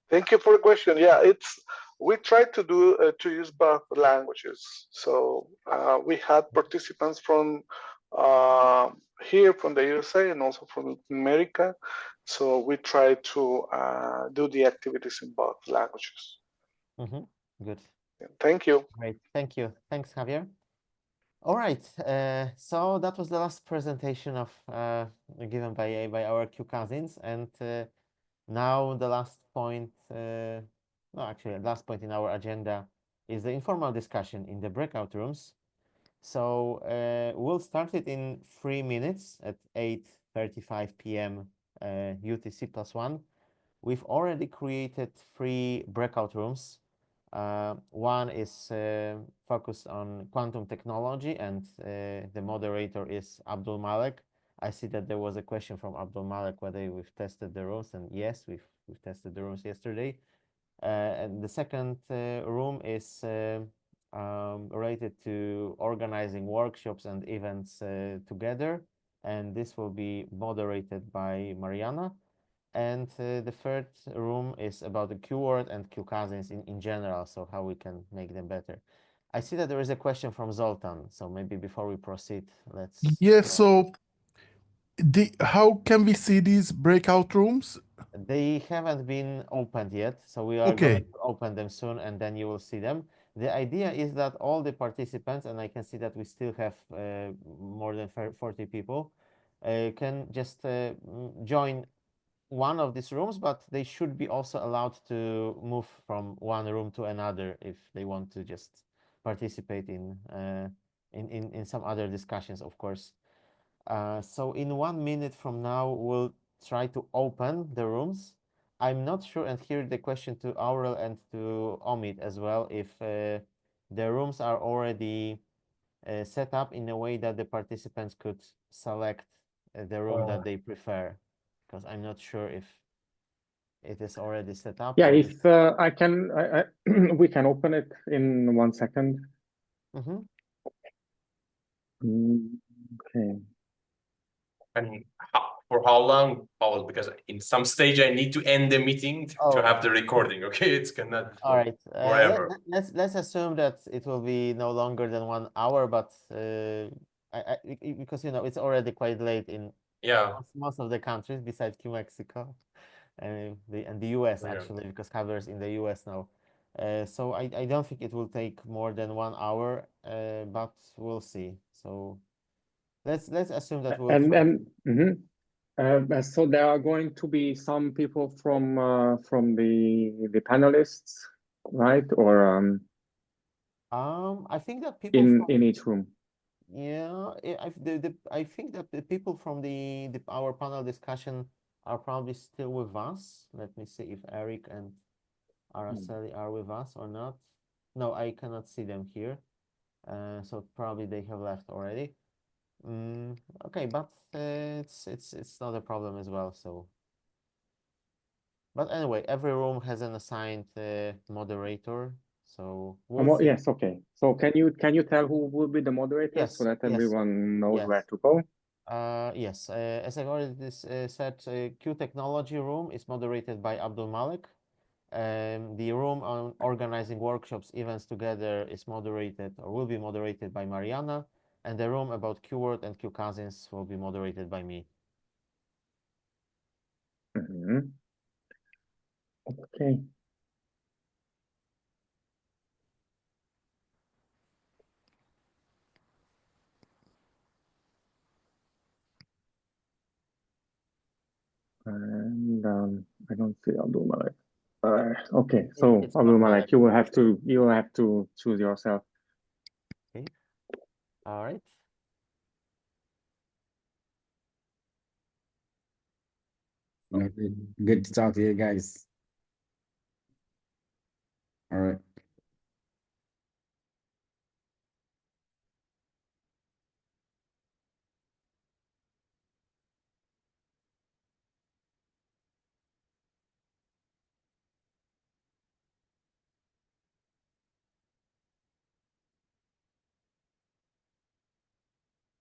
Thank you for the question. Yeah, we try to use both languages. So we had participants from here, from the USA, and also from America. So we try to do the activities in both languages.
Good.
Thank you.
Great. Thank you. Thanks, Javier. All right. So that was the last presentation of given by our QCousins, and now the last point. No, actually, last point in our agenda is the informal discussion in the breakout rooms. So we'll start it in 3 minutes at 8:35 p.m. UTC +1. We've already created 3 breakout rooms. One is focused on quantum technology, and the moderator is Abdul Malek. I see that there was a question from Abdul Malek whether we've tested the rooms, and yes, we've tested the rooms yesterday. And the second room is related to organizing workshops and events together, and this will be moderated by Mariana. And the third room is about the QWorld and QCousins in general, so how we can make them better. I see that there is a question from Zoltan, so maybe before we proceed, let's...
Yes, so how can we see these breakout rooms?
They haven't been opened yet, so we are going to open them soon, and then you will see them. The idea is that all the participants, and I can see that we still have more than 40 people, can just join one of these rooms, but they should be also allowed to move from one room to another if they want to just participate in some other discussions, of course. So in 1 minute from now, we'll try to open the rooms. I'm not sure, and here the question to Aurel and to Omid as well, if the rooms are already set up in a way that the participants could select the room that they prefer, because I'm not sure if it is already set up.
Yeah, if I can, we can open it in 1 second. Okay.
And For how long, Paul? Because in some stage I need to end the meeting to have the recording. Okay, it's cannot be
All right.
forever.
Let's assume that it will be no longer than 1 hour, but because it's already quite late in most of the countries besides Mexico and the US actually, because Javier in the US now. So I don't think it will take more than 1 hour, but we'll see. So let's assume that we'll
so there are going to be some people from the panelists, right? Or
I think that people
in each room.
Yeah, I think that the people from our panel discussion are probably still with us. Let me see if Eric and Araceli are with us or not. No, I cannot see them here. So probably they have left already. Okay, but it's not a problem as well. So, but anyway, every room has an assigned moderator. So we'll see.
Yes, okay. So can you tell who will be the moderator so that everyone knows where to go?
Yes, as I already said, Q Technology Room is moderated by Abdul Malik. The room on organizing workshops, events together is moderated or will be moderated by Mariana, and the room about QWorld and QCousins will be moderated by me.
Okay. And I don't see Abdul Malik. Okay, so Abdul Malik, you will have to choose yourself.
Okay. All right.
Good to talk to you guys. All right.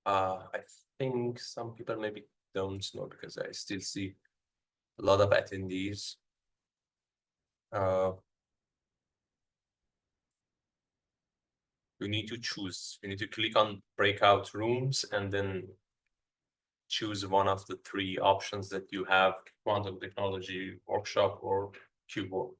I think some people maybe don't know because I still see a lot of attendees. You need to choose. You need to click on breakout rooms and then choose one of the 3 options that you have: quantum technology workshop or QWorld.